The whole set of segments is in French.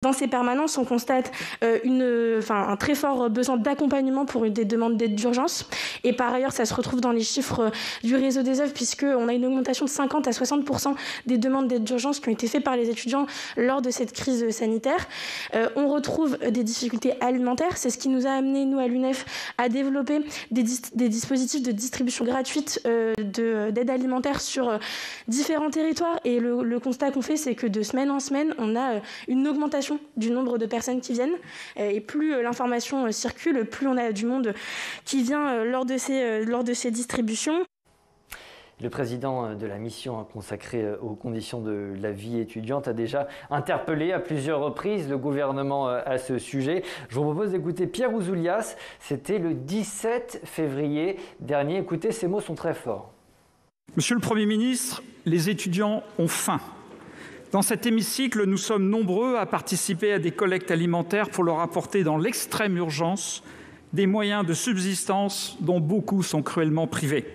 Dans ces permanences, on constate un très fort besoin d'accompagnement pour des demandes d'aide d'urgence. Et par ailleurs, ça se retrouve dans les chiffres du réseau des œuvres, puisqu'on a une augmentation de 50 à 60% des demandes d'aide d'urgence qui ont été faites par les étudiants lors de cette crise sanitaire. On retrouve des difficultés alimentaires. C'est ce qui nous a amené, nous, à l'UNEF, à développer des dispositifs de distribution gratuite d'aide alimentaire sur différents territoires. Et le constat qu'on fait, c'est que de semaine en semaine, on a une augmentation du nombre de personnes qui viennent. Et plus l'information circule, plus on a du monde qui vient lors de ces distributions. Le président de la mission consacrée aux conditions de la vie étudiante a déjà interpellé à plusieurs reprises le gouvernement à ce sujet. Je vous propose d'écouter Pierre Ouzoulias. C'était le 17 février dernier. Écoutez, ces mots sont très forts. Monsieur le Premier ministre, les étudiants ont faim. Dans cet hémicycle, nous sommes nombreux à participer à des collectes alimentaires pour leur apporter dans l'extrême urgence des moyens de subsistance dont beaucoup sont cruellement privés.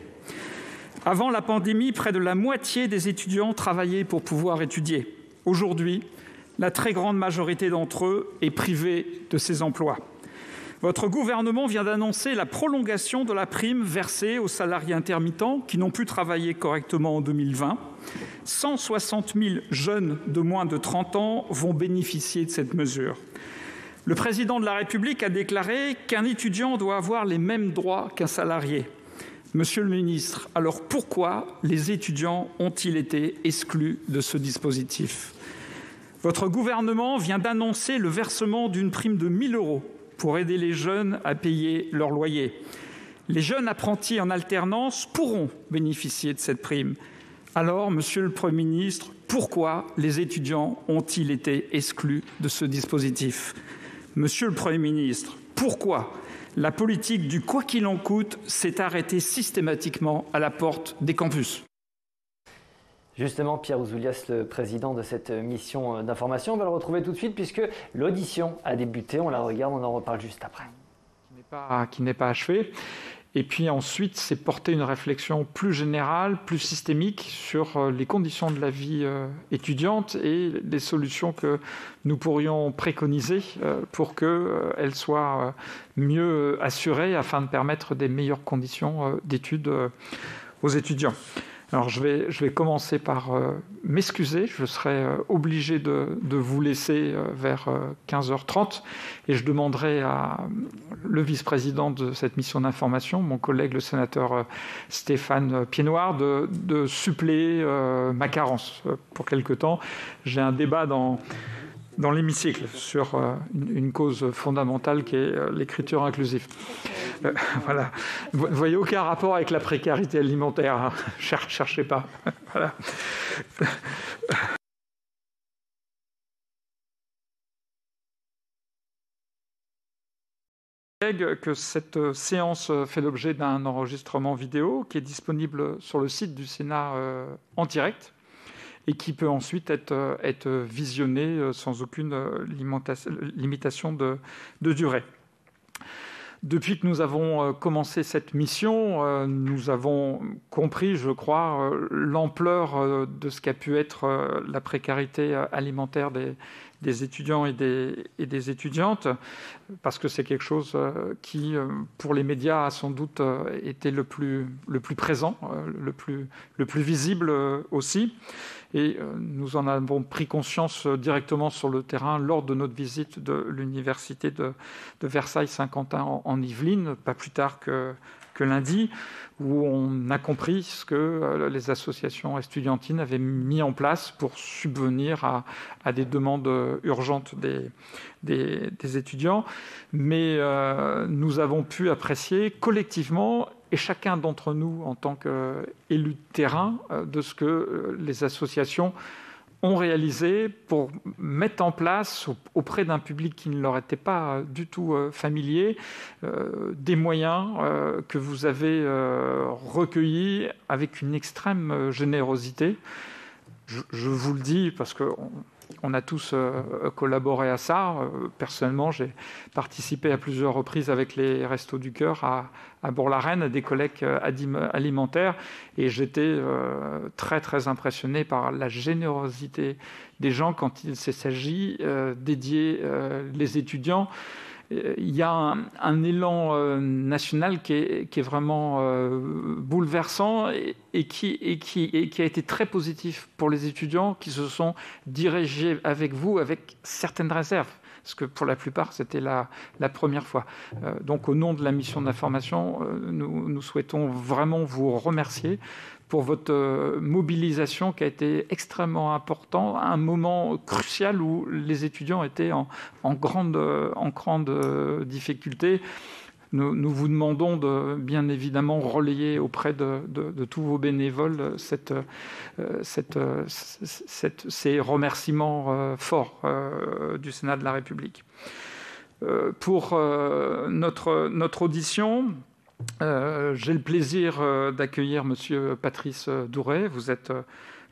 Avant la pandémie, près de la moitié des étudiants travaillaient pour pouvoir étudier. Aujourd'hui, la très grande majorité d'entre eux est privée de ces emplois. Votre gouvernement vient d'annoncer la prolongation de la prime versée aux salariés intermittents qui n'ont pu travailler correctement en 2020. 160 000 jeunes de moins de 30 ans vont bénéficier de cette mesure. Le président de la République a déclaré qu'un étudiant doit avoir les mêmes droits qu'un salarié. Monsieur le ministre, alors pourquoi les étudiants ont-ils été exclus de ce dispositif ? Votre gouvernement vient d'annoncer le versement d'une prime de 1 000 € pour aider les jeunes à payer leur loyer. Les jeunes apprentis en alternance pourront bénéficier de cette prime. Alors, Monsieur le Premier ministre, pourquoi les étudiants ont-ils été exclus de ce dispositif ? Monsieur le Premier ministre, pourquoi la politique du « quoi qu'il en coûte » s'est arrêtée systématiquement à la porte des campus? Justement, Pierre Ouzoulias, le président de cette mission d'information, on va le retrouver tout de suite puisque l'audition a débuté. On la regarde, on en reparle juste après. Qui n'est pas achevée. Et puis ensuite, c'est porter une réflexion plus générale, plus systémique sur les conditions de la vie étudiante et les solutions que nous pourrions préconiser pour qu'elles soient mieux assurées afin de permettre des meilleures conditions d'études aux étudiants. Alors, je vais commencer par m'excuser. Je serai obligé de vous laisser vers 15h30 et je demanderai à le vice-président de cette mission d'information, mon collègue le sénateur Stéphane Piednoir, de suppléer ma carence pour quelque temps. J'ai un débat dans l'hémicycle sur une cause fondamentale qui est l'écriture inclusive. Voilà. Vous ne voyez aucun rapport avec la précarité alimentaire. Hein. Cherchez pas. Voilà. Que cette séance fait l'objet d'un enregistrement vidéo qui est disponible sur le site du Sénat en direct et qui peut ensuite être visionné sans aucune limitation de durée. Depuis que nous avons commencé cette mission, nous avons compris, je crois, l'ampleur de ce qu'a pu être la précarité alimentaire des étudiants et des étudiantes, parce que c'est quelque chose qui, pour les médias, a sans doute été le plus présent, le plus visible aussi. Et nous en avons pris conscience directement sur le terrain lors de notre visite de l'université de Versailles-Saint-Quentin en Yvelines, pas plus tard que lundi, où on a compris ce que les associations estudiantines avaient mis en place pour subvenir à des demandes urgentes des étudiants. Mais nous avons pu apprécier collectivement, et chacun d'entre nous en tant qu'élu de terrain, de ce que les associations ont réalisé pour mettre en place, auprès d'un public qui ne leur était pas du tout familier, des moyens que vous avez recueillis avec une extrême générosité. Je vous le dis parce que On a tous collaboré à ça. Personnellement, j'ai participé à plusieurs reprises avec les Restos du Cœur à Bourg-la-Reine, à des collectes alimentaires, et j'étais très très impressionné par la générosité des gens quand il s'agit d'aider les étudiants. Il y a un élan national qui est vraiment bouleversant et qui a été très positif pour les étudiants qui se sont dirigés avec vous avec certaines réserves, parce que pour la plupart, c'était la première fois. Donc, au nom de la mission d'information, nous souhaitons vraiment vous remercier pour votre mobilisation qui a été extrêmement importante à un moment crucial où les étudiants étaient en grande difficulté. Nous vous demandons de, bien évidemment, relayer auprès de tous vos bénévoles ces remerciements forts du Sénat de la République. Pour notre audition, j'ai le plaisir d'accueillir Monsieur Patrice Douret. Vous êtes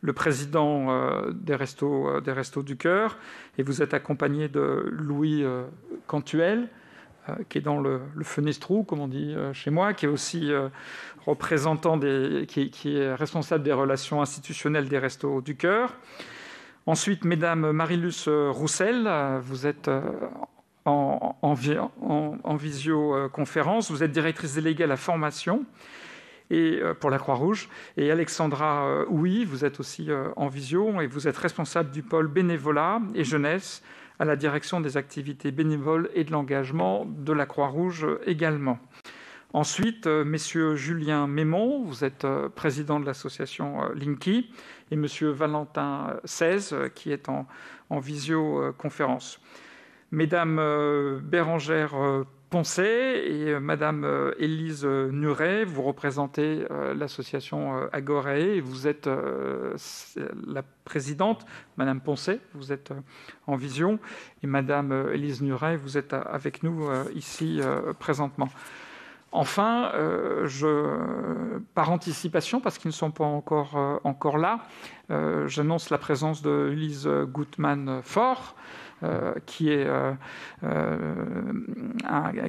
le président des Restos du Cœur et vous êtes accompagné de Louis Cantuel, qui est dans le fenestrou, comme on dit chez moi, qui est aussi représentant qui est responsable des relations institutionnelles des Restos du Cœur. Ensuite, Mesdames Marie-Luce Roussel, vous êtes en visioconférence. Vous êtes directrice déléguée à la formation et pour la Croix-Rouge. Et Alexandra Houy, vous êtes aussi en visio et vous êtes responsable du pôle bénévolat et jeunesse à la direction des activités bénévoles et de l'engagement de la Croix-Rouge également. Ensuite, messieurs Julien Mémon, vous êtes président de l'association Linky, et monsieur Valentin Seize, qui est en visioconférence. Mesdames Bérangère Poncet et Madame Élise Nuret, vous représentez l'association Agorae et vous êtes la présidente. Madame Poncet, vous êtes en vision et Madame Élise Nuret, vous êtes avec nous ici présentement. Enfin, par anticipation, parce qu'ils ne sont pas encore là, j'annonce la présence de Lise Gutmann-Fort, qui est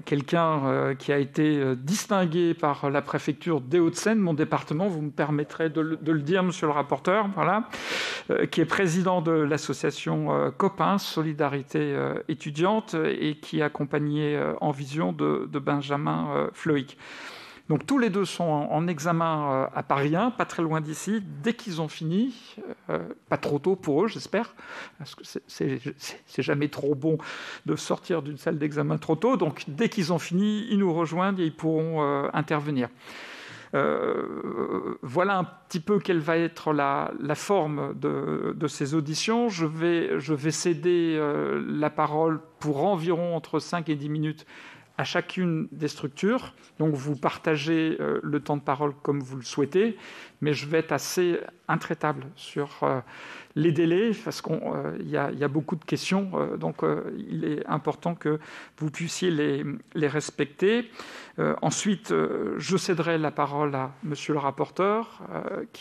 quelqu'un qui a été distingué par la préfecture des Hauts-de-Seine, mon département, vous me permettrez de le dire, monsieur le rapporteur, voilà, qui est président de l'association Copains, Solidarité étudiante, et qui est accompagné en vision de Benjamin Floïc. Donc tous les deux sont en examen à Paris 1, pas très loin d'ici. Dès qu'ils ont fini, pas trop tôt pour eux, j'espère, parce que c'est jamais trop bon de sortir d'une salle d'examen trop tôt. Donc dès qu'ils ont fini, ils nous rejoignent et ils pourront intervenir. Voilà un petit peu quelle va être la forme de ces auditions. Je vais céder la parole pour environ entre 5 et 10 minutes à chacune des structures. Donc vous partagez le temps de parole comme vous le souhaitez, mais je vais être assez intraitable sur les délais parce qu'il y a beaucoup de questions, donc il est important que vous puissiez les respecter. Ensuite, je céderai la parole à monsieur le rapporteur,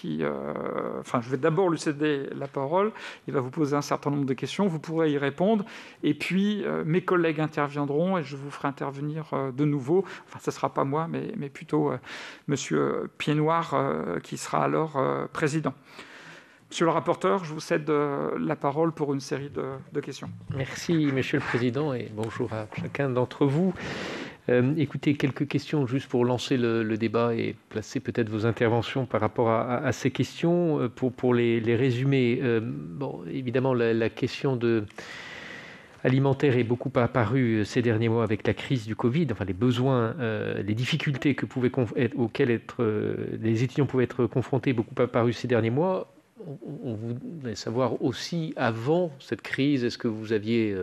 je vais d'abord lui céder la parole, il va vous poser un certain nombre de questions, vous pourrez y répondre, et puis mes collègues interviendront et je vous ferai intervenir de nouveau, enfin ce ne sera pas moi, mais plutôt monsieur Pied-Noir qui sera alors président. Monsieur le rapporteur, je vous cède la parole pour une série de questions. Merci, Monsieur le Président, et bonjour à chacun d'entre vous. Écoutez, quelques questions juste pour lancer le débat et placer peut-être vos interventions par rapport à ces questions. Pour les résumer, évidemment, la question alimentaire est beaucoup apparue ces derniers mois avec la crise du Covid, enfin les besoins, les difficultés auxquelles les étudiants pouvaient être confrontés, beaucoup apparu ces derniers mois. On voudrait savoir aussi, avant cette crise, est-ce que vous aviez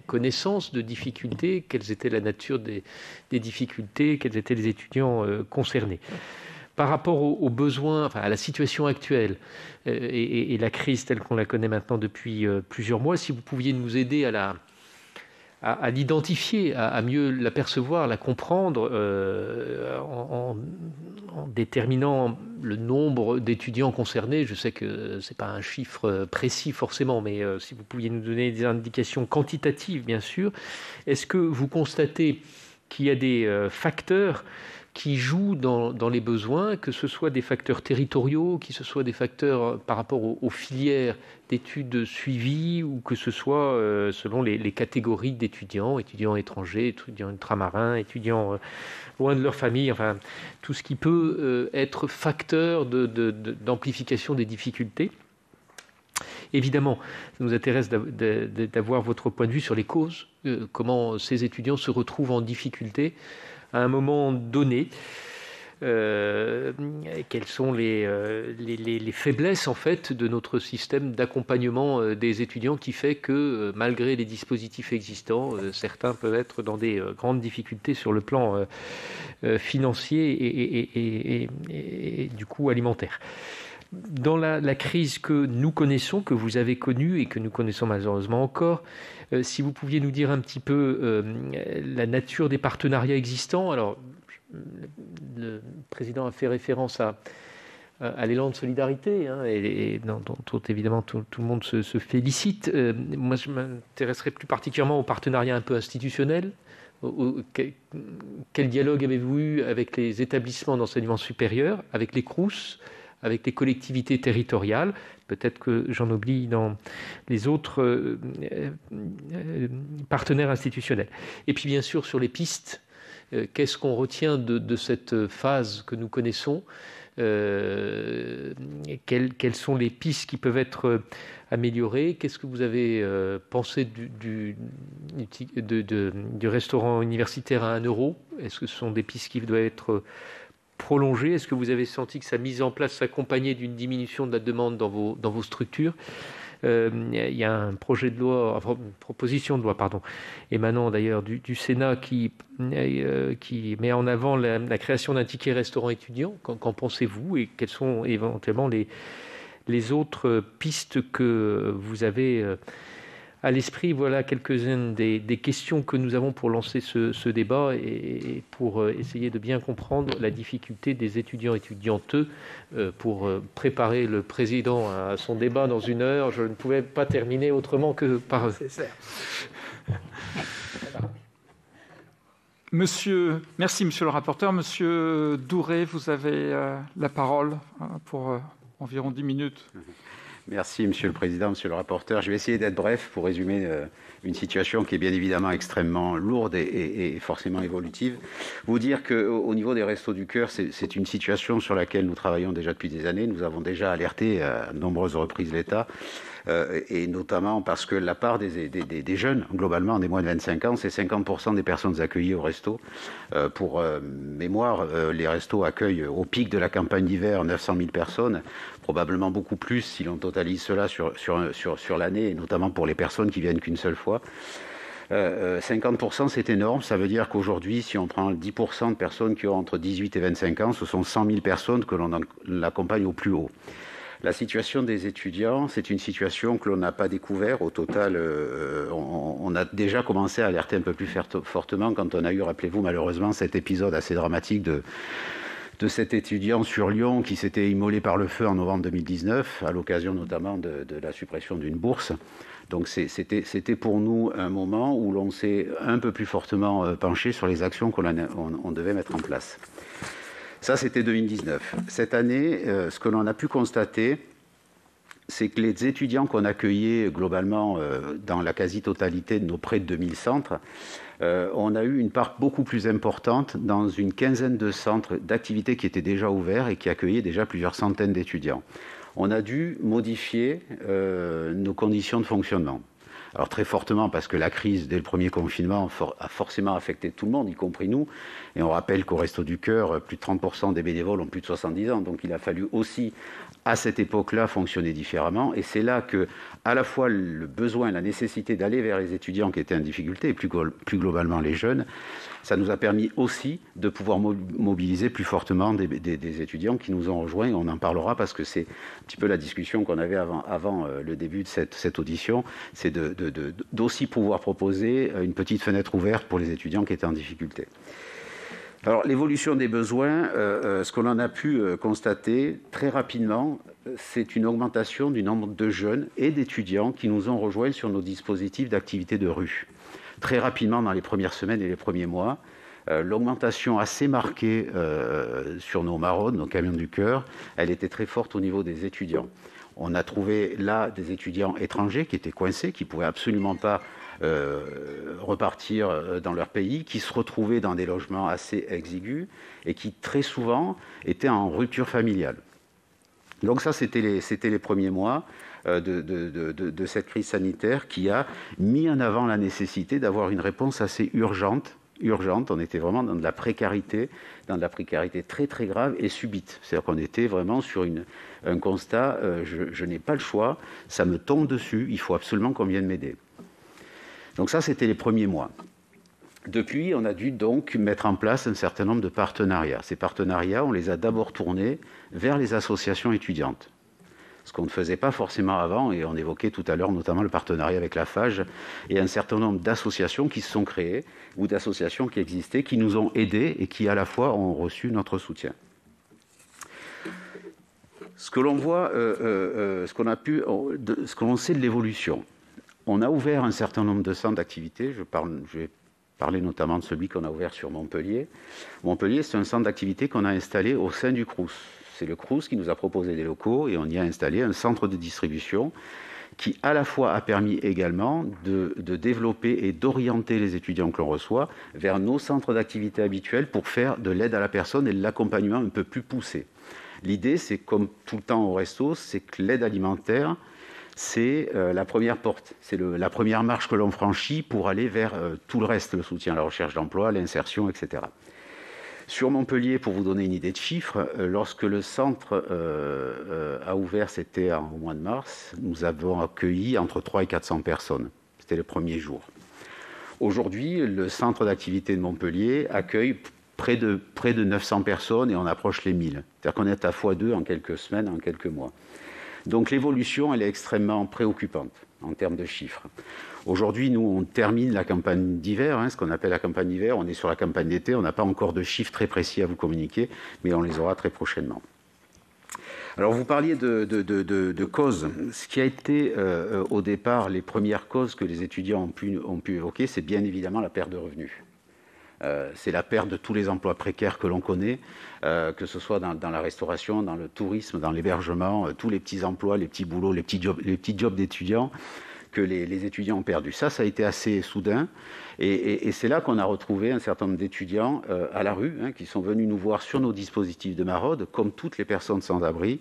connaissance de difficultés? Quelles étaient la nature des difficultés? Quels étaient les étudiants concernés? Par rapport aux besoins, à la situation actuelle et la crise telle qu'on la connaît maintenant depuis plusieurs mois, si vous pouviez nous aider à à l'identifier, à mieux l'apercevoir, la comprendre en déterminant le nombre d'étudiants concernés. Je sais que ce n'est pas un chiffre précis forcément, mais si vous pouviez nous donner des indications quantitatives, bien sûr. Est-ce que vous constatez qu'il y a des facteurs qui jouent dans les besoins, que ce soit des facteurs territoriaux, que ce soit des facteurs par rapport aux filières d'études suivies, ou que ce soit selon les catégories d'étudiants, étudiants étrangers, étudiants ultramarins, étudiants loin de leur famille, enfin tout ce qui peut être facteur d'amplification des difficultés. Évidemment, ça nous intéresse d'avoir votre point de vue sur les causes, comment ces étudiants se retrouvent en difficulté à un moment donné, quelles sont les faiblesses en fait de notre système d'accompagnement des étudiants qui fait que malgré les dispositifs existants, certains peuvent être dans des grandes difficultés sur le plan financier et du coup alimentaire. Dans la crise que nous connaissons, que vous avez connue et que nous connaissons malheureusement encore, si vous pouviez nous dire un petit peu la nature des partenariats existants. Alors, le président a fait référence à l'élan de solidarité, hein, et dont évidemment tout le monde se félicite. Moi, je m'intéresserais plus particulièrement aux partenariats un peu institutionnels. Quel dialogue avez-vous eu avec les établissements d'enseignement supérieur, avec les Crous, avec les collectivités territoriales? Peut-être que j'en oublie dans les autres partenaires institutionnels. Et puis bien sûr sur les pistes, qu'est-ce qu'on retient de cette phase que nous connaissons? Quelles sont les pistes qui peuvent être améliorées? Qu'est-ce que vous avez pensé du restaurant universitaire à 1 €? Est-ce que ce sont des pistes qui doivent être prolongée? Est-ce que vous avez senti que sa mise en place s'accompagnait d'une diminution de la demande dans vos structures? Il y a un projet de loi, une proposition de loi, émanant d'ailleurs du Sénat qui met en avant la création d'un ticket restaurant étudiant. Qu'en pensez-vous, et quelles sont éventuellement les autres pistes que vous avez à l'esprit? Voilà quelques-unes des questions que nous avons pour lancer ce débat et pour essayer de bien comprendre la difficulté des étudiants et étudiantes. Pour préparer le président à son débat dans 1 heure, je ne pouvais pas terminer autrement que par eux. C'est ça. Merci monsieur le rapporteur. Monsieur Douré, vous avez la parole pour environ 10 minutes. Merci Monsieur le Président, Monsieur le rapporteur. Je vais essayer d'être bref pour résumer une situation qui est bien évidemment extrêmement lourde et forcément évolutive. Vous dire qu'au niveau des Restos du Cœur, c'est une situation sur laquelle nous travaillons déjà depuis des années. Nous avons déjà alerté à de nombreuses reprises l'État, et notamment parce que la part des jeunes, globalement des moins de 25 ans, c'est 50% des personnes accueillies au resto. Pour mémoire, les restos accueillent au pic de la campagne d'hiver 900 000 personnes, probablement beaucoup plus si l'on totalise cela sur l'année, et notamment pour les personnes qui viennent qu'une seule fois. 50%, c'est énorme. Ça veut dire qu'aujourd'hui, si on prend 10% de personnes qui ont entre 18 et 25 ans, ce sont 100 000 personnes que l'on accompagne au plus haut. La situation des étudiants, c'est une situation que l'on n'a pas découvert. Au total, on a déjà commencé à alerter un peu plus fortement quand on a eu, rappelez-vous, malheureusement, cet épisode assez dramatique de cet étudiant sur Lyon qui s'était immolé par le feu en novembre 2019, à l'occasion notamment de la suppression d'une bourse. Donc c'était pour nous un moment où l'on s'est un peu plus fortement penché sur les actions qu'on devait mettre en place. Ça, c'était 2019. Cette année, ce que l'on a pu constater, c'est que les étudiants qu'on accueillait globalement dans la quasi-totalité de nos près de 2000 centres, on a eu une part beaucoup plus importante dans une quinzaine de centres d'activités qui étaient déjà ouverts et qui accueillaient déjà plusieurs centaines d'étudiants. On a dû modifier nos conditions de fonctionnement. Alors très fortement parce que la crise dès le premier confinement a forcément affecté tout le monde, y compris nous. Et on rappelle qu'au Resto du Cœur, plus de 30% des bénévoles ont plus de 70 ans. Donc il a fallu aussi, à cette époque-là, fonctionner différemment. Et c'est là que, à la fois, le besoin, la nécessité d'aller vers les étudiants qui étaient en difficulté, et plus globalement les jeunes, ça nous a permis aussi de pouvoir mobiliser plus fortement des étudiants qui nous ont rejoints. On en parlera parce que c'est un petit peu la discussion qu'on avait avant le début de cette audition, c'est de d'aussi pouvoir proposer une petite fenêtre ouverte pour les étudiants qui étaient en difficulté. Alors, l'évolution des besoins, ce qu'on en a pu constater très rapidement, c'est une augmentation du nombre de jeunes et d'étudiants qui nous ont rejoints sur nos dispositifs d'activité de rue. Très rapidement, dans les premières semaines et les premiers mois, l'augmentation assez marquée sur nos maraudes, nos camions du cœur, elle était très forte au niveau des étudiants. On a trouvé là des étudiants étrangers qui étaient coincés, qui ne pouvaient absolument pas repartir dans leur pays, qui se retrouvaient dans des logements assez exigus et qui très souvent étaient en rupture familiale. Donc ça, c'était les premiers mois de cette crise sanitaire qui a mis en avant la nécessité d'avoir une réponse assez urgente. On était vraiment dans de la précarité très très grave et subite. C'est-à-dire qu'on était vraiment sur un constat, je n'ai pas le choix, ça me tombe dessus, il faut absolument qu'on vienne m'aider. Donc ça, c'était les premiers mois. Depuis, on a dû donc mettre en place un certain nombre de partenariats. Ces partenariats, on les a d'abord tournés vers les associations étudiantes. Ce qu'on ne faisait pas forcément avant, et on évoquait tout à l'heure notamment le partenariat avec la FAGE, et un certain nombre d'associations qui se sont créées, ou d'associations qui existaient, qui nous ont aidés et qui à la fois ont reçu notre soutien. Ce que l'on voit, ce que l'on sait de l'évolution, on a ouvert un certain nombre de centres d'activité. Je vais parler notamment de celui qu'on a ouvert sur Montpellier. Montpellier, c'est un centre d'activité qu'on a installé au sein du Crous. C'est le Crous qui nous a proposé des locaux et on y a installé un centre de distribution qui à la fois a permis également de développer et d'orienter les étudiants que l'on reçoit vers nos centres d'activité habituels pour faire de l'aide à la personne et de l'accompagnement un peu plus poussé. L'idée, c'est comme tout le temps au resto, c'est que l'aide alimentaire, c'est la première porte, c'est la première marche que l'on franchit pour aller vers tout le reste, le soutien à la recherche d'emploi, l'insertion, etc. Sur Montpellier, pour vous donner une idée de chiffres, lorsque le centre a ouvert, c'était au mois de mars, nous avons accueilli entre 300 et 400 personnes. C'était les premiers jours. Aujourd'hui, le centre d'activité de Montpellier accueille près de 900 personnes et on approche les 1000. C'est-à-dire qu'on est à x2 en quelques semaines, en quelques mois. Donc l'évolution, elle est extrêmement préoccupante en termes de chiffres. Aujourd'hui, nous, on termine la campagne d'hiver, ce qu'on appelle la campagne d'hiver. On est sur la campagne d'été, on n'a pas encore de chiffres très précis à vous communiquer, mais on les aura très prochainement. Alors, vous parliez de causes. Ce qui a été, au départ, les premières causes que les étudiants ont pu évoquer, c'est bien évidemment la perte de revenus. C'est la perte de tous les emplois précaires que l'on connaît, que ce soit dans la restauration, dans le tourisme, dans l'hébergement, tous les petits emplois, les petits boulots, les petits jobs d'étudiants que les étudiants ont perdus. Ça a été assez soudain et c'est là qu'on a retrouvé un certain nombre d'étudiants à la rue qui sont venus nous voir sur nos dispositifs de maraude, comme toutes les personnes sans abri,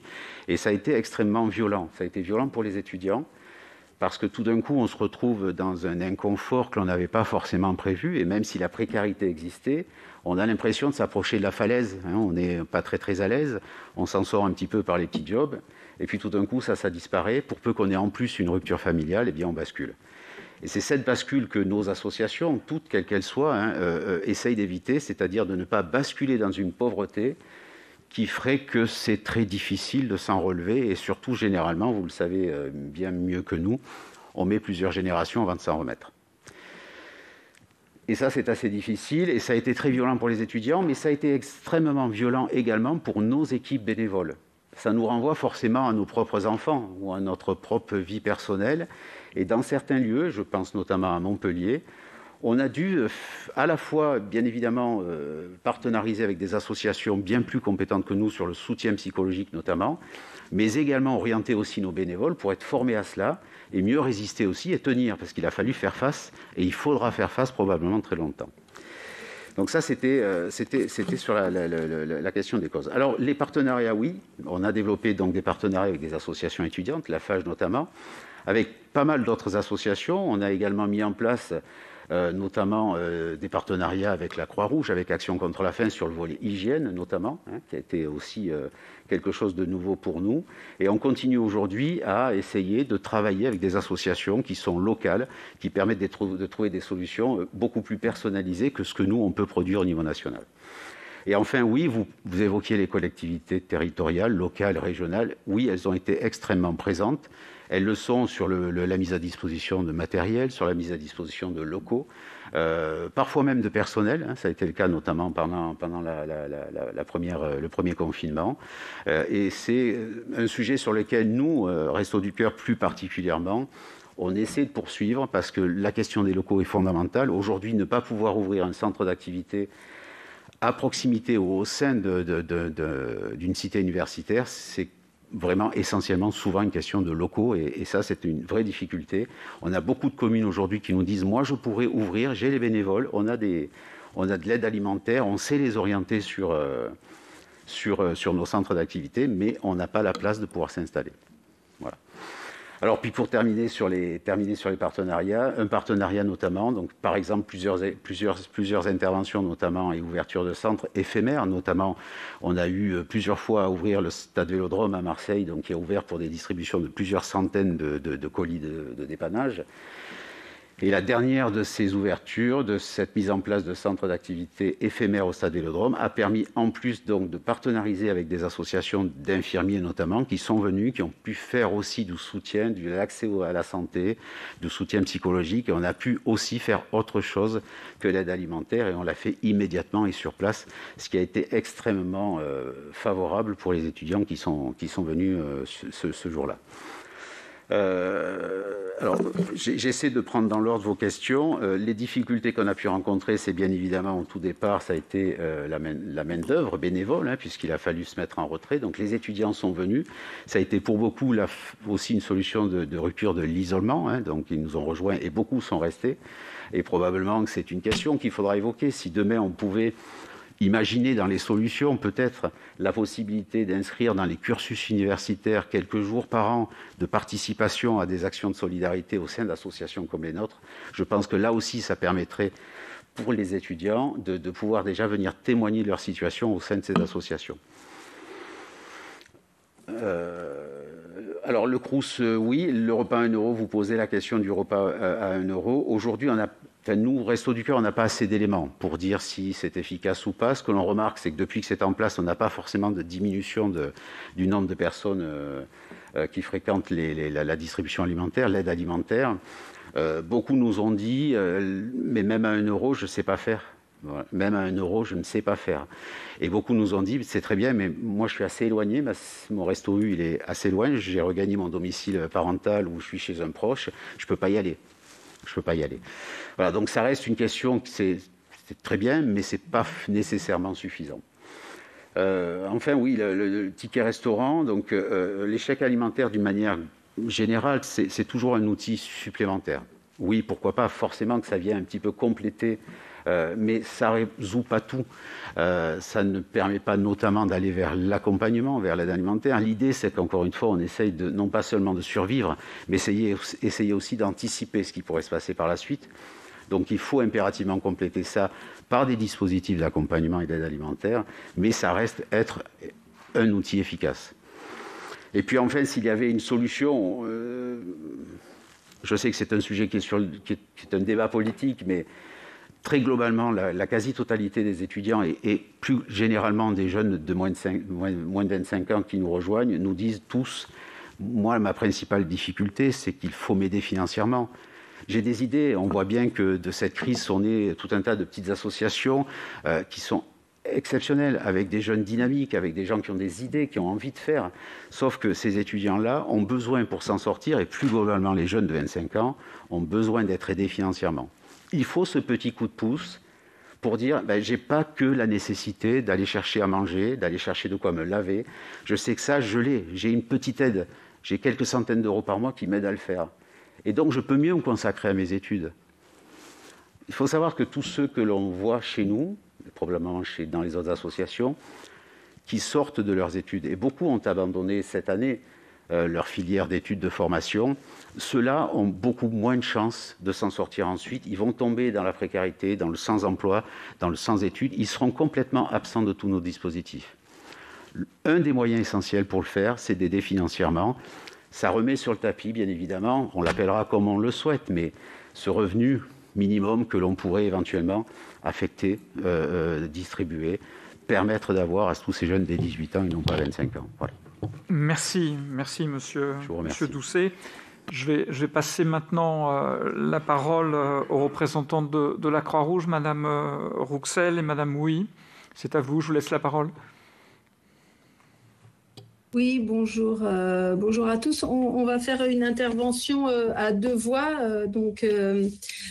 et ça a été extrêmement violent. Ça a été violent pour les étudiants, parce que tout d'un coup, on se retrouve dans un inconfort que l'on n'avait pas forcément prévu, et même si la précarité existait, on a l'impression de s'approcher de la falaise, on n'est pas très très à l'aise, on s'en sort un petit peu par les petits jobs, et puis tout d'un coup, ça disparaît, pour peu qu'on ait en plus une rupture familiale, eh bien on bascule. Et c'est cette bascule que nos associations, toutes quelles qu'elles soient, essayent d'éviter, c'est-à-dire de ne pas basculer dans une pauvreté qui ferait que c'est très difficile de s'en relever, et surtout, généralement, vous le savez bien mieux que nous, on met plusieurs générations avant de s'en remettre. Et ça, c'est assez difficile, et ça a été très violent pour les étudiants, mais ça a été extrêmement violent également pour nos équipes bénévoles. Ça nous renvoie forcément à nos propres enfants, ou à notre propre vie personnelle, et dans certains lieux, je pense notamment à Montpellier, on a dû à la fois, bien évidemment, partenariser avec des associations bien plus compétentes que nous sur le soutien psychologique notamment, mais également orienter aussi nos bénévoles pour être formés à cela et mieux résister aussi et tenir, parce qu'il a fallu faire face, et il faudra faire face probablement très longtemps. Donc ça, c'était sur la question des causes. Alors, les partenariats, oui, on a développé donc des partenariats avec des associations étudiantes, la FAGE notamment, avec pas mal d'autres associations. On a également mis en place notamment des partenariats avec la Croix-Rouge, avec Action contre la faim sur le volet hygiène notamment, qui a été aussi quelque chose de nouveau pour nous. Et on continue aujourd'hui à essayer de travailler avec des associations qui sont locales, qui permettent de trouver des solutions beaucoup plus personnalisées que ce que nous, on peut produire au niveau national. Et enfin, oui, vous évoquiez les collectivités territoriales, locales, régionales. Oui, elles ont été extrêmement présentes. Elles le sont sur la mise à disposition de matériel, sur la mise à disposition de locaux, parfois même de personnel. Ça a été le cas notamment pendant le premier confinement. Et c'est un sujet sur lequel nous, Restos du Cœur plus particulièrement, on essaie de poursuivre parce que la question des locaux est fondamentale. Aujourd'hui, ne pas pouvoir ouvrir un centre d'activité à proximité ou au sein d'une cité universitaire, c'est vraiment essentiellement souvent une question de locaux et ça, c'est une vraie difficulté. On a beaucoup de communes aujourd'hui qui nous disent « moi, je pourrais ouvrir, j'ai les bénévoles, on a de l'aide alimentaire, on sait les orienter sur nos centres d'activité, mais on n'a pas la place de pouvoir s'installer. » Voilà. Alors, puis pour terminer sur les partenariats, un partenariat notamment, donc par exemple plusieurs interventions notamment et ouverture de centres éphémères, notamment on a eu plusieurs fois à ouvrir le stade Vélodrome à Marseille, donc qui est ouvert pour des distributions de plusieurs centaines de colis de dépannage. Et la dernière de ces ouvertures, de cette mise en place de centres d'activité éphémères au stade Vélodrome, a permis en plus donc de partenariser avec des associations d'infirmiers notamment, qui sont venus, qui ont pu faire aussi du soutien, de l'accès à la santé, du soutien psychologique. Et on a pu aussi faire autre chose que l'aide alimentaire et on l'a fait immédiatement et sur place, ce qui a été extrêmement favorable pour les étudiants qui sont venus ce jour-là. Alors, j'essaie de prendre dans l'ordre vos questions. Les difficultés qu'on a pu rencontrer, c'est bien évidemment au tout départ, ça a été la main-d'œuvre bénévole, puisqu'il a fallu se mettre en retrait. Donc les étudiants sont venus. Ça a été pour beaucoup aussi une solution de rupture de l'isolement. Donc ils nous ont rejoints et beaucoup sont restés. Et probablement que c'est une question qu'il faudra évoquer. Si demain on pouvait imaginer dans les solutions peut-être la possibilité d'inscrire dans les cursus universitaires quelques jours par an de participation à des actions de solidarité au sein d'associations comme les nôtres, je pense que là aussi ça permettrait pour les étudiants de pouvoir déjà venir témoigner de leur situation au sein de ces associations. Alors le Crous, oui, le repas à 1 euro, vous posez la question du repas à 1 euro. Aujourd'hui, nous, Restos du Cœur, on n'a pas assez d'éléments pour dire si c'est efficace ou pas. Ce que l'on remarque, c'est que depuis que c'est en place, on n'a pas forcément de diminution du nombre de personnes qui fréquentent la distribution alimentaire, l'aide alimentaire. Beaucoup nous ont dit, mais même à 1 euro, je ne sais pas faire. Voilà. Même à 1 euro, je ne sais pas faire. Et beaucoup nous ont dit, c'est très bien, mais moi je suis assez éloigné, mon resto U, il est assez loin, j'ai regagné mon domicile parental ou je suis chez un proche, je ne peux pas y aller. Voilà, donc ça reste une question, c'est très bien, mais ce n'est pas nécessairement suffisant. Enfin, oui, le ticket restaurant, donc les chèques alimentaires d'une manière générale, c'est toujours un outil supplémentaire. Oui, pourquoi pas, forcément que ça vient un petit peu compléter, mais ça ne résout pas tout. Ça ne permet pas notamment d'aller vers l'accompagnement, vers l'aide alimentaire. L'idée, c'est qu'encore une fois, on essaye non pas seulement de survivre, mais essayer aussi d'anticiper ce qui pourrait se passer par la suite. Donc il faut impérativement compléter ça par des dispositifs d'accompagnement et d'aide alimentaire, mais ça reste être un outil efficace. Et puis enfin, s'il y avait une solution, je sais que c'est un sujet qui est un débat politique, mais très globalement, la quasi-totalité des étudiants et plus généralement des jeunes de moins de 25 ans qui nous rejoignent nous disent tous, moi, ma principale difficulté, c'est qu'il faut m'aider financièrement. J'ai des idées, on voit bien que de cette crise sont nées tout un tas de petites associations qui sont exceptionnelles, avec des jeunes dynamiques, avec des gens qui ont des idées, qui ont envie de faire. Sauf que ces étudiants-là ont besoin pour s'en sortir, et plus globalement les jeunes de 25 ans, ont besoin d'être aidés financièrement. Il faut ce petit coup de pouce pour dire je n'ai pas que la nécessité d'aller chercher à manger, d'aller chercher de quoi me laver. Je sais que ça, je l'ai. J'ai une petite aide. J'ai quelques centaines d'euros par mois qui m'aident à le faire. Et donc, je peux mieux me consacrer à mes études. Il faut savoir que tous ceux que l'on voit chez nous, probablement dans les autres associations, qui sortent de leurs études, et beaucoup ont abandonné cette année leur filière d'études de formation, ceux-là ont beaucoup moins de chances de s'en sortir ensuite. Ils vont tomber dans la précarité, dans le sans-emploi, dans le sans-études. Ils seront complètement absents de tous nos dispositifs. Un des moyens essentiels pour le faire, c'est d'aider financièrement. Ça remet sur le tapis, bien évidemment, on l'appellera comme on le souhaite, mais ce revenu minimum que l'on pourrait éventuellement affecter, distribuer, permettre d'avoir à tous ces jeunes dès 18 ans et non pas 25 ans. Voilà. Merci, monsieur Doucet. Je vais passer maintenant la parole aux représentantes de la Croix-Rouge, Madame Rouxel et Madame Houy. C'est à vous, je vous laisse la parole. Oui, bonjour. Bonjour à tous. On va faire une intervention à deux voix,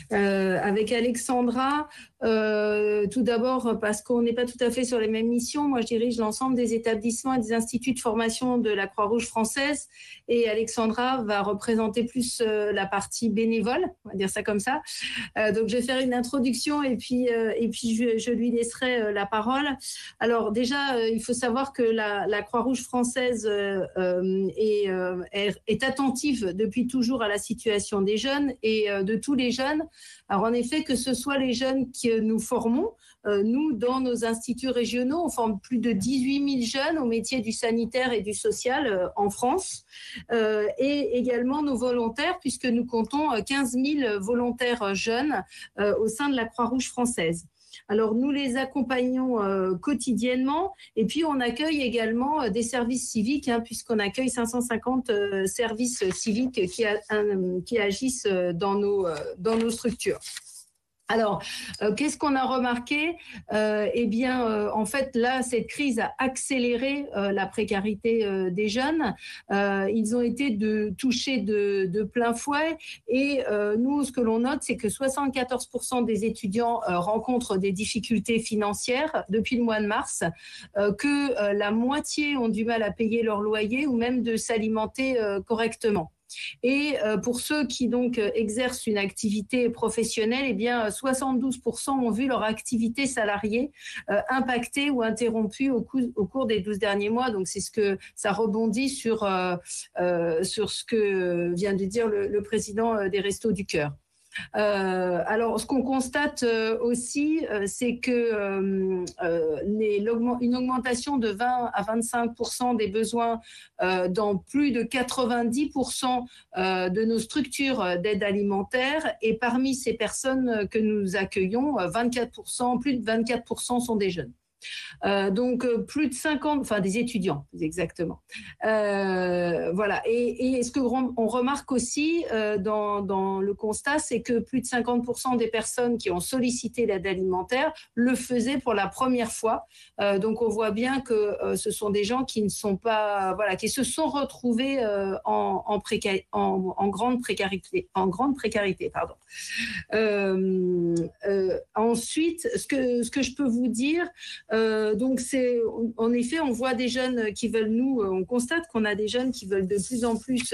avec Alexandra. Tout d'abord parce qu'on n'est pas tout à fait sur les mêmes missions. Moi, je dirige l'ensemble des établissements et des instituts de formation de la Croix-Rouge française et Alexandra va représenter plus la partie bénévole, on va dire ça comme ça. Donc, je vais faire une introduction et puis je lui laisserai la parole. Alors déjà, il faut savoir que la Croix-Rouge française est attentive depuis toujours à la situation des jeunes et de tous les jeunes. Alors en effet, que ce soit les jeunes que nous formons, nous dans nos instituts régionaux, on forme plus de 18 000 jeunes au métier du sanitaire et du social en France, et également nos volontaires, puisque nous comptons 15 000 volontaires jeunes au sein de la Croix-Rouge française. Alors, nous les accompagnons quotidiennement et puis on accueille également des services civiques, puisqu'on accueille 550 services civiques qui agissent dans nos structures. Alors, qu'est-ce qu'on a remarqué ? En fait, là, cette crise a accéléré la précarité des jeunes. Ils ont été touchés de plein fouet. Et nous, ce que l'on note, c'est que 74% des étudiants rencontrent des difficultés financières depuis le mois de mars, que la moitié ont du mal à payer leur loyer ou même de s'alimenter correctement. Et pour ceux qui donc exercent une activité professionnelle, 72% ont vu leur activité salariée impactée ou interrompue au cours des 12 derniers mois. Donc c'est ce que ça rebondit sur ce que vient de dire le président des Restos du Cœur. Alors, ce qu'on constate aussi, c'est que une augmentation de 20 à 25% des besoins dans plus de 90% de nos structures d'aide alimentaire. Et parmi ces personnes que nous accueillons, plus de 24% sont des jeunes. Donc plus de 50, enfin des étudiants exactement. Voilà. Et ce que on remarque aussi dans le constat, c'est que plus de 50% des personnes qui ont sollicité l'aide alimentaire le faisaient pour la première fois. Donc on voit bien que ce sont des gens qui ne sont pas, qui se sont retrouvés en grande précarité, pardon. Ensuite, ce que je peux vous dire. Donc c'est en effet, on voit des jeunes qui veulent, on constate qu'on a des jeunes qui veulent de plus en plus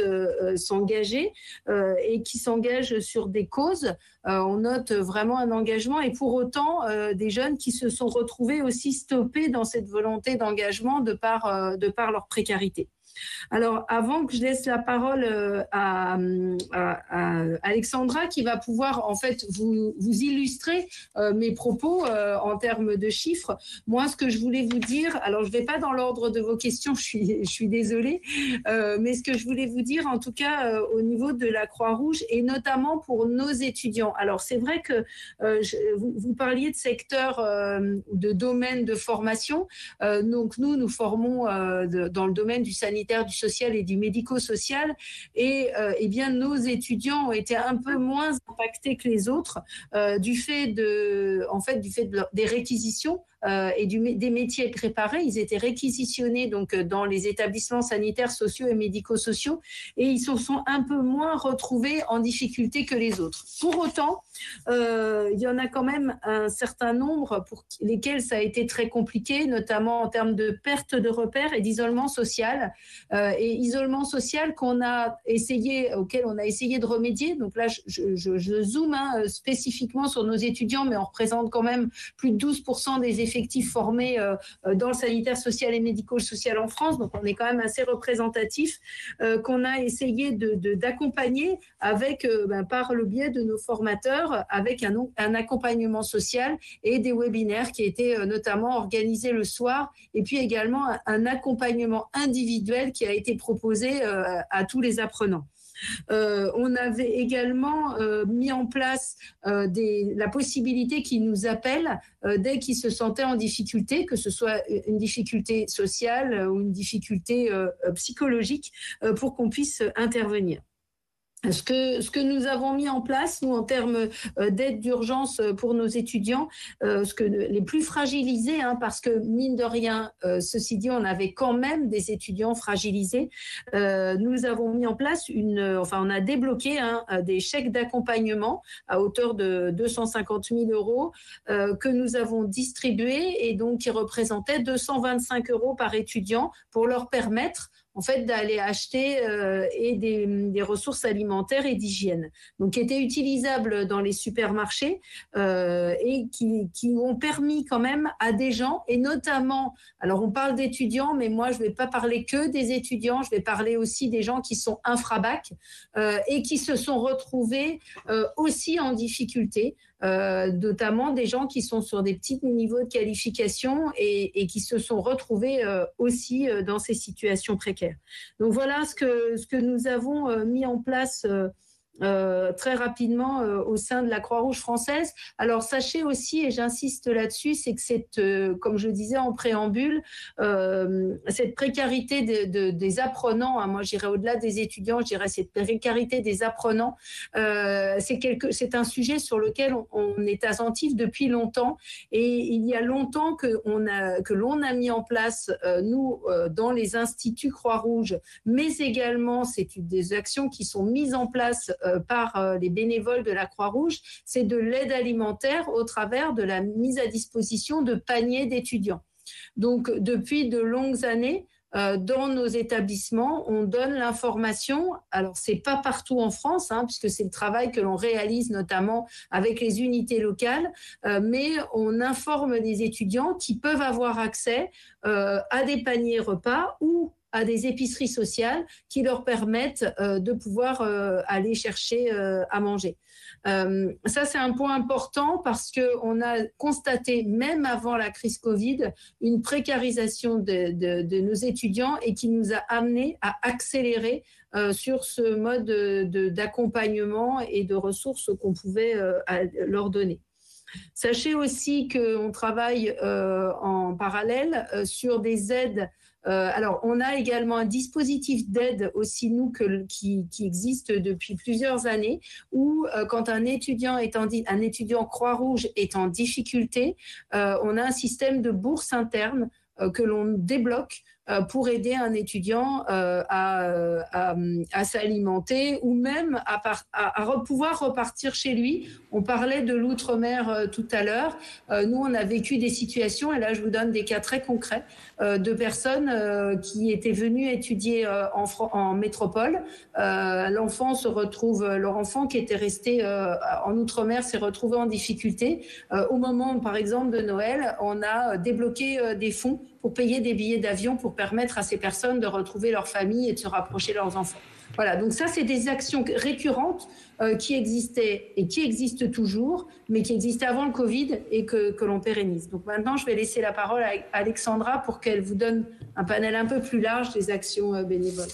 s'engager et qui s'engagent sur des causes. On note vraiment un engagement et pour autant des jeunes qui se sont retrouvés aussi stoppés dans cette volonté d'engagement de par leur précarité. Alors, avant que je laisse la parole à Alexandra, qui va pouvoir en fait vous illustrer mes propos en termes de chiffres, moi, ce que je voulais vous dire, alors je ne vais pas dans l'ordre de vos questions, je suis désolée, mais ce que je voulais vous dire, en tout cas, au niveau de la Croix-Rouge et notamment pour nos étudiants. Alors, c'est vrai que vous parliez de secteur, de domaine de formation. Donc, nous formons dans le domaine du sanitaire, du social et du médico-social et nos étudiants ont été un peu moins impactés que les autres du fait des réquisitions et des métiers préparés. Ils étaient réquisitionnés donc dans les établissements sanitaires, sociaux et médico-sociaux et ils se sont un peu moins retrouvés en difficulté que les autres. Pour autant, il y en a quand même un certain nombre pour lesquels ça a été très compliqué, notamment en termes de perte de repères et d'isolement social. Et isolement social auquel on a essayé de remédier. Donc là, je zoome spécifiquement sur nos étudiants, mais on représente quand même plus de 12% des effectifs formés dans le sanitaire, social et médico-social en France. Donc on est quand même assez représentatif, qu'on a essayé d'accompagner avec, par le biais de nos formateurs, avec un accompagnement social et des webinaires qui étaient notamment organisés le soir, et puis également un accompagnement individuel qui a été proposé à tous les apprenants. On avait également mis en place la possibilité qu'ils nous appellent dès qu'ils se sentaient en difficulté, que ce soit une difficulté sociale ou une difficulté psychologique, pour qu'on puisse intervenir. Ce que nous avons mis en place, nous, en termes d'aide d'urgence pour nos étudiants, les plus fragilisés, parce que, mine de rien, ceci dit, on avait quand même des étudiants fragilisés, nous avons mis en place on a débloqué des chèques d'accompagnement à hauteur de 250 000 € que nous avons distribués et donc qui représentaient 225 € par étudiant pour leur permettre en fait, d'aller acheter des ressources alimentaires et d'hygiène, donc qui étaient utilisables dans les supermarchés et qui ont permis quand même à des gens, et notamment, alors on parle d'étudiants, mais moi je ne vais pas parler que des étudiants, je vais parler aussi des gens qui sont infra-bac et qui se sont retrouvés aussi en difficulté, notamment des gens qui sont sur des petits niveaux de qualification et qui se sont retrouvés aussi dans ces situations précaires. Donc voilà ce que nous avons mis en place très rapidement au sein de la Croix-Rouge française. Alors sachez aussi, et j'insiste là-dessus, c'est que comme je disais en préambule, cette précarité des apprenants, moi j'irais au-delà des étudiants, je dirais cette précarité des apprenants, c'est un sujet sur lequel on est attentif depuis longtemps, et il y a longtemps que l'on a mis en place, nous, dans les instituts Croix-Rouge, mais également c'est des actions qui sont mises en place par les bénévoles de la Croix-Rouge, c'est de l'aide alimentaire au travers de la mise à disposition de paniers d'étudiants. Donc, depuis de longues années, dans nos établissements, on donne l'information. Alors, c'est pas partout en France, puisque c'est le travail que l'on réalise notamment avec les unités locales, mais on informe les étudiants qui peuvent avoir accès à des paniers repas ou à des épiceries sociales qui leur permettent de pouvoir aller chercher à manger. Ça, c'est un point important parce qu'on a constaté, même avant la crise Covid, une précarisation de nos étudiants et qui nous a amené à accélérer sur ce mode d'accompagnement et de ressources qu'on pouvait leur donner. Sachez aussi qu'on travaille en parallèle sur des aides. Alors, on a également un dispositif d'aide aussi, nous, qui existe depuis plusieurs années, où quand un étudiant Croix-Rouge est en difficulté, on a un système de bourse interne que l'on débloque pour aider un étudiant à s'alimenter ou même à pouvoir repartir chez lui. On parlait de l'outre-mer tout à l'heure. Nous, on a vécu des situations, et là, je vous donne des cas très concrets, de personnes qui étaient venues étudier en métropole. Leur enfant qui était resté en outre-mer s'est retrouvé en difficulté. Au moment, par exemple, de Noël, on a débloqué des fonds pour payer des billets d'avion pour permettre à ces personnes de retrouver leur famille et de se rapprocher de leurs enfants. Voilà, donc ça, c'est des actions récurrentes qui existaient et qui existent toujours, mais qui existaient avant le Covid et que l'on pérennise. Donc maintenant, je vais laisser la parole à Alexandra pour qu'elle vous donne un panel un peu plus large des actions bénévoles.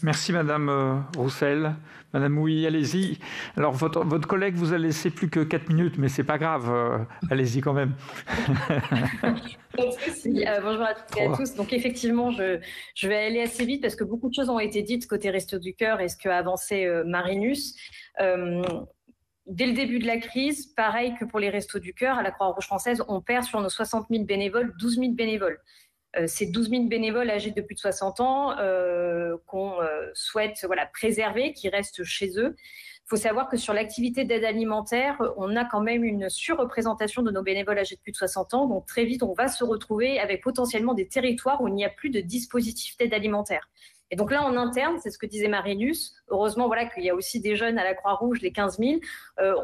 Merci Madame Roussel. Madame Houy, allez-y. Alors votre collègue vous a laissé plus que 4 minutes, mais c'est pas grave, allez-y quand même. Bonjour à toutes et à tous. Donc effectivement, je vais aller assez vite parce que beaucoup de choses ont été dites côté Restos du Cœur et ce qu'a avancé Marinus. Dès le début de la crise, pareil que pour les Restos du Cœur, à la Croix-Rouge française, on perd sur nos 60 000 bénévoles 12 000 bénévoles. C'est 12 000 bénévoles âgés de plus de 60 ans qu'on souhaite préserver, qui restent chez eux. Il faut savoir que sur l'activité d'aide alimentaire, on a quand même une surreprésentation de nos bénévoles âgés de plus de 60 ans. Donc très vite, on va se retrouver avec potentiellement des territoires où il n'y a plus de dispositif d'aide alimentaire. Et donc là, en interne, c'est ce que disait Marinus. Heureusement, qu'il y a aussi des jeunes à la Croix-Rouge, les 15 000.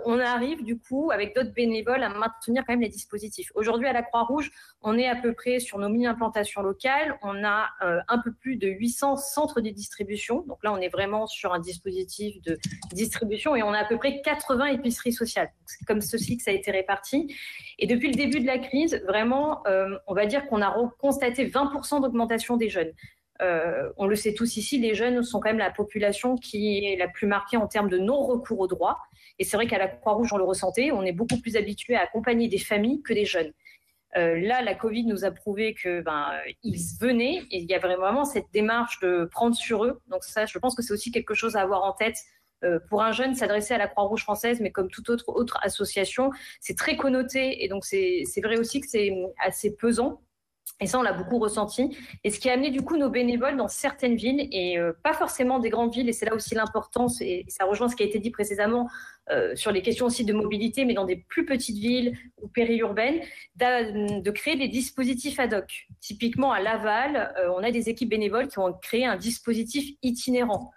On arrive, du coup, avec d'autres bénévoles, à maintenir quand même les dispositifs. Aujourd'hui, à la Croix-Rouge, on est à peu près sur nos mini-implantations locales. On a un peu plus de 800 centres de distribution. Donc là, on est vraiment sur un dispositif de distribution et on a à peu près 80 épiceries sociales. C'est comme ceci que ça a été réparti. Et depuis le début de la crise, vraiment, on va dire qu'on a constaté 20% d'augmentation des jeunes. On le sait tous ici, les jeunes sont quand même la population qui est la plus marquée en termes de non-recours aux droits. Et c'est vrai qu'à la Croix-Rouge, on le ressentait, on est beaucoup plus habitué à accompagner des familles que des jeunes. Là, la Covid nous a prouvé que ils venaient et il y a vraiment cette démarche de prendre sur eux. Donc ça, je pense que c'est aussi quelque chose à avoir en tête. Pour un jeune, s'adresser à la Croix-Rouge française, mais comme toute autre association, c'est très connoté et donc c'est vrai aussi que c'est assez pesant. Et ça, on l'a beaucoup ressenti. Et ce qui a amené du coup nos bénévoles dans certaines villes, et pas forcément des grandes villes, et c'est là aussi l'importance, et ça rejoint ce qui a été dit précédemment sur les questions aussi de mobilité, mais dans des plus petites villes ou périurbaines, de créer des dispositifs ad hoc. Typiquement à Laval, on a des équipes bénévoles qui ont créé un dispositif itinérant.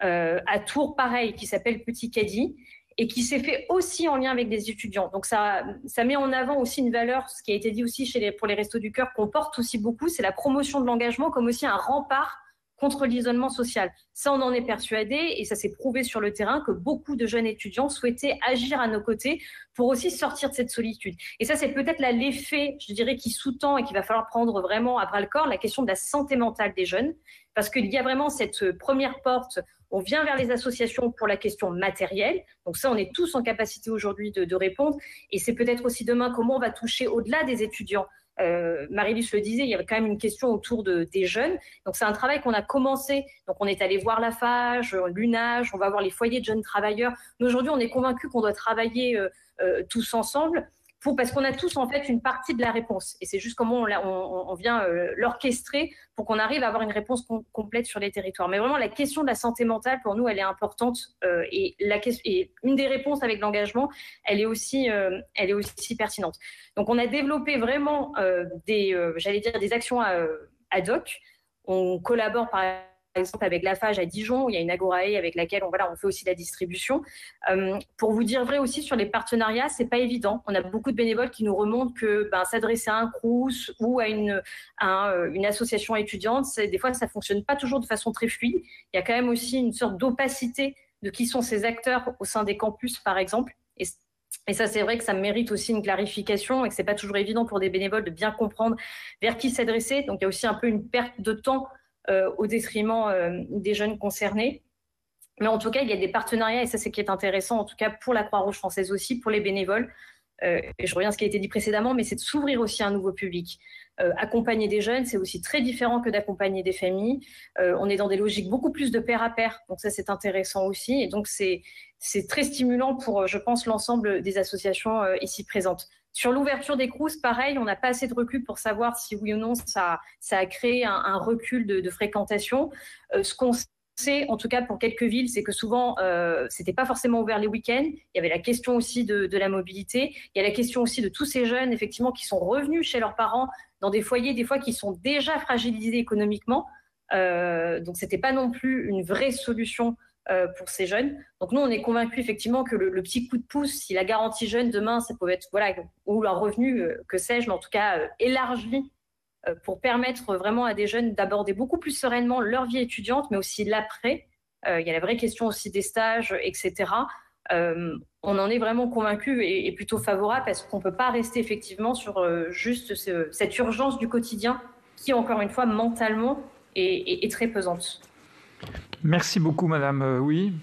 À Tours, pareil, qui s'appelle Petit Caddie, et qui s'est fait aussi en lien avec des étudiants. Donc ça met en avant aussi une valeur, ce qui a été dit aussi pour les Restos du Cœur, qu'on porte aussi beaucoup, c'est la promotion de l'engagement comme aussi un rempart contre l'isolement social. Ça, on en est persuadé et ça s'est prouvé sur le terrain que beaucoup de jeunes étudiants souhaitaient agir à nos côtés pour aussi sortir de cette solitude. Et ça, c'est peut-être là l'effet, je dirais, qui sous-tend et qu'il va falloir prendre vraiment à bras-le-corps, la question de la santé mentale des jeunes, parce qu'il y a vraiment cette première porte. On vient vers les associations pour la question matérielle. Donc ça, on est tous en capacité aujourd'hui de répondre. Et c'est peut-être aussi demain comment on va toucher au-delà des étudiants. Marie-Luce le disait, il y avait quand même une question autour des jeunes. Donc c'est un travail qu'on a commencé. Donc on est allé voir la FAGE, l'UNAGE, on va voir les foyers de jeunes travailleurs. Mais aujourd'hui, on est convaincus qu'on doit travailler tous ensemble parce qu'on a tous en fait une partie de la réponse. Et c'est juste comment on vient l'orchestrer pour qu'on arrive à avoir une réponse complète sur les territoires. Mais vraiment, la question de la santé mentale, pour nous, elle est importante. Et une des réponses avec l'engagement, elle est aussi pertinente. Donc, on a développé vraiment des actions ad hoc. On collabore par exemple avec la FAGE à Dijon, où il y a une Agorae avec laquelle on fait aussi la distribution. Pour vous dire vrai aussi, sur les partenariats, c'est pas évident. On a beaucoup de bénévoles qui nous remontent que s'adresser à un CROUS ou à une association étudiante, des fois, ça fonctionne pas toujours de façon très fluide. Il y a quand même aussi une sorte d'opacité de qui sont ces acteurs au sein des campus, par exemple. Et ça, c'est vrai que ça mérite aussi une clarification et que c'est pas toujours évident pour des bénévoles de bien comprendre vers qui s'adresser. Donc, il y a aussi un peu une perte de temps au détriment des jeunes concernés. Mais en tout cas, il y a des partenariats, et ça, c'est ce qui est intéressant, en tout cas pour la Croix-Rouge française aussi, pour les bénévoles. Et je reviens à ce qui a été dit précédemment, mais c'est de s'ouvrir aussi à un nouveau public. Accompagner des jeunes, c'est aussi très différent que d'accompagner des familles. On est dans des logiques beaucoup plus de pair à pair, donc ça, c'est intéressant aussi. Et donc, c'est très stimulant pour, je pense, l'ensemble des associations ici présentes. Sur l'ouverture des CROUS, pareil, on n'a pas assez de recul pour savoir si oui ou non ça a créé un recul de fréquentation. Ce qu'on sait, en tout cas pour quelques villes, c'est que souvent, c'était pas forcément ouvert les week-ends. Il y avait la question aussi de la mobilité. Il y a la question aussi de tous ces jeunes, effectivement, qui sont revenus chez leurs parents dans des foyers, des fois, qui sont déjà fragilisés économiquement. Donc, c'était pas non plus une vraie solution pour ces jeunes. Donc nous, on est convaincus effectivement que le petit coup de pouce, si la garantie jeune demain, ça peut être ou un revenu, que sais-je, mais en tout cas élargi pour permettre vraiment à des jeunes d'aborder beaucoup plus sereinement leur vie étudiante, mais aussi l'après. Il y a la vraie question aussi des stages, etc. On en est vraiment convaincus et plutôt favorable parce qu'on ne peut pas rester effectivement sur juste cette urgence du quotidien qui, encore une fois, mentalement, est très pesante. Merci beaucoup, madame. Oui.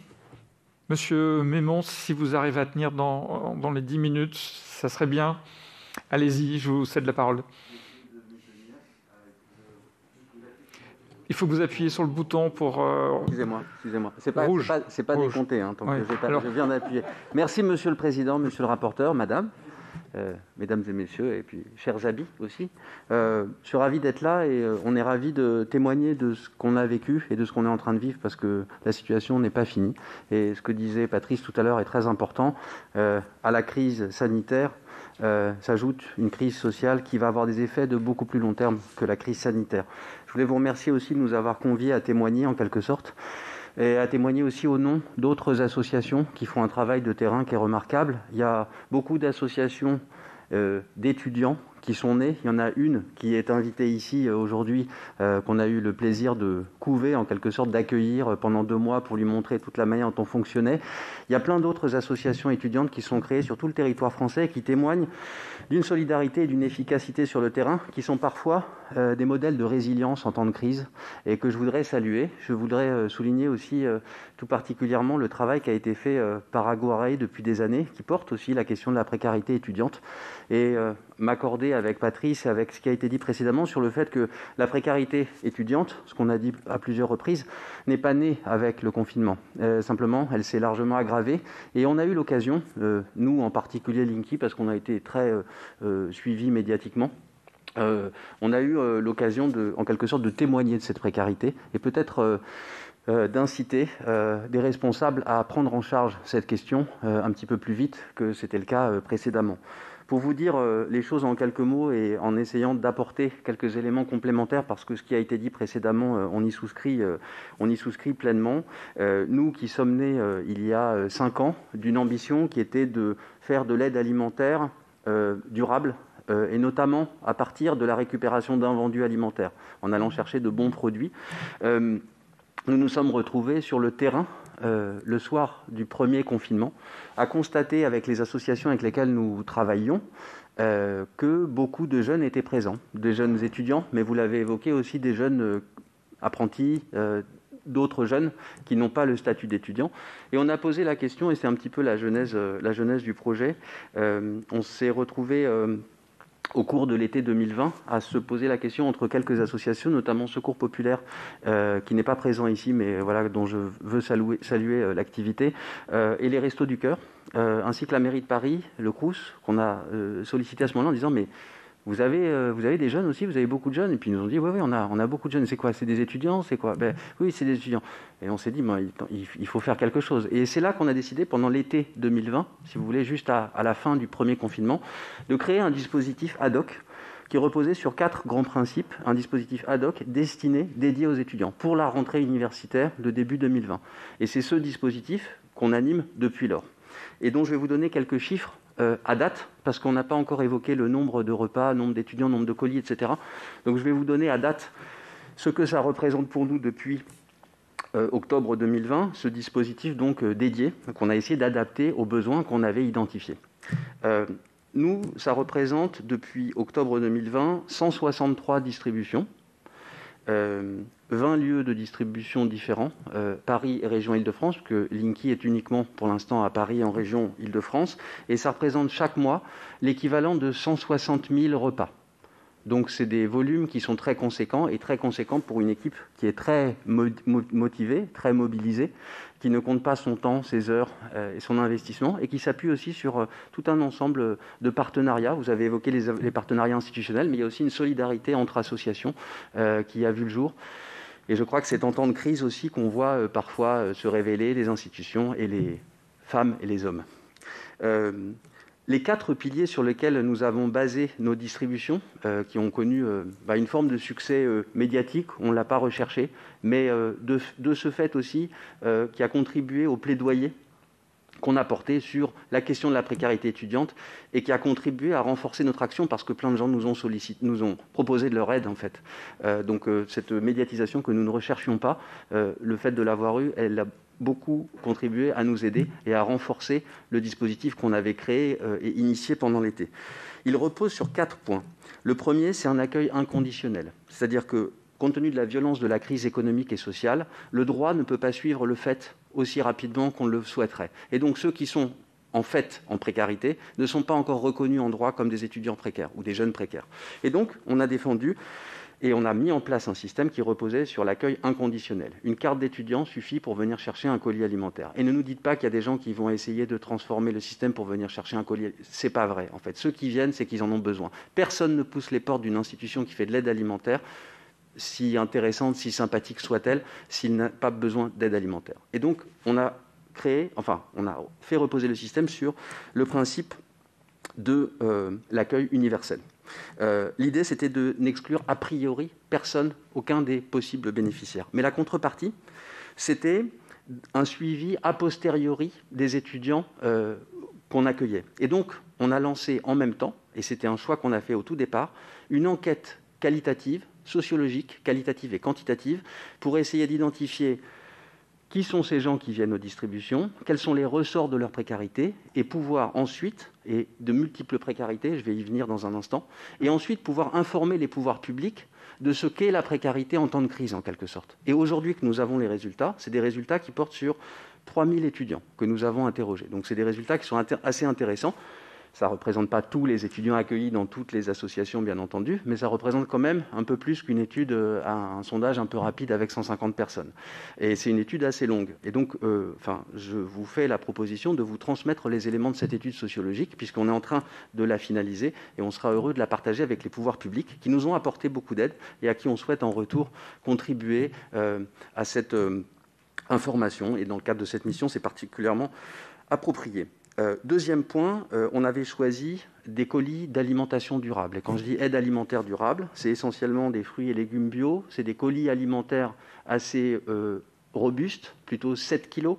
Monsieur Mémon, si vous arrivez à tenir dans les 10 minutes, ça serait bien. Allez-y, je vous cède la parole. Il faut que vous appuyiez sur le bouton pour... Excusez-moi. C'est pas décompté, hein, tant que je viens d'appuyer. Merci, monsieur le président, monsieur le rapporteur, madame. Mesdames et messieurs, et puis chers habits aussi. Je suis ravi d'être là et on est ravi de témoigner de ce qu'on a vécu et de ce qu'on est en train de vivre parce que la situation n'est pas finie. Et ce que disait Patrice tout à l'heure est très important. À la crise sanitaire s'ajoute une crise sociale qui va avoir des effets de beaucoup plus long terme que la crise sanitaire. Je voulais vous remercier aussi de nous avoir conviés à témoigner en quelque sorte. Et à témoigner aussi au nom d'autres associations qui font un travail de terrain qui est remarquable. Il y a beaucoup d'associations d'étudiants qui sont nées. Il y en a une qui est invitée ici aujourd'hui, qu'on a eu le plaisir de couver, en quelque sorte, d'accueillir pendant 2 mois pour lui montrer toute la manière dont on fonctionnait. Il y a plein d'autres associations étudiantes qui sont créées sur tout le territoire français et qui témoignent d'une solidarité et d'une efficacité sur le terrain qui sont parfois des modèles de résilience en temps de crise et que je voudrais saluer. Je voudrais souligner aussi tout particulièrement le travail qui a été fait par Aguarey depuis des années, qui porte aussi la question de la précarité étudiante, et m'accorder avec Patrice et avec ce qui a été dit précédemment sur le fait que la précarité étudiante, ce qu'on a dit à plusieurs reprises, n'est pas née avec le confinement. Simplement, elle s'est largement aggravée et on a eu l'occasion, nous en particulier Linky, parce qu'on a été très suivis médiatiquement, on a eu l'occasion en quelque sorte de témoigner de cette précarité et peut-être d'inciter des responsables à prendre en charge cette question un petit peu plus vite que c'était le cas précédemment. Pour vous dire les choses en quelques mots et en essayant d'apporter quelques éléments complémentaires, parce que ce qui a été dit précédemment, on y souscrit pleinement. Nous qui sommes nés il y a 5 ans d'une ambition qui était de faire de l'aide alimentaire durable, et notamment à partir de la récupération d'invendus alimentaires, en allant chercher de bons produits. Nous nous sommes retrouvés sur le terrain le soir du premier confinement, à constater avec les associations avec lesquelles nous travaillions que beaucoup de jeunes étaient présents, des jeunes étudiants, mais vous l'avez évoqué aussi, des jeunes apprentis, d'autres jeunes qui n'ont pas le statut d'étudiant. Et on a posé la question, et c'est un petit peu la genèse du projet. On s'est retrouvés au cours de l'été 2020, à se poser la question entre quelques associations, notamment Secours Populaire, qui n'est pas présent ici, mais voilà, dont je veux saluer l'activité, et les Restos du Cœur, ainsi que la mairie de Paris, le Crous, qu'on a sollicité à ce moment-là en disant « mais vous avez des jeunes aussi, vous avez beaucoup de jeunes ?» Et puis ils nous ont dit « oui, on a beaucoup de jeunes. C'est quoi? C'est des étudiants? C'est quoi ?» Oui, c'est des étudiants. Et on s'est dit il faut faire quelque chose. Et c'est là qu'on a décidé, pendant l'été 2020, si vous voulez, juste à la fin du premier confinement, de créer un dispositif ad hoc qui reposait sur 4 grands principes, un dispositif ad hoc dédié aux étudiants pour la rentrée universitaire de début 2020. Et c'est ce dispositif qu'on anime depuis lors, et dont je vais vous donner quelques chiffres à date, parce qu'on n'a pas encore évoqué le nombre de repas, nombre d'étudiants, nombre de colis, etc. Donc je vais vous donner à date ce que ça représente pour nous depuis octobre 2020, ce dispositif donc dédié, qu'on a essayé d'adapter aux besoins qu'on avait identifiés. Nous, ça représente depuis octobre 2020 163 distributions, 20 lieux de distribution différents, Paris et région Île-de-France, parce que Linky est uniquement pour l'instant à Paris et en région Île-de-France, et ça représente chaque mois l'équivalent de 160 000 repas. Donc c'est des volumes qui sont très conséquents, et très conséquents pour une équipe qui est très motivée, très mobilisée, qui ne compte pas son temps, ses heures et son investissement, et qui s'appuie aussi sur tout un ensemble de partenariats. Vous avez évoqué les partenariats institutionnels, mais il y a aussi une solidarité entre associations qui a vu le jour. Et je crois que c'est en temps de crise aussi qu'on voit parfois se révéler les institutions et les femmes et les hommes. Les 4 piliers sur lesquels nous avons basé nos distributions, qui ont connu une forme de succès médiatique, on ne l'a pas recherché, mais de ce fait aussi, qui a contribué au plaidoyer qu'on a porté sur la question de la précarité étudiante et qui a contribué à renforcer notre action, parce que plein de gens nous ont proposé de leur aide en fait. Donc cette médiatisation que nous ne recherchions pas, le fait de l'avoir eue, elle a beaucoup contribué à nous aider et à renforcer le dispositif qu'on avait créé et initié pendant l'été. Il repose sur 4 points. Le premier, c'est un accueil inconditionnel. C'est-à-dire que, compte tenu de la violence de la crise économique et sociale, le droit ne peut pas suivre le fait aussi rapidement qu'on le souhaiterait. Et donc ceux qui sont en fait en précarité ne sont pas encore reconnus en droit comme des étudiants précaires ou des jeunes précaires. Et donc on a défendu et on a mis en place un système qui reposait sur l'accueil inconditionnel. Une carte d'étudiant suffit pour venir chercher un colis alimentaire. Et ne nous dites pas qu'il y a des gens qui vont essayer de transformer le système pour venir chercher un colis. C'est pas vrai en fait. Ceux qui viennent, c'est qu'ils en ont besoin. Personne ne pousse les portes d'une institution qui fait de l'aide alimentaire, si intéressante, si sympathique soit-elle, s'il n'a pas besoin d'aide alimentaire. Et donc, on a fait reposer le système sur le principe de l'accueil universel. L'idée, c'était de n'exclure a priori personne, aucun des possibles bénéficiaires. Mais la contrepartie, c'était un suivi a posteriori des étudiants qu'on accueillait. Et donc, on a lancé en même temps, et c'était un choix qu'on a fait au tout départ, une enquête qualitative, sociologique, qualitative et quantitative, pour essayer d'identifier qui sont ces gens qui viennent aux distributions, quels sont les ressorts de leur précarité, et pouvoir ensuite, et de multiples précarités, je vais y venir dans un instant, et ensuite pouvoir informer les pouvoirs publics de ce qu'est la précarité en temps de crise, en quelque sorte. Et aujourd'hui que nous avons les résultats, c'est des résultats qui portent sur 3000 étudiants que nous avons interrogés. Donc c'est des résultats qui sont assez intéressants. Ça ne représente pas tous les étudiants accueillis dans toutes les associations, bien entendu, mais ça représente quand même un peu plus qu'une étude, un sondage un peu rapide avec 150 personnes. Et c'est une étude assez longue. Et donc, je vous fais la proposition de vous transmettre les éléments de cette étude sociologique, puisqu'on est en train de la finaliser, et on sera heureux de la partager avec les pouvoirs publics, qui nous ont apporté beaucoup d'aide, et à qui on souhaite en retour contribuer à cette information. Et dans le cadre de cette mission, c'est particulièrement approprié. Deuxième point, on avait choisi des colis d'alimentation durable. Et quand je dis aide alimentaire durable, c'est essentiellement des fruits et légumes bio. C'est des colis alimentaires assez robustes, plutôt 7 kilos,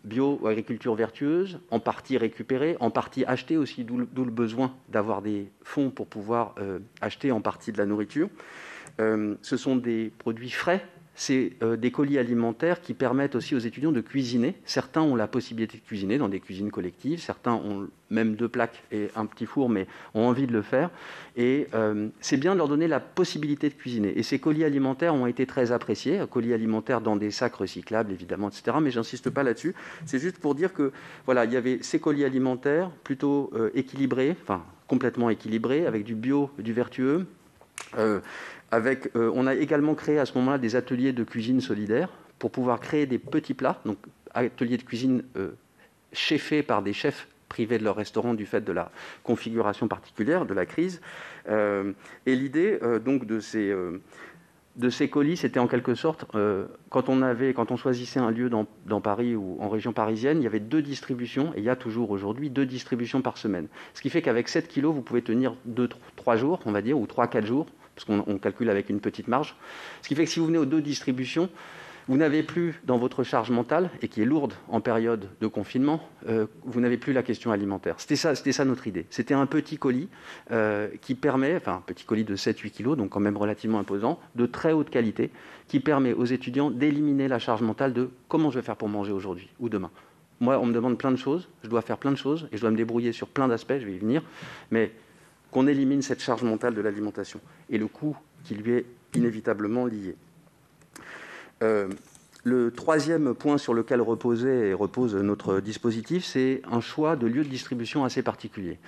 bio ou agriculture vertueuse, en partie récupérés, en partie achetés aussi, d'où le besoin d'avoir des fonds pour pouvoir acheter en partie de la nourriture. Ce sont des produits frais. C'est des colis alimentaires qui permettent aussi aux étudiants de cuisiner. Certains ont la possibilité de cuisiner dans des cuisines collectives, certains ont même 2 plaques et un petit four, mais ont envie de le faire. Et c'est bien de leur donner la possibilité de cuisiner. Et ces colis alimentaires ont été très appréciés, colis alimentaires dans des sacs recyclables, évidemment, etc. Mais j'insiste pas là-dessus. C'est juste pour dire que voilà, il y avait ces colis alimentaires plutôt équilibrés, enfin complètement équilibrés, avec du bio, du vertueux. On a également créé à ce moment-là des ateliers de cuisine solidaire pour pouvoir créer des petits plats, donc ateliers de cuisine chefés par des chefs privés de leur restaurant du fait de la configuration particulière de la crise. Et l'idée donc de ces colis, c'était en quelque sorte, quand on choisissait un lieu dans Paris ou en région parisienne, il y avait 2 distributions, et il y a toujours aujourd'hui 2 distributions par semaine. Ce qui fait qu'avec 7 kilos, vous pouvez tenir 2-3 jours, on va dire, ou 3-4 jours, parce qu'on calcule avec une petite marge. Ce qui fait que si vous venez aux 2 distributions, vous n'avez plus dans votre charge mentale, et qui est lourde en période de confinement, vous n'avez plus la question alimentaire. C'était ça notre idée. C'était un petit colis qui permet, enfin un petit colis de 7-8 kilos, donc quand même relativement imposant, de très haute qualité, qui permet aux étudiants d'éliminer la charge mentale de comment je vais faire pour manger aujourd'hui ou demain. Moi, on me demande plein de choses, je dois faire plein de choses, et je dois me débrouiller sur plein d'aspects, je vais y venir, mais qu'on élimine cette charge mentale de l'alimentation et le coût qui lui est inévitablement lié. Le troisième point sur lequel repose notre dispositif, c'est un choix de lieu de distribution assez particulier.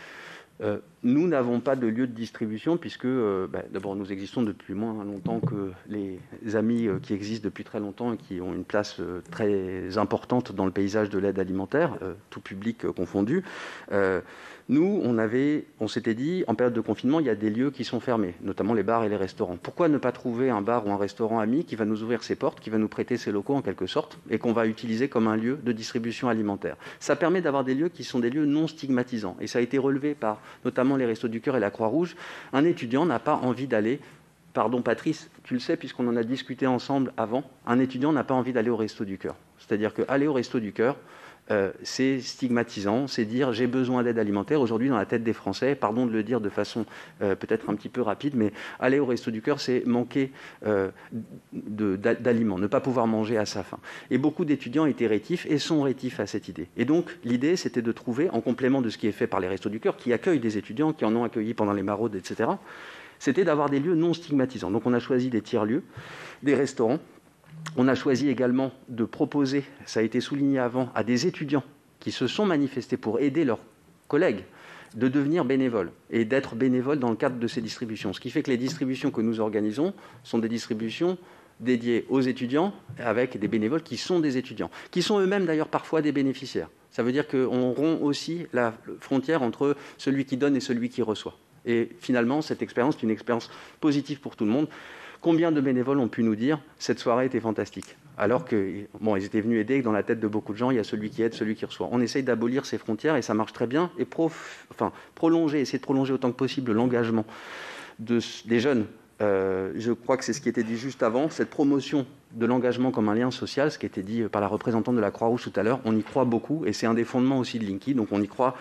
Nous n'avons pas de lieu de distribution puisque, d'abord, nous existons depuis moins longtemps que les amis qui existent depuis très longtemps et qui ont une place très importante dans le paysage de l'aide alimentaire, tout public confondu. Nous, on s'était dit, en période de confinement, il y a des lieux qui sont fermés, notamment les bars et les restaurants. Pourquoi ne pas trouver un bar ou un restaurant ami qui va nous ouvrir ses portes, qui va nous prêter ses locaux en quelque sorte, et qu'on va utiliser comme un lieu de distribution alimentaire? Ça permet d'avoir des lieux qui sont des lieux non stigmatisants. Et ça a été relevé par notamment les Restos du Cœur et la Croix-Rouge. Un étudiant n'a pas envie d'aller... Pardon Patrice, tu le sais puisqu'on en a discuté ensemble avant, un étudiant n'a pas envie d'aller au Resto du Cœur. C'est-à-dire qu'aller au Resto du Cœur, c'est stigmatisant, c'est dire j'ai besoin d'aide alimentaire. Aujourd'hui, dans la tête des Français, pardon de le dire de façon peut-être un petit peu rapide, mais aller au Resto du Cœur, c'est manquer d'aliments, ne pas pouvoir manger à sa faim. Et beaucoup d'étudiants étaient rétifs et sont rétifs à cette idée. Et donc, l'idée, c'était de trouver, en complément de ce qui est fait par les Restos du Cœur, qui accueillent des étudiants, qui en ont accueilli pendant les maraudes, etc., c'était d'avoir des lieux non stigmatisants. Donc, on a choisi des tiers-lieux, des restaurants. On a choisi également de proposer, ça a été souligné avant, à des étudiants qui se sont manifestés pour aider leurs collègues de devenir bénévoles et d'être bénévoles dans le cadre de ces distributions. Ce qui fait que les distributions que nous organisons sont des distributions dédiées aux étudiants avec des bénévoles qui sont des étudiants, qui sont eux-mêmes d'ailleurs parfois des bénéficiaires. Ça veut dire qu'on rompt aussi la frontière entre celui qui donne et celui qui reçoit. Et finalement, cette expérience est une expérience positive pour tout le monde. Combien de bénévoles ont pu nous dire « cette soirée était fantastique » alors qu'ils étaient venus aider et que dans la tête de beaucoup de gens, il y a celui qui aide, celui qui reçoit. On essaye d'abolir ces frontières et ça marche très bien. Et essayer de prolonger autant que possible l'engagement des jeunes Je crois que c'est ce qui était dit juste avant, cette promotion de l'engagement comme un lien social, ce qui a été dit par la représentante de la Croix-Rouge tout à l'heure, on y croit beaucoup et c'est un des fondements aussi de Linky, donc on y croit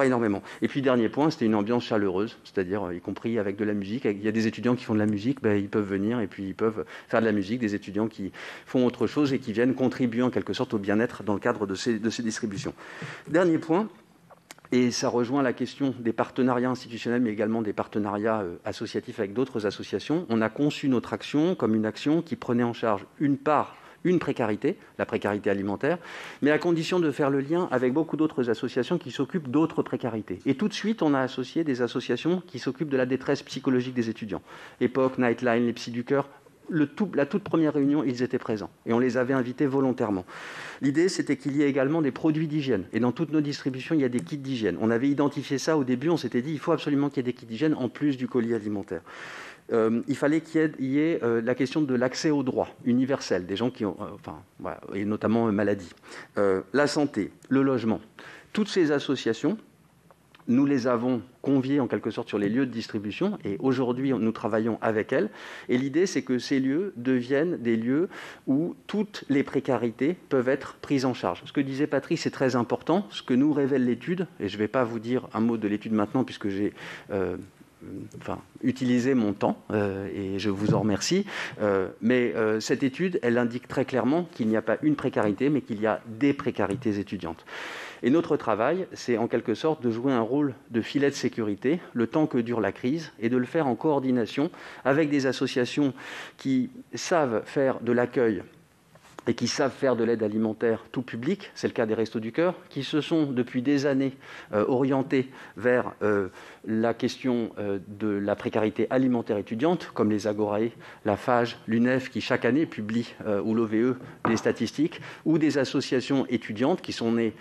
énormément. Et puis dernier point, c'était une ambiance chaleureuse, c'est-à-dire y compris avec de la musique. Il y a des étudiants qui font de la musique, ils peuvent venir et puis ils peuvent faire de la musique, des étudiants qui font autre chose et qui viennent contribuer en quelque sorte au bien-être dans le cadre de ces distributions. Dernier point, et ça rejoint la question des partenariats institutionnels, mais également des partenariats associatifs avec d'autres associations. On a conçu notre action comme une action qui prenait en charge une précarité, la précarité alimentaire, mais à condition de faire le lien avec beaucoup d'autres associations qui s'occupent d'autres précarités. Et tout de suite, on a associé des associations qui s'occupent de la détresse psychologique des étudiants. Époque, Nightline, les Psy du Cœur. La toute première réunion, ils étaient présents et on les avait invités volontairement. L'idée, c'était qu'il y ait également des produits d'hygiène. Et dans toutes nos distributions, il y a des kits d'hygiène. On avait identifié ça au début, on s'était dit il faut absolument qu'il y ait des kits d'hygiène en plus du colis alimentaire. Il fallait qu'il y ait la question de l'accès aux droits universels, des gens qui ont, et notamment maladie. La santé, le logement. Toutes ces associations, nous les avons conviées en quelque sorte sur les lieux de distribution et aujourd'hui nous travaillons avec elles. Et l'idée c'est que ces lieux deviennent des lieux où toutes les précarités peuvent être prises en charge. Ce que disait Patrice est très important, ce que nous révèle l'étude, et je ne vais pas vous dire un mot de l'étude maintenant puisque j'ai utilisé mon temps et je vous en remercie. Mais cette étude, elle indique très clairement qu'il n'y a pas une précarité mais qu'il y a des précarités étudiantes. Et notre travail, c'est en quelque sorte de jouer un rôle de filet de sécurité le temps que dure la crise et de le faire en coordination avec des associations qui savent faire de l'accueil et qui savent faire de l'aide alimentaire tout public, c'est le cas des Restos du Cœur, qui se sont depuis des années orientés vers la question de la précarité alimentaire étudiante, comme les Agorae, la FAGE, l'UNEF, qui chaque année publie, ou l'OVE, des statistiques, ou des associations étudiantes qui sont nées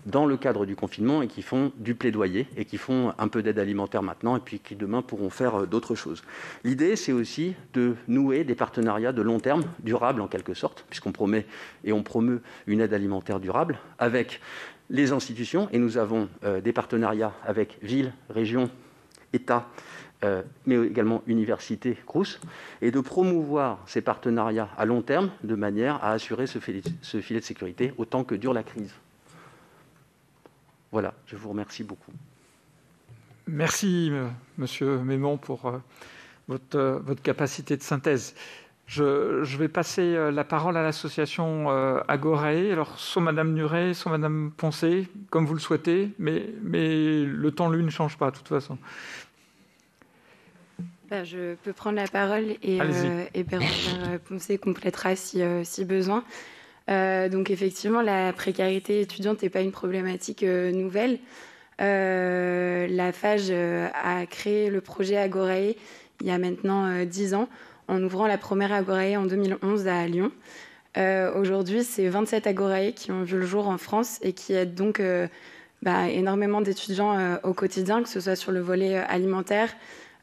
dans le cadre du confinement et qui font du plaidoyer et qui font un peu d'aide alimentaire maintenant et puis qui demain pourront faire d'autres choses. L'idée, c'est aussi de nouer des partenariats de long terme, durables en quelque sorte, puisqu'on promet et on promeut une aide alimentaire durable avec les institutions et nous avons des partenariats avec villes, régions, États, mais également universités, Crous, et de promouvoir ces partenariats à long terme de manière à assurer ce filet de sécurité autant que dure la crise. Voilà, je vous remercie beaucoup. Merci, Monsieur Mémon, pour votre capacité de synthèse. Je vais passer la parole à l'association Agorae. Alors, soit Madame Nuret, soit Madame Poncé, comme vous le souhaitez, mais le temps, lui, ne change pas, de toute façon. Je peux prendre la parole et Bérangère Poncé complétera si besoin. Donc effectivement, la précarité étudiante n'est pas une problématique nouvelle. La FAGE a créé le projet Agorae il y a maintenant 10 ans, en ouvrant la première Agorae en 2011 à Lyon. Aujourd'hui, c'est 27 Agorae qui ont vu le jour en France et qui aident donc énormément d'étudiants au quotidien, que ce soit sur le volet alimentaire,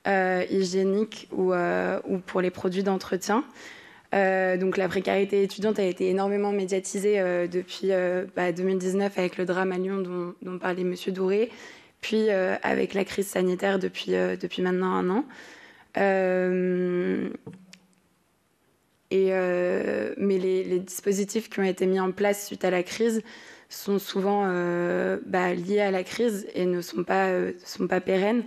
hygiénique ou pour les produits d'entretien. Donc la précarité étudiante a été énormément médiatisée depuis 2019 avec le drame à Lyon dont parlait M. Douré, puis avec la crise sanitaire depuis maintenant 1 an. Mais les dispositifs qui ont été mis en place suite à la crise sont souvent liés à la crise et ne sont pas pérennes.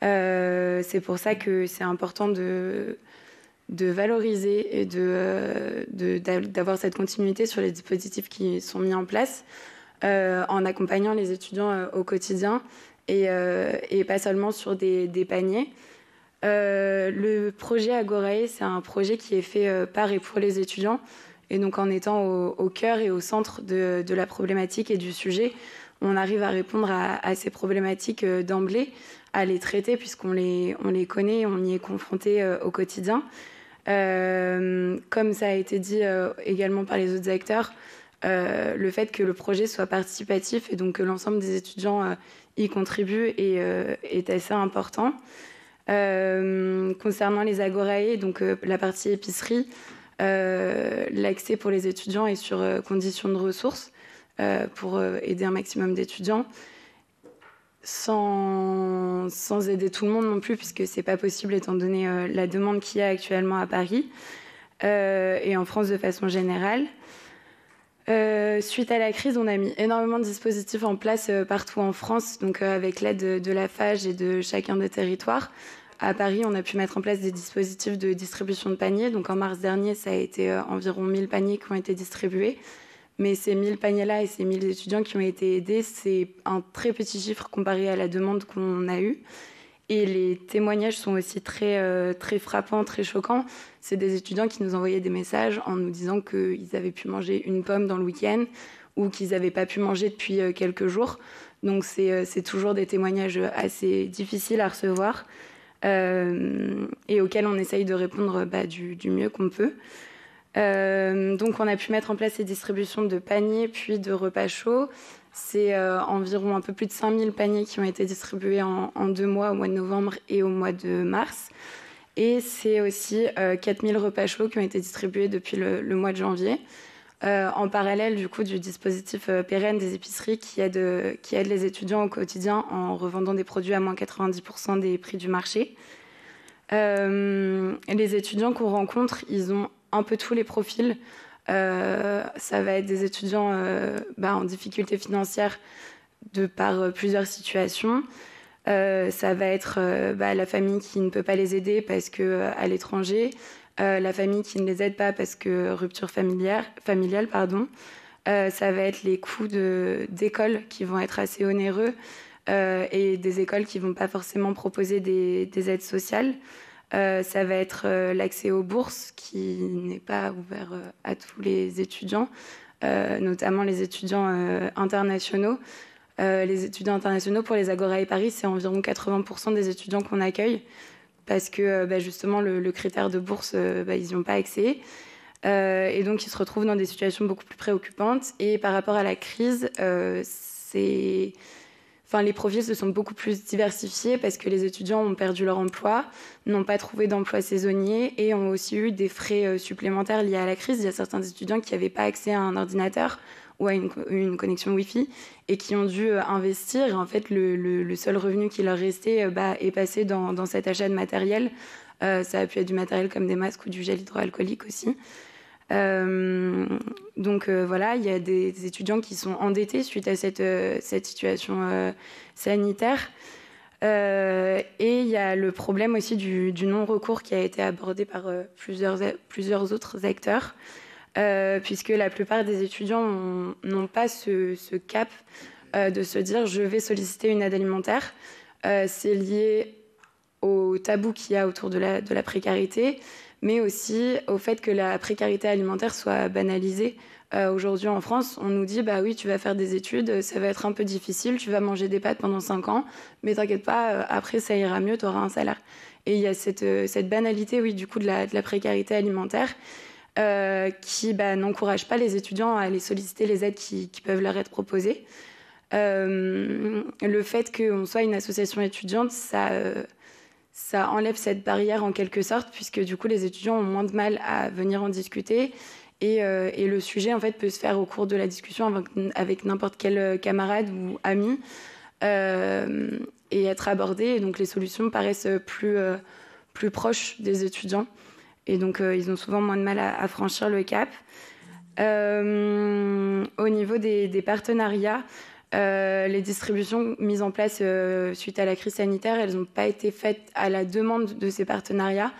C'est pour ça que c'est important de valoriser et d'avoir cette continuité sur les dispositifs qui sont mis en place en accompagnant les étudiants au quotidien et pas seulement sur des paniers. Le projet Agorae, c'est un projet qui est fait par et pour les étudiants et donc en étant au cœur et au centre de la problématique et du sujet, on arrive à répondre à ces problématiques d'emblée, à les traiter puisqu'on les connaît, on y est confronté au quotidien. Comme ça a été dit également par les autres acteurs, le fait que le projet soit participatif et donc que l'ensemble des étudiants y contribuent est assez important. Concernant les Agorae, donc la partie épicerie, l'accès pour les étudiants est sur conditions de ressources pour aider un maximum d'étudiants. Sans sans aider tout le monde non plus, puisque c'est pas possible étant donné la demande qu'il y a actuellement à Paris et en France de façon générale. Suite à la crise, on a mis énormément de dispositifs en place partout en France, donc avec l'aide de la FAGE et de chacun des territoires. À Paris, on a pu mettre en place des dispositifs de distribution de paniers. Donc en mars dernier, ça a été environ 1000 paniers qui ont été distribués. Mais ces 1000 paniers-là et ces 1000 étudiants qui ont été aidés, c'est un très petit chiffre comparé à la demande qu'on a eue. Et les témoignages sont aussi très frappants, très choquants. C'est des étudiants qui nous envoyaient des messages en nous disant qu'ils avaient pu manger une pomme dans le week-end ou qu'ils n'avaient pas pu manger depuis quelques jours. Donc c'est toujours des témoignages assez difficiles à recevoir et auxquels on essaye de répondre du mieux qu'on peut. Donc on a pu mettre en place ces distributions de paniers puis de repas chauds. C'est environ un peu plus de 5000 paniers qui ont été distribués en 2 mois, au mois de novembre et au mois de mars. Et c'est aussi 4000 repas chauds qui ont été distribués depuis le mois de janvier. En parallèle du coup du dispositif pérenne des épiceries qui aide les étudiants au quotidien en revendant des produits à moins 90% des prix du marché. Les étudiants qu'on rencontre, ils ont un peu tous les profils. Ça va être des étudiants en difficulté financière de par plusieurs situations. Ça va être la famille qui ne peut pas les aider parce qu'à l'étranger, la famille qui ne les aide pas parce que rupture familiale. Ça va être les coûts d'école qui vont être assez onéreux et des écoles qui ne vont pas forcément proposer des aides sociales. Ça va être l'accès aux bourses qui n'est pas ouvert à tous les étudiants, notamment les étudiants internationaux. Les étudiants internationaux, pour les Agora et Paris, c'est environ 80% des étudiants qu'on accueille parce que justement le critère de bourse, ils n'y ont pas accès. Et donc ils se retrouvent dans des situations beaucoup plus préoccupantes. Et par rapport à la crise, les profils se sont beaucoup plus diversifiés parce que les étudiants ont perdu leur emploi, n'ont pas trouvé d'emploi saisonnier et ont aussi eu des frais supplémentaires liés à la crise. Il y a certains étudiants qui n'avaient pas accès à un ordinateur ou à une connexion Wi-Fi et qui ont dû investir. Et en fait, le seul revenu qui leur restait est passé dans cet achat de matériel. Ça a pu être du matériel comme des masques ou du gel hydroalcoolique aussi. Donc voilà, il y a des étudiants qui sont endettés suite à cette situation sanitaire. Et il y a le problème aussi du non-recours qui a été abordé par plusieurs autres acteurs, puisque la plupart des étudiants n'ont pas ce cap de se dire je vais solliciter une aide alimentaire. C'est lié au tabou qu'il y a autour de la précarité, mais aussi au fait que la précarité alimentaire soit banalisée. Aujourd'hui en France, on nous dit oui, tu vas faire des études, ça va être un peu difficile, tu vas manger des pâtes pendant 5 ans, mais t'inquiète pas, après ça ira mieux, tu auras un salaire. Et il y a cette banalité, oui, du coup, de la précarité alimentaire qui n'encourage pas les étudiants à aller solliciter les aides qui peuvent leur être proposées. Le fait qu'on soit une association étudiante, ça enlève cette barrière en quelque sorte, puisque du coup les étudiants ont moins de mal à venir en discuter et le sujet en fait peut se faire au cours de la discussion avec n'importe quel camarade ou ami et être abordé. Et donc les solutions paraissent plus proches des étudiants et donc ils ont souvent moins de mal à franchir le cap. Au niveau des partenariats, les distributions mises en place suite à la crise sanitaire, elles n'ont pas été faites à la demande de ces partenariats,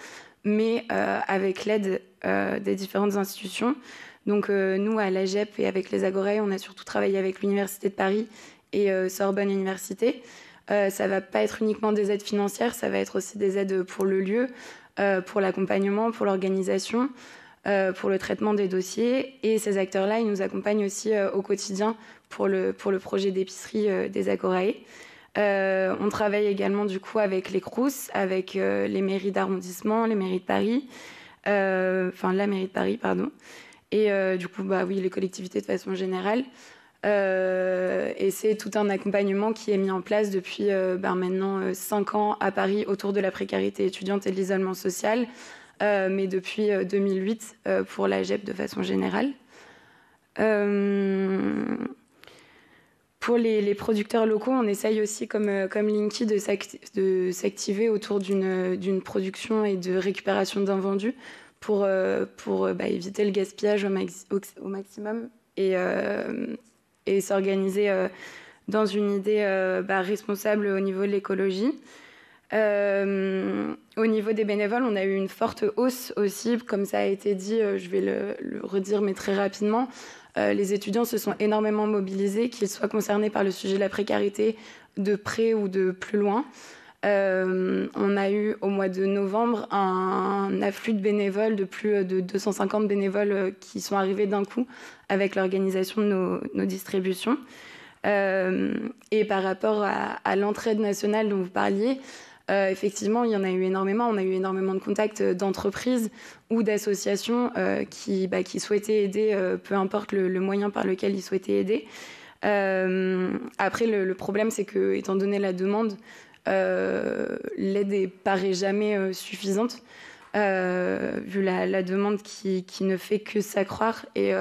mais avec l'aide des différentes institutions. Donc nous, à l'AGEP et avec les Agorae, on a surtout travaillé avec l'Université de Paris et Sorbonne Université. Ça ne va pas être uniquement des aides financières, ça va être aussi des aides pour le lieu, pour l'accompagnement, pour l'organisation, pour le traitement des dossiers. Et ces acteurs-là, ils nous accompagnent aussi au quotidien pour le projet d'épicerie des Agorae. On travaille également du coup avec les CROUS, avec les mairies d'arrondissement, les mairies de Paris, la mairie de Paris, pardon. Et du coup, oui, les collectivités de façon générale. Et c'est tout un accompagnement qui est mis en place depuis maintenant 5 ans à Paris autour de la précarité étudiante et de l'isolement social, mais depuis 2008 pour la GEP de façon générale. Pour les producteurs locaux, on essaye aussi, comme Linky, de s'activer autour d'une production et de récupération d'invendus pour éviter le gaspillage au maximum et s'organiser dans une idée responsable au niveau de l'écologie. Au niveau des bénévoles, on a eu une forte hausse aussi, comme ça a été dit, je vais le redire mais très rapidement. Les étudiants se sont énormément mobilisés, qu'ils soient concernés par le sujet de la précarité de près ou de plus loin. On a eu au mois de novembre un afflux de bénévoles, de plus de 250 bénévoles qui sont arrivés d'un coup avec l'organisation de nos distributions. Et par rapport à l'entraide nationale dont vous parliez, effectivement, il y en a eu énormément. On a eu énormément de contacts d'entreprises ou d'associations qui souhaitaient aider, peu importe le moyen par lequel ils souhaitaient aider. Après, le problème, c'est que, étant donné la demande, l'aide paraît jamais suffisante, vu la demande qui ne fait que s'accroître et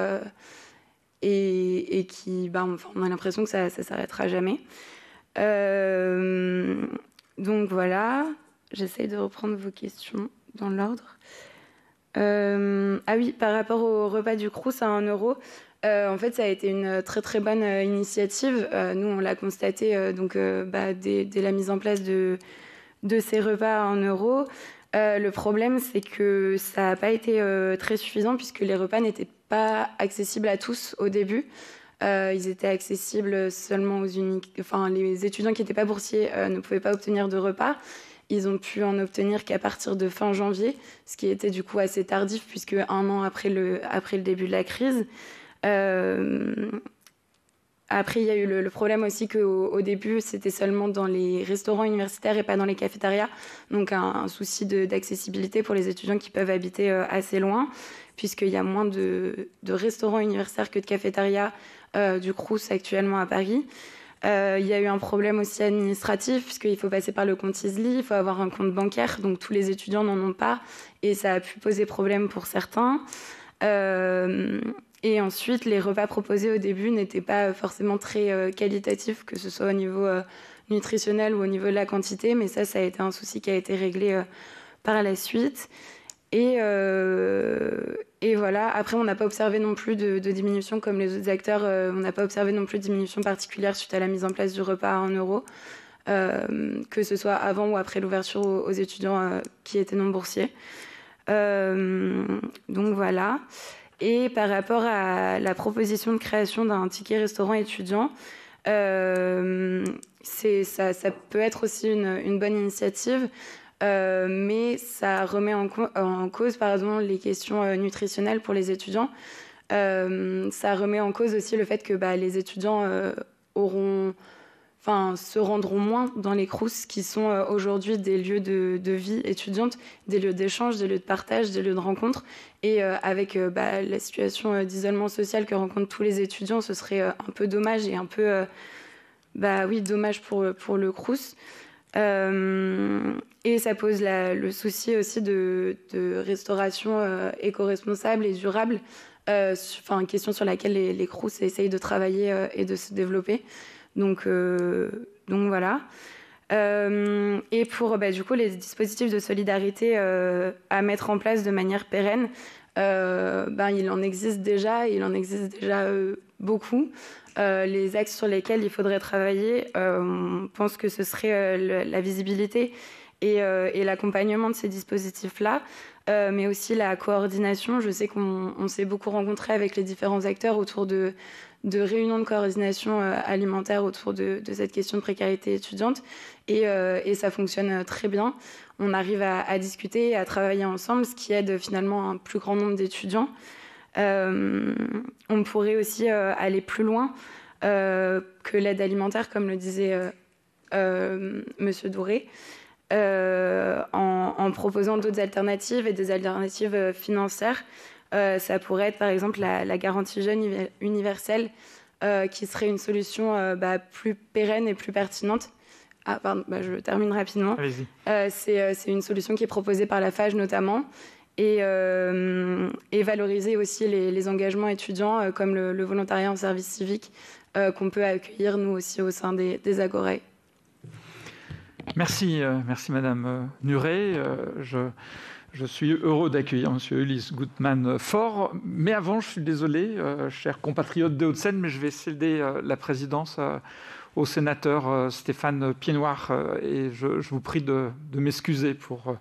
qui, on a l'impression que ça s'arrêtera jamais. Donc voilà, j'essaye de reprendre vos questions dans l'ordre. Ah oui, par rapport au repas du Crous à 1 €, en fait, ça a été une très très bonne initiative. Nous, on l'a constaté dès la mise en place de ces repas à 1 €. Le problème, c'est que ça n'a pas été très suffisant puisque les repas n'étaient pas accessibles à tous au début. Ils étaient accessibles seulement les étudiants qui n'étaient pas boursiers ne pouvaient pas obtenir de repas. Ils ont pu en obtenir qu'à partir de fin janvier, ce qui était du coup assez tardif puisque 1 an après le début de la crise. Après, il y a eu le problème aussi qu'au début, c'était seulement dans les restaurants universitaires et pas dans les cafétérias. Donc un souci d'accessibilité pour les étudiants qui peuvent habiter assez loin, puisqu'il y a moins de restaurants universitaires que de cafétérias du Crous actuellement à Paris. Il y a eu un problème aussi administratif, puisqu'il faut passer par le compte Easly, il faut avoir un compte bancaire, donc tous les étudiants n'en ont pas, et ça a pu poser problème pour certains. Et ensuite, les repas proposés au début n'étaient pas forcément très qualitatifs, que ce soit au niveau nutritionnel ou au niveau de la quantité, mais ça a été un souci qui a été réglé par la suite. Et voilà. Après, on n'a pas observé non plus de diminution comme les autres acteurs. On n'a pas observé non plus de diminution particulière suite à la mise en place du repas à 1 €, que ce soit avant ou après l'ouverture aux étudiants qui étaient non boursiers. Donc voilà. Et par rapport à la proposition de création d'un ticket restaurant étudiant, ça peut être aussi une bonne initiative. Mais ça remet en cause, par exemple, les questions nutritionnelles pour les étudiants. Ça remet en cause aussi le fait que les étudiants se rendront moins dans les Crous, qui sont aujourd'hui des lieux de vie étudiante, des lieux d'échange, des lieux de partage, des lieux de rencontre. Et avec la situation d'isolement social que rencontrent tous les étudiants, ce serait un peu dommage et un peu dommage pour le Crous. Et ça pose le souci aussi de restauration éco-responsable et durable, question sur laquelle les Crous essayent de travailler et de se développer. Donc voilà. Et pour du coup les dispositifs de solidarité à mettre en place de manière pérenne, il en existe déjà, beaucoup. Les axes sur lesquels il faudrait travailler, on pense que ce serait la visibilité et l'accompagnement de ces dispositifs-là, mais aussi la coordination. Je sais qu'on s'est beaucoup rencontré avec les différents acteurs autour de réunions de coordination alimentaire autour de cette question de précarité étudiante, et ça fonctionne très bien. On arrive à discuter et à travailler ensemble, ce qui aide finalement un plus grand nombre d'étudiants. On pourrait aussi aller plus loin que l'aide alimentaire, comme le disait Monsieur Douré, en proposant d'autres alternatives et des alternatives financières. Ça pourrait être par exemple la garantie jeune universelle, qui serait une solution plus pérenne et plus pertinente. Ah, pardon, je termine rapidement. C'est une solution qui est proposée par la FAGE notamment, et valoriser aussi les engagements étudiants comme le volontariat en service civique, qu'on peut accueillir nous aussi au sein des Agorae. Merci Madame Nuret. Je suis heureux d'accueillir M. Ulysse Gutmann-Faure. Mais avant, je suis désolé, chers compatriotes des Hauts-de-Seine, mais je vais céder la présidence au sénateur Stéphane Piednoir. Et je vous prie de m'excuser pour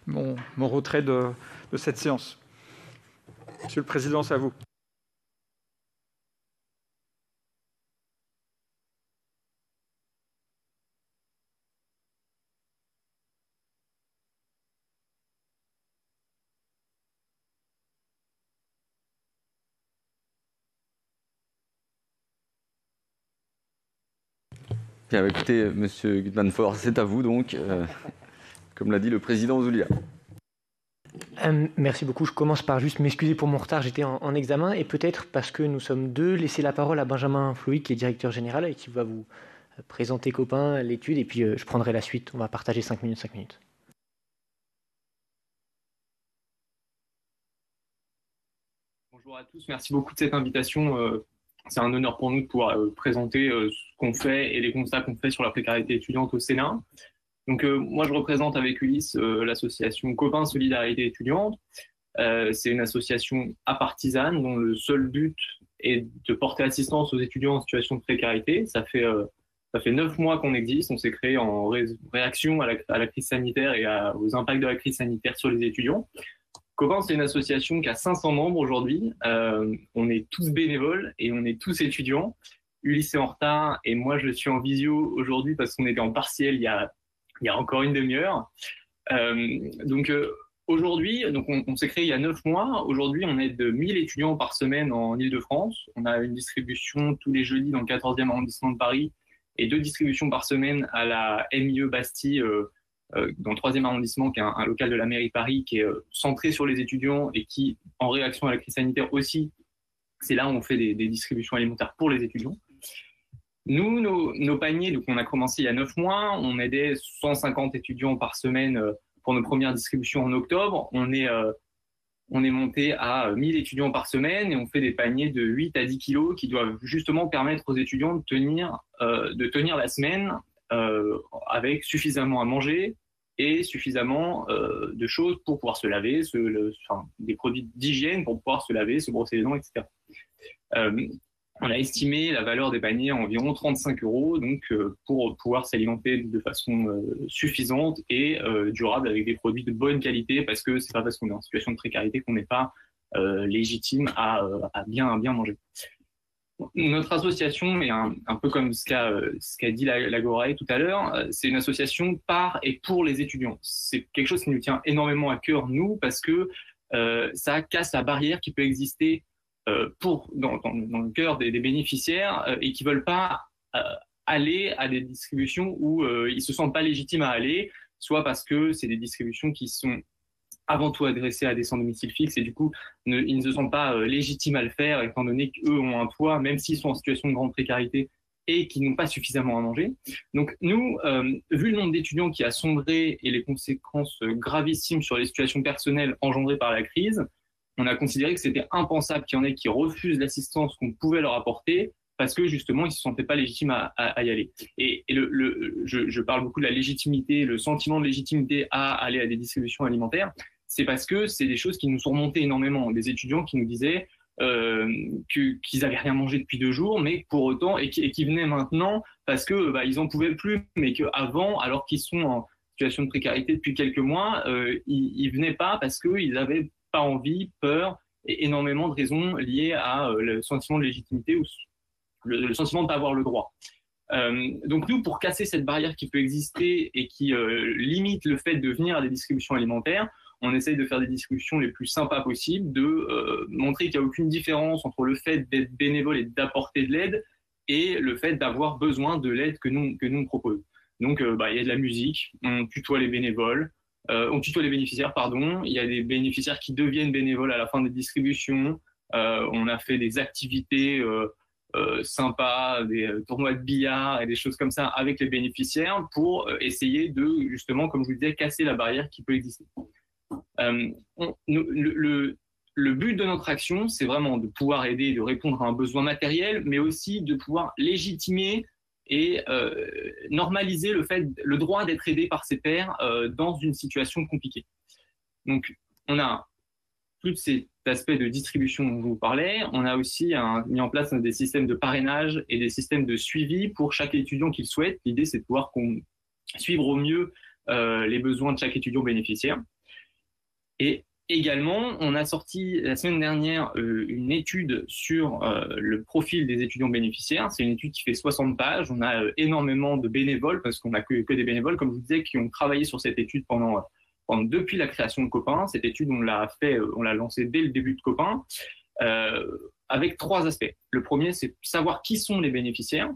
mon retrait de cette séance. Monsieur le Président, c'est à vous. Bien, écoutez, Monsieur Gutmann-Faure, c'est à vous donc, comme l'a dit le président Ouzoulias. Merci beaucoup. Je commence par juste m'excuser pour mon retard. J'étais en examen et peut-être parce que nous sommes deux, laisser la parole à Benjamin Floïc, qui est directeur général et qui va vous présenter, copain, l'étude. Et puis je prendrai la suite. On va partager 5 minutes. Bonjour à tous. Merci beaucoup de cette invitation. C'est un honneur pour nous de pouvoir présenter ce qu'on fait et les constats qu'on fait sur la précarité étudiante au Sénat. Donc moi, je représente avec Ulysse l'association Copains Solidarité étudiante. C'est une association apartisane dont le seul but est de porter assistance aux étudiants en situation de précarité. Ça fait 9 mois qu'on existe. On s'est créé en réaction à la crise sanitaire et aux impacts de la crise sanitaire sur les étudiants. Copains, c'est une association qui a 500 membres aujourd'hui. On est tous bénévoles et on est tous étudiants. Ulysse est en retard et moi, je suis en visio aujourd'hui parce qu'on était en partiel il y a encore une demi-heure. Aujourd'hui, on s'est créé il y a 9 mois. Aujourd'hui, on aide 1000 étudiants par semaine en Ile-de-France. On a une distribution tous les jeudis dans le 14e arrondissement de Paris et 2 distributions par semaine à la MIE Bastille dans le 3e arrondissement, qui est un local de la mairie de Paris, qui est centré sur les étudiants et qui, en réaction à la crise sanitaire aussi, c'est là où on fait des distributions alimentaires pour les étudiants. Nous, nos paniers, donc on a commencé il y a 9 mois, on aidait 150 étudiants par semaine pour nos premières distributions en octobre. On est monté à 1000 étudiants par semaine et on fait des paniers de 8 à 10 kilos qui doivent justement permettre aux étudiants de tenir la semaine avec suffisamment à manger et suffisamment de choses pour pouvoir se laver, des produits d'hygiène pour pouvoir se laver, se brosser les dents, etc. On a estimé la valeur des paniers à environ 35 €, donc pour pouvoir s'alimenter de façon suffisante et durable avec des produits de bonne qualité, parce que c'est pas parce qu'on est en situation de précarité qu'on n'est pas légitime à bien manger. Notre association est un peu comme ce qu'a dit l'Agorae tout à l'heure, c'est une association par et pour les étudiants. C'est quelque chose qui nous tient énormément à cœur, nous, parce que ça casse la barrière qui peut exister dans le cœur des bénéficiaires et qui ne veulent pas aller à des distributions où ils ne se sentent pas légitimes à aller, soit parce que c'est des distributions qui sont avant tout adressées à des sans-domicile fixe et du coup, ils ne se sentent pas légitimes à le faire étant donné qu'eux ont un toit, même s'ils sont en situation de grande précarité et qui n'ont pas suffisamment à manger. Donc nous, vu le nombre d'étudiants qui a sombré et les conséquences gravissimes sur les situations personnelles engendrées par la crise, on a considéré que c'était impensable qu'il y en ait qui refusent l'assistance qu'on pouvait leur apporter parce que justement, ils ne se sentaient pas légitimes à y aller. Et je parle beaucoup de la légitimité, le sentiment de légitimité à aller à des distributions alimentaires. C'est parce que c'est des choses qui nous sont remontées énormément. Des étudiants qui nous disaient qu'ils n'avaient rien mangé depuis 2 jours, mais pour autant, et qui venaient maintenant parce que ils n'en pouvaient plus, mais qu'avant, alors qu'ils sont en situation de précarité depuis quelques mois, ils venaient pas parce qu'ils avaient pas envie, peur et énormément de raisons liées à le sentiment de légitimité ou le sentiment de ne pas avoir le droit. Donc nous, pour casser cette barrière qui peut exister et qui limite le fait de venir à des distributions alimentaires, on essaye de faire des distributions les plus sympas possibles, de montrer qu'il n'y a aucune différence entre le fait d'être bénévole et d'apporter de l'aide et le fait d'avoir besoin de l'aide que nous on propose. Donc il y a de la musique, on tutoie les bénévoles, on tutoie les bénéficiaires, pardon. Il y a des bénéficiaires qui deviennent bénévoles à la fin des distributions. On a fait des activités sympas, des tournois de billard et des choses comme ça avec les bénéficiaires pour essayer de, justement, comme je vous le disais, casser la barrière qui peut exister. le but de notre action, c'est vraiment de pouvoir aider, de répondre à un besoin matériel, mais aussi de pouvoir légitimer et normaliser le droit d'être aidé par ses pairs dans une situation compliquée. Donc, on a plus de cet aspect de distribution dont je vous parlais, on a aussi mis en place des systèmes de parrainage et des systèmes de suivi pour chaque étudiant qu'il souhaite. L'idée, c'est de pouvoir suivre au mieux les besoins de chaque étudiant bénéficiaire. Et également, on a sorti la semaine dernière une étude sur le profil des étudiants bénéficiaires. C'est une étude qui fait 60 pages. On a énormément de bénévoles, parce qu'on n'a que des bénévoles, comme je vous disais, qui ont travaillé sur cette étude depuis la création de Copain. Cette étude, on l'a lancée dès le début de Copain, avec 3 aspects. Le premier, c'est savoir qui sont les bénéficiaires.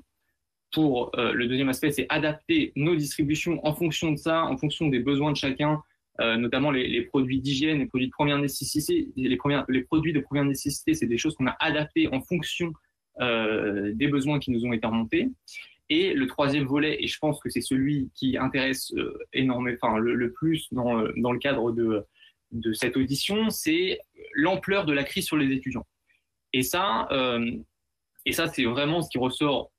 Le deuxième aspect, c'est adapter nos distributions en fonction de ça, en fonction des besoins de chacun, notamment les produits d'hygiène, les produits de première nécessité. Les produits de première nécessité, c'est des choses qu'on a adaptées en fonction des besoins qui nous ont été remontés. Et le troisième volet, et je pense que c'est celui qui intéresse énormément, le plus dans le cadre de cette audition, c'est l'ampleur de la crise sur les étudiants. Et ça, c'est vraiment ce qui ressort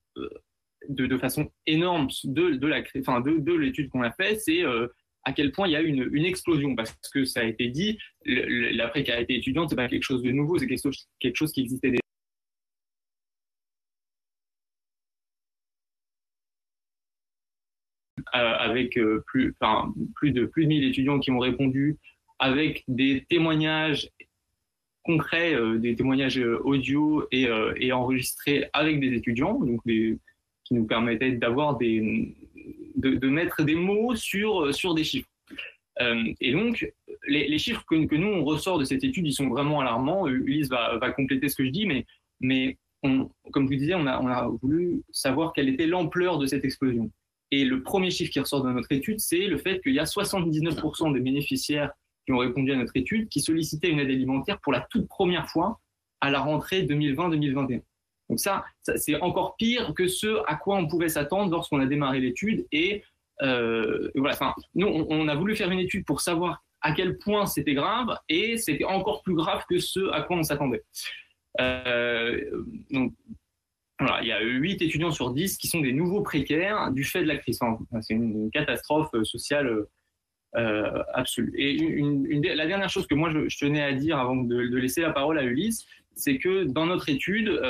de façon énorme de l'étude qu'on a faite, c'est à quel point il y a une explosion, parce que ça a été dit, la précarité étudiante, c'est pas quelque chose de nouveau, c'est quelque chose qui existait déjà. Avec plus de 1000 étudiants qui ont répondu, avec des témoignages concrets, des témoignages audio et enregistrés avec des étudiants, donc qui nous permettaient d'avoir de mettre des mots sur des chiffres. Et donc, les chiffres que nous, on ressort de cette étude, ils sont vraiment alarmants. Ulysse va compléter ce que je dis, mais comme je vous disais, on a voulu savoir quelle était l'ampleur de cette explosion. Et le premier chiffre qui ressort de notre étude, c'est le fait qu'il y a 79% des bénéficiaires qui ont répondu à notre étude qui sollicitaient une aide alimentaire pour la toute première fois à la rentrée 2020-2021. Donc ça, c'est encore pire que ce à quoi on pouvait s'attendre lorsqu'on a démarré l'étude. Et voilà, enfin, nous, on a voulu faire une étude pour savoir à quel point c'était grave, et c'était encore plus grave que ce à quoi on s'attendait. Donc, voilà, il y a 8 étudiants sur 10 qui sont des nouveaux précaires du fait de la crise. Enfin, c'est une catastrophe sociale absolue. Et la dernière chose que moi je tenais à dire avant de laisser la parole à Ulysse, c'est que dans notre étude,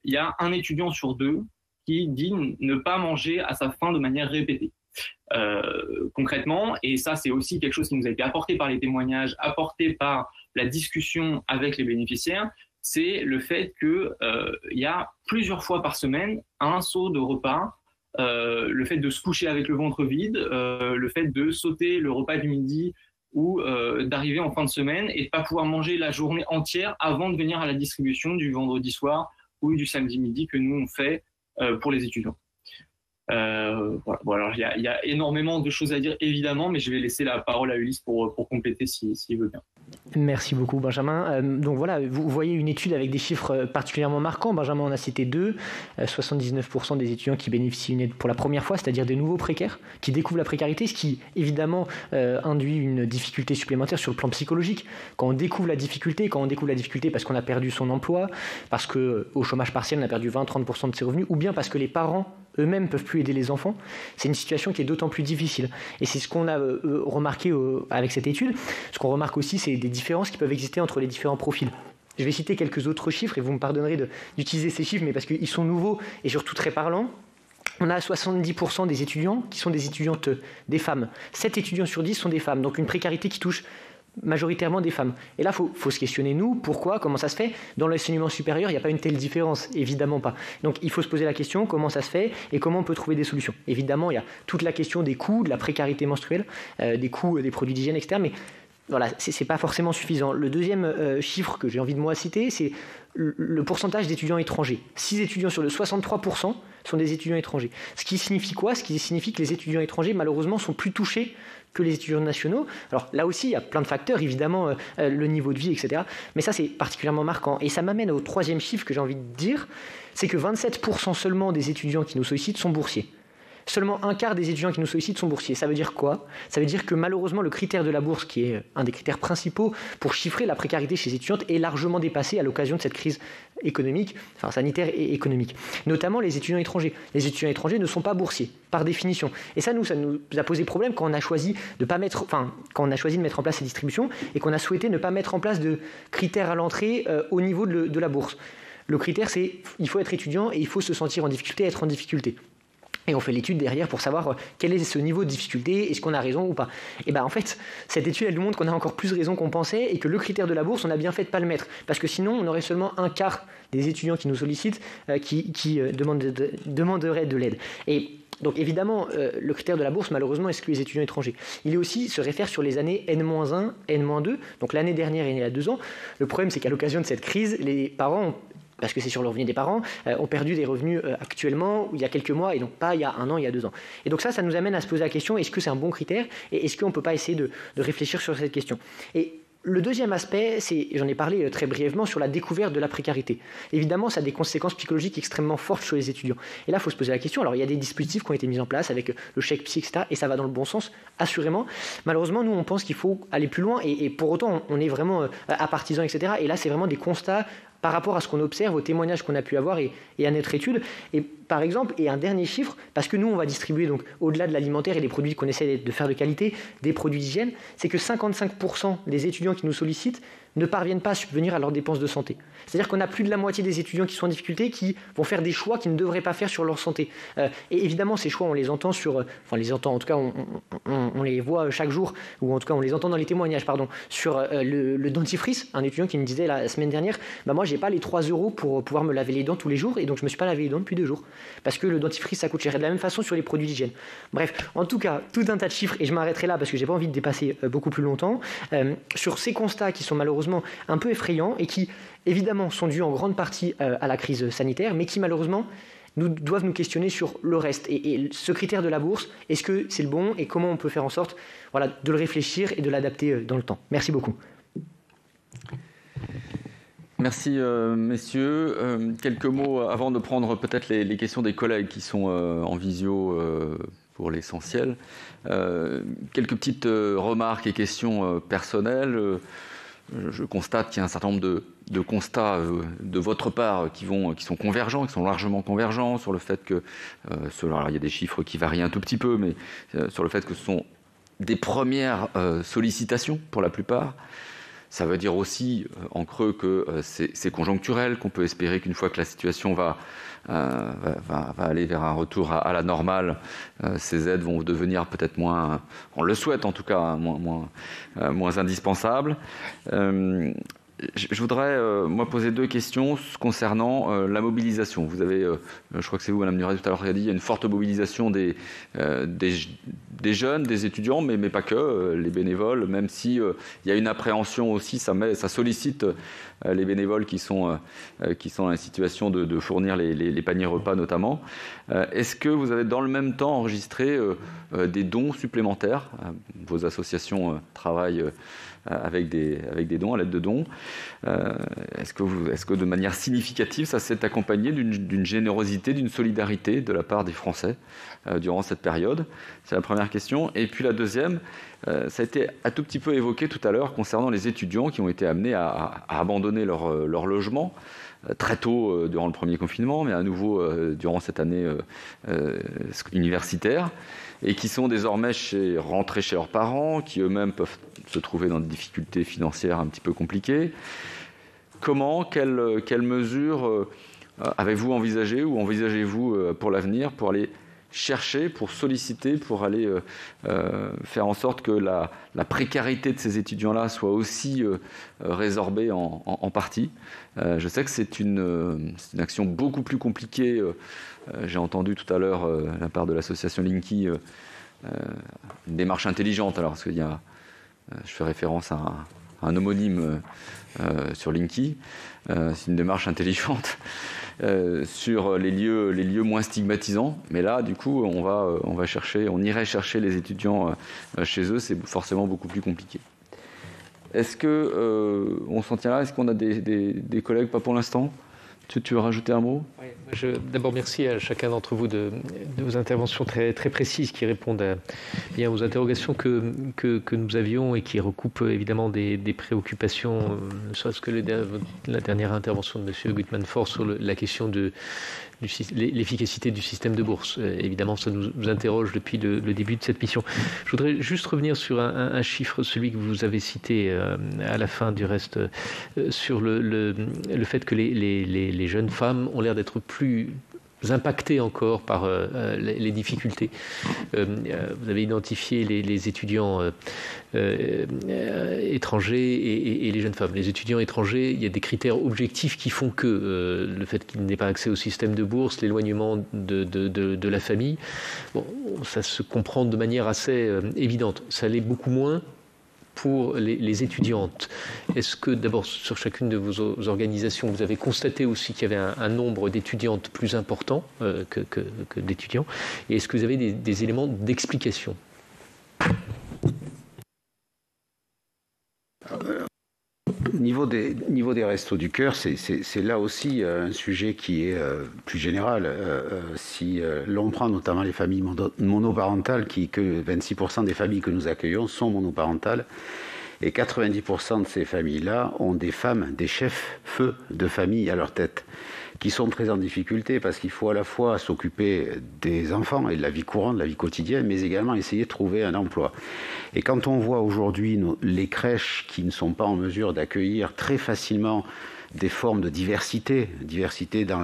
il y a un étudiant sur 2 qui dit ne pas manger à sa faim de manière répétée. Concrètement, et ça c'est aussi quelque chose qui nous a été apporté par les témoignages, apporté par la discussion avec les bénéficiaires, c'est le fait qu'il y a plusieurs fois par semaine un saut de repas, le fait de se coucher avec le ventre vide, le fait de sauter le repas du midi ou d'arriver en fin de semaine et de ne pas pouvoir manger la journée entière avant de venir à la distribution du vendredi soir ou du samedi midi que nous on fait pour les étudiants. Voilà, il y a énormément de choses à dire évidemment, mais je vais laisser la parole à Ulysse pour compléter s'il veut bien. Merci beaucoup Benjamin. Donc voilà, vous voyez une étude avec des chiffres particulièrement marquants. Benjamin en a cité 2, 79% des étudiants qui bénéficient d'une aide pour la première fois, c'est-à-dire des nouveaux précaires qui découvrent la précarité, ce qui évidemment induit une difficulté supplémentaire sur le plan psychologique. Quand on découvre la difficulté parce qu'on a perdu son emploi, parce qu'au chômage partiel on a perdu 20-30% de ses revenus, ou bien parce que les parents eux-mêmes ne peuvent plus aider les enfants, c'est une situation qui est d'autant plus difficile. Et c'est ce qu'on a remarqué avec cette étude. Ce qu'on remarque aussi, c'est des différences qui peuvent exister entre les différents profils. Je vais citer quelques autres chiffres et vous me pardonnerez d'utiliser ces chiffres, mais parce qu'ils sont nouveaux et surtout très parlants. On a 70% des étudiants qui sont des étudiantes, des femmes. 7 étudiants sur 10 sont des femmes, donc une précarité qui touche majoritairement des femmes. Et là, il faut se questionner, nous, pourquoi, comment ça se fait? Dans l'enseignement supérieur, il n'y a pas une telle différence, évidemment pas. Donc il faut se poser la question, comment ça se fait et comment on peut trouver des solutions. Évidemment, il y a toute la question des coûts, de la précarité menstruelle, des coûts des produits d'hygiène, etc. Mais voilà, c'est pas forcément suffisant. Le deuxième chiffre que j'ai envie de moi citer, c'est le pourcentage d'étudiants étrangers. 6 étudiants sur le 63% sont des étudiants étrangers. Ce qui signifie quoi? Ce qui signifie que les étudiants étrangers, malheureusement, sont plus touchés que les étudiants nationaux. Alors là aussi, il y a plein de facteurs, évidemment, le niveau de vie, etc. Mais ça, c'est particulièrement marquant. Et ça m'amène au troisième chiffre que j'ai envie de dire, c'est que 27% seulement des étudiants qui nous sollicitent sont boursiers. seulement un quart des étudiants qui nous sollicitent sont boursiers. Ça veut dire quoi? Ça veut dire que malheureusement le critère de la bourse, qui est un des critères principaux pour chiffrer la précarité chez les étudiantes, est largement dépassé à l'occasion de cette crise économique, enfin sanitaire et économique. Notamment les étudiants étrangers. Les étudiants étrangers ne sont pas boursiers, par définition. Et ça nous a posé problème quand on a choisi de mettre en place ces distributions et qu'on a souhaité ne pas mettre en place de critères à l'entrée au niveau de la bourse. Le critère, c'est il faut être étudiant et il faut se sentir en difficulté, être en difficulté. Et on fait l'étude derrière pour savoir quel est ce niveau de difficulté, est-ce qu'on a raison ou pas. Et bien en fait, cette étude elle nous montre qu'on a encore plus raison qu'on pensait et que le critère de la bourse, on a bien fait de ne pas le mettre. Parce que sinon, on aurait seulement un quart des étudiants qui nous sollicitent qui demanderaient de l'aide. Et donc évidemment, le critère de la bourse, malheureusement, exclut les étudiants étrangers. Il est aussi se réfère sur les années N-1, N-2, donc l'année dernière et il y a 2 ans. Le problème, c'est qu'à l'occasion de cette crise, les parents parce que c'est sur le revenu des parents, ont perdu des revenus actuellement, il y a quelques mois, et donc pas il y a 1 an, il y a 2 ans. Et donc ça nous amène à se poser la question, est-ce que c'est un bon critère, et est-ce qu'on ne peut pas essayer de réfléchir sur cette question. Et le deuxième aspect, j'en ai parlé très brièvement, sur la découverte de la précarité. Évidemment, ça a des conséquences psychologiques extrêmement fortes sur les étudiants. Et là, il faut se poser la question. Alors, il y a des dispositifs qui ont été mis en place avec le chèque psy, etc. Et ça va dans le bon sens, assurément. Malheureusement, nous, on pense qu'il faut aller plus loin. Et pour autant, on est vraiment à partisans, etc. Et là, c'est vraiment des constats par rapport à ce qu'on observe, aux témoignages qu'on a pu avoir et à notre étude. Et par exemple, et un dernier chiffre, parce que nous, on va distribuer, donc au-delà de l'alimentaire et des produits qu'on essaie de faire de qualité, des produits d'hygiène, c'est que 55% des étudiants qui nous sollicitent ne parviennent pas à subvenir à leurs dépenses de santé. C'est-à-dire qu'on a plus de la moitié des étudiants qui sont en difficulté qui vont faire des choix qu'ils ne devraient pas faire sur leur santé. Et évidemment, ces choix, on les entend en tout cas, on les voit chaque jour, ou en tout cas, on les entend dans les témoignages, sur le dentifrice. Un étudiant qui me disait la semaine dernière, moi, j'ai pas les 3 € pour pouvoir me laver les dents tous les jours, et donc je me suis pas lavé les dents depuis 2 jours. Parce que le dentifrice, ça coûte cher. Et de la même façon sur les produits d'hygiène. Bref, en tout cas, tout un tas de chiffres, et je m'arrêterai là parce que j'ai pas envie de dépasser beaucoup plus longtemps, sur ces constats qui sont malheureusement un peu effrayants et qui, évidemment, sont dus en grande partie à la crise sanitaire, mais qui, malheureusement, doivent nous questionner sur le reste. Et ce critère de la bourse, est-ce que c'est le bon et comment on peut faire en sorte de le réfléchir et de l'adapter dans le temps. Merci beaucoup. Merci, messieurs. Quelques mots avant de prendre peut-être les questions des collègues qui sont en visio pour l'essentiel. Quelques petites remarques et questions personnelles. Je constate qu'il y a un certain nombre de constats de votre part qui sont convergents, qui sont largement convergents sur le fait que, alors il y a des chiffres qui varient un tout petit peu, mais sur le fait que ce sont des premières sollicitations pour la plupart. Ça veut dire aussi, en creux, que c'est conjoncturel, qu'on peut espérer qu'une fois que la situation va aller vers un retour à la normale, ces aides vont devenir peut-être moins, on le souhaite en tout cas, moins indispensables. Je voudrais, moi, poser 2 questions concernant la mobilisation. Vous avez, je crois que c'est vous, Madame Nuret, tout à l'heure, qui a dit qu'il y a une forte mobilisation des jeunes, des étudiants, mais pas que, les bénévoles, même si il y a une appréhension aussi, ça sollicite les bénévoles qui sont dans la situation de fournir les paniers repas notamment. Est-ce que vous avez dans le même temps enregistré des dons supplémentaires? Vos associations travaillent avec des dons, à l'aide de dons. Est-ce que de manière significative, ça s'est accompagné d'une générosité, d'une solidarité de la part des Français durant cette période? C'est la première question. Et puis la deuxième, ça a été un tout petit peu évoqué tout à l'heure concernant les étudiants qui ont été amenés à abandonner leur logement très tôt durant le premier confinement, mais à nouveau durant cette année universitaire, et qui sont désormais rentrés chez leurs parents, qui eux-mêmes peuvent se trouver dans des difficultés financières un petit peu compliquées. Quelles mesures avez-vous envisagées ou envisagez-vous pour l'avenir pour aller chercher, pour solliciter, pour aller faire en sorte que la précarité de ces étudiants-là soit aussi résorbée en partie? Je sais que c'est une action beaucoup plus compliquée. J'ai entendu tout à l'heure de la part de l'association Linky une démarche intelligente. Alors, parce qu'il y a, je fais référence à un homonyme sur Linky. C'est une démarche intelligente sur les lieux moins stigmatisants. Mais là, du coup, on irait chercher les étudiants chez eux. C'est forcément beaucoup plus compliqué. Est-ce que on s'en tient là? Est-ce qu'on a des collègues? Pas pour l'instant. Tu veux rajouter un mot? D'abord, merci à chacun d'entre vous de vos interventions très, très précises qui répondent bien aux interrogations que nous avions et qui recoupent évidemment des préoccupations, ne serait-ce que la dernière intervention de M. Gutmann-Fort sur la question de l'efficacité du système de bourse. Évidemment, ça nous interroge depuis le début de cette mission. Je voudrais juste revenir sur un chiffre, celui que vous avez cité à la fin du reste, sur le fait que les jeunes femmes ont l'air d'être plus impactées encore par les difficultés. Vous avez identifié les étudiants étrangers et les jeunes femmes. Les étudiants étrangers, il y a des critères objectifs qui font que le fait qu'ils n'aient pas accès au système de bourse, l'éloignement de la famille, bon, ça se comprend de manière assez évidente. Ça l'est beaucoup moins pour les étudiantes. Est-ce que d'abord sur chacune de vos organisations, vous avez constaté aussi qu'il y avait un nombre d'étudiantes plus important que d'étudiants, et est-ce que vous avez des éléments d'explication? Niveau des Restos du Cœur, c'est là aussi un sujet qui est plus général. Si l'on prend notamment les familles monoparentales, que 26% des familles que nous accueillons sont monoparentales, et 90% de ces familles-là ont des femmes, des chefs-feux de famille à leur tête, qui sont très en difficulté parce qu'il faut à la fois s'occuper des enfants et de la vie courante, de la vie quotidienne, mais également essayer de trouver un emploi. Et quand on voit aujourd'hui les crèches qui ne sont pas en mesure d'accueillir très facilement des formes de diversité dans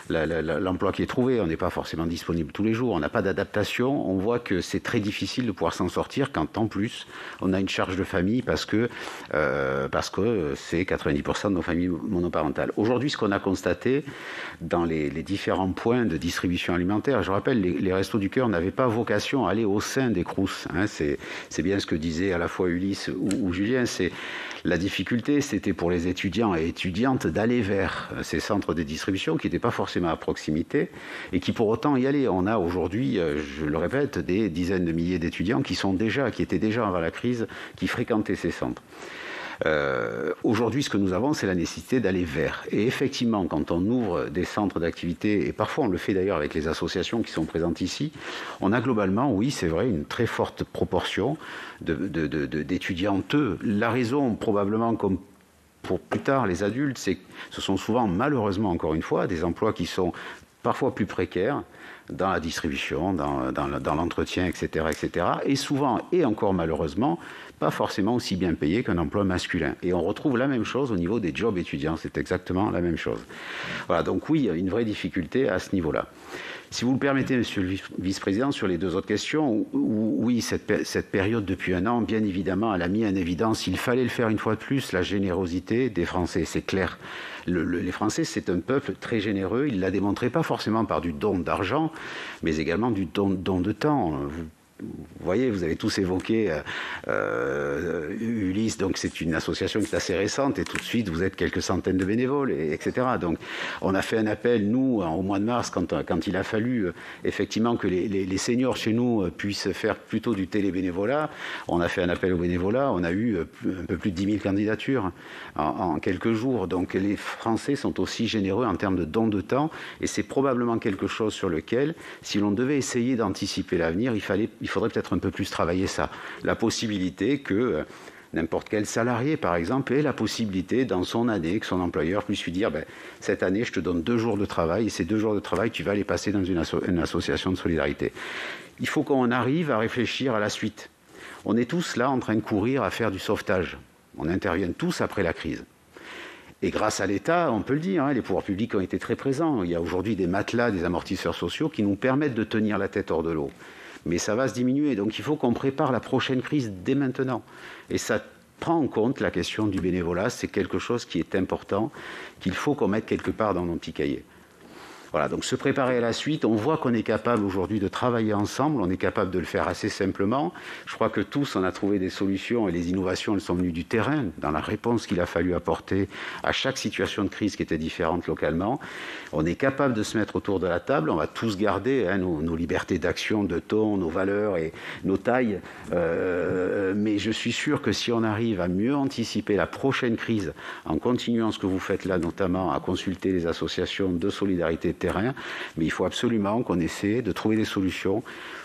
l'emploi qui est trouvé. On n'est pas forcément disponible tous les jours, on n'a pas d'adaptation. On voit que c'est très difficile de pouvoir s'en sortir quand en plus on a une charge de famille parce que c'est 90% de nos familles monoparentales. Aujourd'hui, ce qu'on a constaté dans les différents points de distribution alimentaire, je rappelle, les Restos du Cœur n'avaient pas vocation à aller au sein des Crous. C'est bien ce que disaient à la fois Ulysse ou Julien. La difficulté, c'était pour les étudiants et étudiantes d'aller vers ces centres de distribution qui n'étaient pas forcément à proximité et qui pour autant y allaient. On a aujourd'hui, je le répète, des dizaines de milliers d'étudiants qui étaient déjà avant la crise, qui fréquentaient ces centres. Aujourd'hui, ce que nous avons, c'est la nécessité d'aller vers. Et effectivement, quand on ouvre des centres d'activité, et parfois on le fait d'ailleurs avec les associations qui sont présentes ici, on a globalement, oui, c'est vrai, une très forte proportion d'étudiantes. La raison, probablement, comme pour plus tard les adultes, c'est que ce sont souvent, malheureusement, encore une fois, des emplois qui sont parfois plus précaires, dans la distribution, dans l'entretien, etc., etc. Et souvent, et encore malheureusement, pas forcément aussi bien payé qu'un emploi masculin. Et on retrouve la même chose au niveau des jobs étudiants, c'est exactement la même chose. Voilà, donc oui, il y a une vraie difficulté à ce niveau-là. Si vous le permettez, Monsieur le Vice-président, sur les deux autres questions, oui, cette période depuis un an, bien évidemment, elle a mis en évidence, il fallait le faire une fois de plus, la générosité des Français, c'est clair. Les Français, c'est un peuple très généreux, il l'a démontré pas forcément par du don d'argent, mais également du don de temps. Vous voyez, vous avez tous évoqué Ulysse, donc c'est une association qui est assez récente et tout de suite vous êtes quelques centaines de bénévoles, etc. Donc on a fait un appel, nous, au mois de mars, quand il a fallu effectivement que les seniors chez nous puissent faire plutôt du télébénévolat. On a fait un appel au bénévolat, on a eu un peu plus de 10 000 candidatures en quelques jours. Donc les Français sont aussi généreux en termes de dons de temps et c'est probablement quelque chose sur lequel, si l'on devait essayer d'anticiper l'avenir, il faudrait peut-être un peu plus travailler ça. La possibilité que n'importe quel salarié, par exemple, ait la possibilité, dans son année, que son employeur puisse lui dire cette année, je te donne 2 jours de travail, et ces 2 jours de travail, tu vas les passer dans une association de solidarité. Il faut qu'on arrive à réfléchir à la suite. On est tous là en train de courir à faire du sauvetage. On intervient tous après la crise. Et grâce à l'État, on peut le dire, les pouvoirs publics ont été très présents. Il y a aujourd'hui des matelas, des amortisseurs sociaux qui nous permettent de tenir la tête hors de l'eau. Mais ça va se diminuer, donc il faut qu'on prépare la prochaine crise dès maintenant. Et ça prend en compte la question du bénévolat, c'est quelque chose qui est important, qu'il faut qu'on mette quelque part dans nos petits cahiers. Voilà, donc se préparer à la suite, on voit qu'on est capable aujourd'hui de travailler ensemble, on est capable de le faire assez simplement. Je crois que tous, on a trouvé des solutions et les innovations, elles sont venues du terrain, dans la réponse qu'il a fallu apporter à chaque situation de crise qui était différente localement. On est capable de se mettre autour de la table, on va tous garder nos libertés d'action, de ton, nos valeurs et nos tailles, mais je suis sûr que si on arrive à mieux anticiper la prochaine crise, en continuant ce que vous faites là, notamment à consulter les associations de solidarité de terrain, mais il faut absolument qu'on essaie de trouver des solutions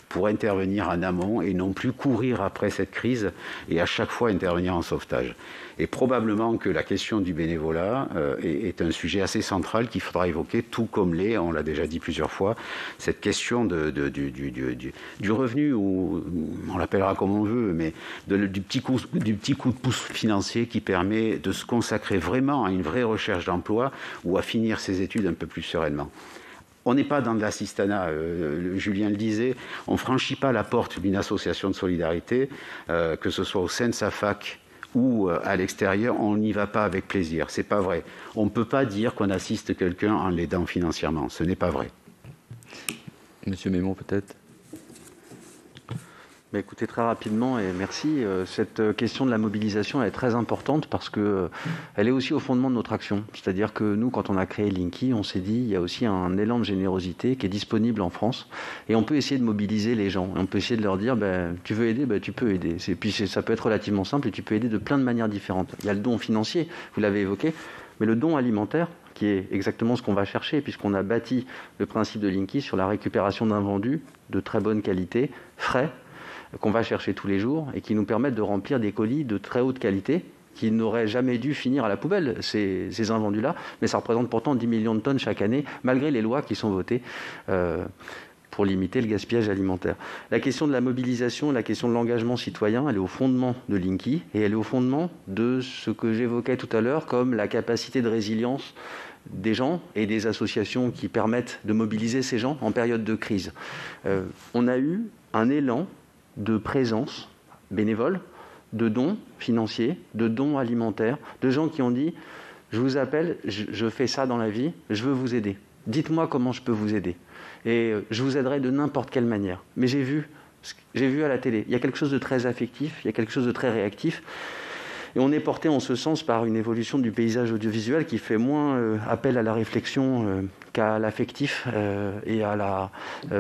pour intervenir en amont et non plus courir après cette crise et à chaque fois intervenir en sauvetage. Et probablement que la question du bénévolat est un sujet assez central qu'il faudra évoquer, tout comme on l'a déjà dit plusieurs fois, cette question du revenu, ou on l'appellera comme on veut, mais du petit coup de pouce financier qui permet de se consacrer vraiment à une vraie recherche d'emploi ou à finir ses études un peu plus sereinement. On n'est pas dans de l'assistanat, Julien le disait, on ne franchit pas la porte d'une association de solidarité, que ce soit au sein de sa fac ou à l'extérieur, on n'y va pas avec plaisir. C'est pas vrai. On ne peut pas dire qu'on assiste quelqu'un en l'aidant financièrement. Ce n'est pas vrai. Monsieur Mémon, peut-être. Écoutez, très rapidement, et merci. Cette question de la mobilisation elle est très importante parce qu'elle est aussi au fondement de notre action. C'est-à-dire que nous, quand on a créé Linky, on s'est dit il y a aussi un élan de générosité qui est disponible en France et on peut essayer de mobiliser les gens. Et on peut essayer de leur dire tu veux aider, tu peux aider. Et puis ça peut être relativement simple et tu peux aider de plein de manières différentes. Il y a le don financier, vous l'avez évoqué, mais le don alimentaire, qui est exactement ce qu'on va chercher, puisqu'on a bâti le principe de Linky sur la récupération d'invendus de très bonne qualité, frais, qu'on va chercher tous les jours et qui nous permettent de remplir des colis de très haute qualité qui n'auraient jamais dû finir à la poubelle, ces invendus-là. Mais ça représente pourtant 10 millions de tonnes chaque année, malgré les lois qui sont votées pour limiter le gaspillage alimentaire. La question de la mobilisation, la question de l'engagement citoyen, elle est au fondement de Linky et elle est au fondement de ce que j'évoquais tout à l'heure comme la capacité de résilience des gens et des associations qui permettent de mobiliser ces gens en période de crise. On a eu un élan de présence bénévole, de dons financiers, de dons alimentaires, de gens qui ont dit « je vous appelle, je fais ça dans la vie, je veux vous aider. Dites-moi comment je peux vous aider. Et je vous aiderai de n'importe quelle manière. » Mais j'ai vu à la télé, il y a quelque chose de très affectif, il y a quelque chose de très réactif. Et on est porté en ce sens par une évolution du paysage audiovisuel qui fait moins appel à la réflexion qu'à l'affectif et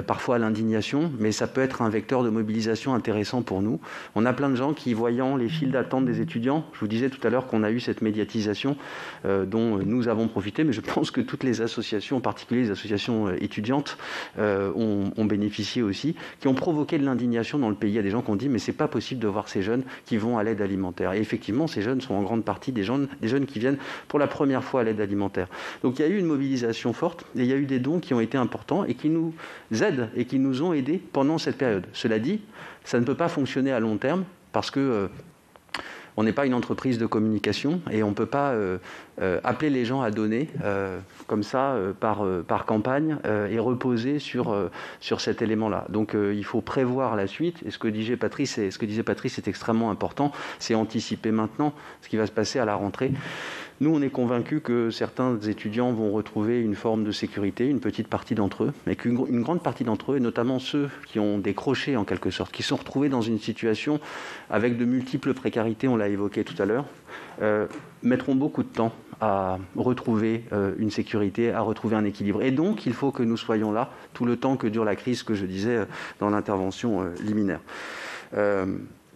parfois à l'indignation, mais ça peut être un vecteur de mobilisation intéressant pour nous. On a plein de gens qui, voyant les files d'attente des étudiants, je vous disais tout à l'heure qu'on a eu cette médiatisation dont nous avons profité, mais je pense que toutes les associations, en particulier les associations étudiantes, ont bénéficié aussi, qui ont provoqué de l'indignation dans le pays. Il y a des gens qui ont dit « mais c'est pas possible de voir ces jeunes qui vont à l'aide alimentaire ». Et effectivement, ces jeunes sont en grande partie des jeunes qui viennent pour la première fois à l'aide alimentaire. Donc il y a eu une mobilisation forte et il y a eu des dons qui ont été importants et qui nous aident et qui nous ont aidés pendant cette période. Cela dit, ça ne peut pas fonctionner à long terme parce que on n'est pas une entreprise de communication et on ne peut pas appeler les gens à donner comme ça par campagne et reposer sur cet élément-là. Donc il faut prévoir la suite et ce que disait Patrice est extrêmement important, c'est anticiper maintenant ce qui va se passer à la rentrée. Nous, on est convaincus que certains étudiants vont retrouver une forme de sécurité, une petite partie d'entre eux, mais qu'une grande partie d'entre eux, et notamment ceux qui ont décroché en quelque sorte, qui sont retrouvés dans une situation avec de multiples précarités, on l'a évoqué tout à l'heure, mettront beaucoup de temps à retrouver une sécurité, à retrouver un équilibre. Et donc, il faut que nous soyons là tout le temps que dure la crise, que je disais dans l'intervention liminaire.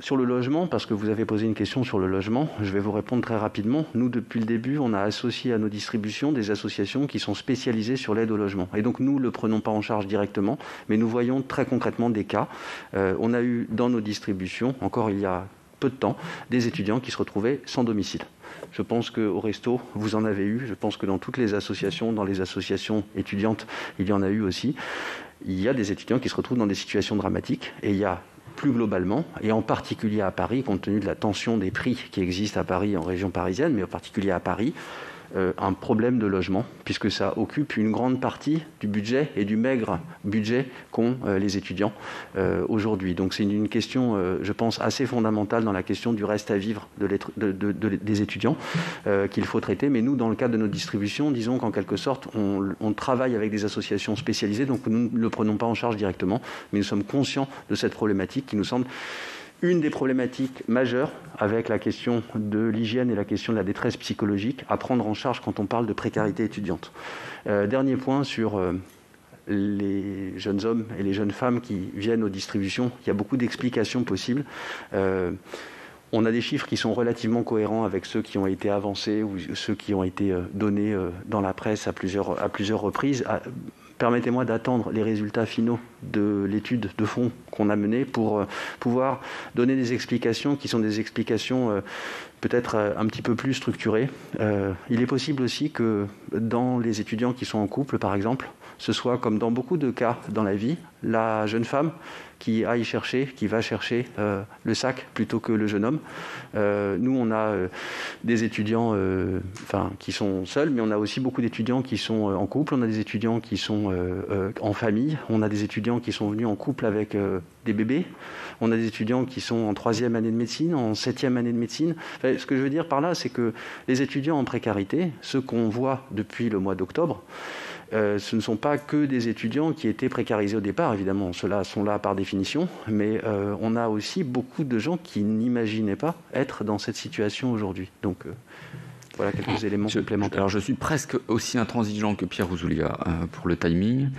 Sur le logement, parce que vous avez posé une question sur le logement, je vais vous répondre très rapidement. Nous, depuis le début, on a associé à nos distributions des associations qui sont spécialisées sur l'aide au logement. Et donc, nous ne le prenons pas en charge directement, mais nous voyons très concrètement des cas. On a eu dans nos distributions, encore il y a peu de temps, des étudiants qui se retrouvaient sans domicile. Je pense qu'au Resto, vous en avez eu. Je pense que dans toutes les associations, dans les associations étudiantes, il y en a eu aussi. Il y a des étudiants qui se retrouvent dans des situations dramatiques et il y a plus globalement, et en particulier à Paris, compte tenu de la tension des prix qui existe à Paris, en région parisienne, mais en particulier à Paris, un problème de logement, puisque ça occupe une grande partie du budget et du maigre budget qu'ont les étudiants aujourd'hui. Donc c'est une question, je pense, assez fondamentale dans la question du reste à vivre des étudiants qu'il faut traiter. Mais nous, dans le cadre de notre distribution, disons qu'en quelque sorte, on travaille avec des associations spécialisées, donc nous ne le prenons pas en charge directement, mais nous sommes conscients de cette problématique qui nous semble une des problématiques majeures avec la question de l'hygiène et la question de la détresse psychologique à prendre en charge quand on parle de précarité étudiante. Dernier point sur les jeunes hommes et les jeunes femmes qui viennent aux distributions. Il y a beaucoup d'explications possibles. On a des chiffres qui sont relativement cohérents avec ceux qui ont été avancés ou ceux qui ont été donnés dans la presse à plusieurs reprises. Permettez-moi d'attendre les résultats finaux de l'étude de fond qu'on a menée pour pouvoir donner des explications qui sont des explications peut-être un petit peu plus structurées. Il est possible aussi que dans les étudiants qui sont en couple, par exemple, ce soit comme dans beaucoup de cas dans la vie, la jeune femme qui va chercher le sac plutôt que le jeune homme. Nous, on a des étudiants qui sont seuls, mais on a aussi beaucoup d'étudiants qui sont en couple, on a des étudiants qui sont en famille, on a des étudiants qui sont venus en couple avec des bébés, on a des étudiants qui sont en 3e année de médecine, en 7e année de médecine. Enfin, ce que je veux dire par là, c'est que les étudiants en précarité, ceux qu'on voit depuis le mois d'octobre, ce ne sont pas que des étudiants qui étaient précarisés au départ, évidemment, ceux-là sont là par définition, mais on a aussi beaucoup de gens qui n'imaginaient pas être dans cette situation aujourd'hui. Donc voilà quelques éléments complémentaires. Alors je suis presque aussi intransigeant que Pierre Ouzoulias pour le timing.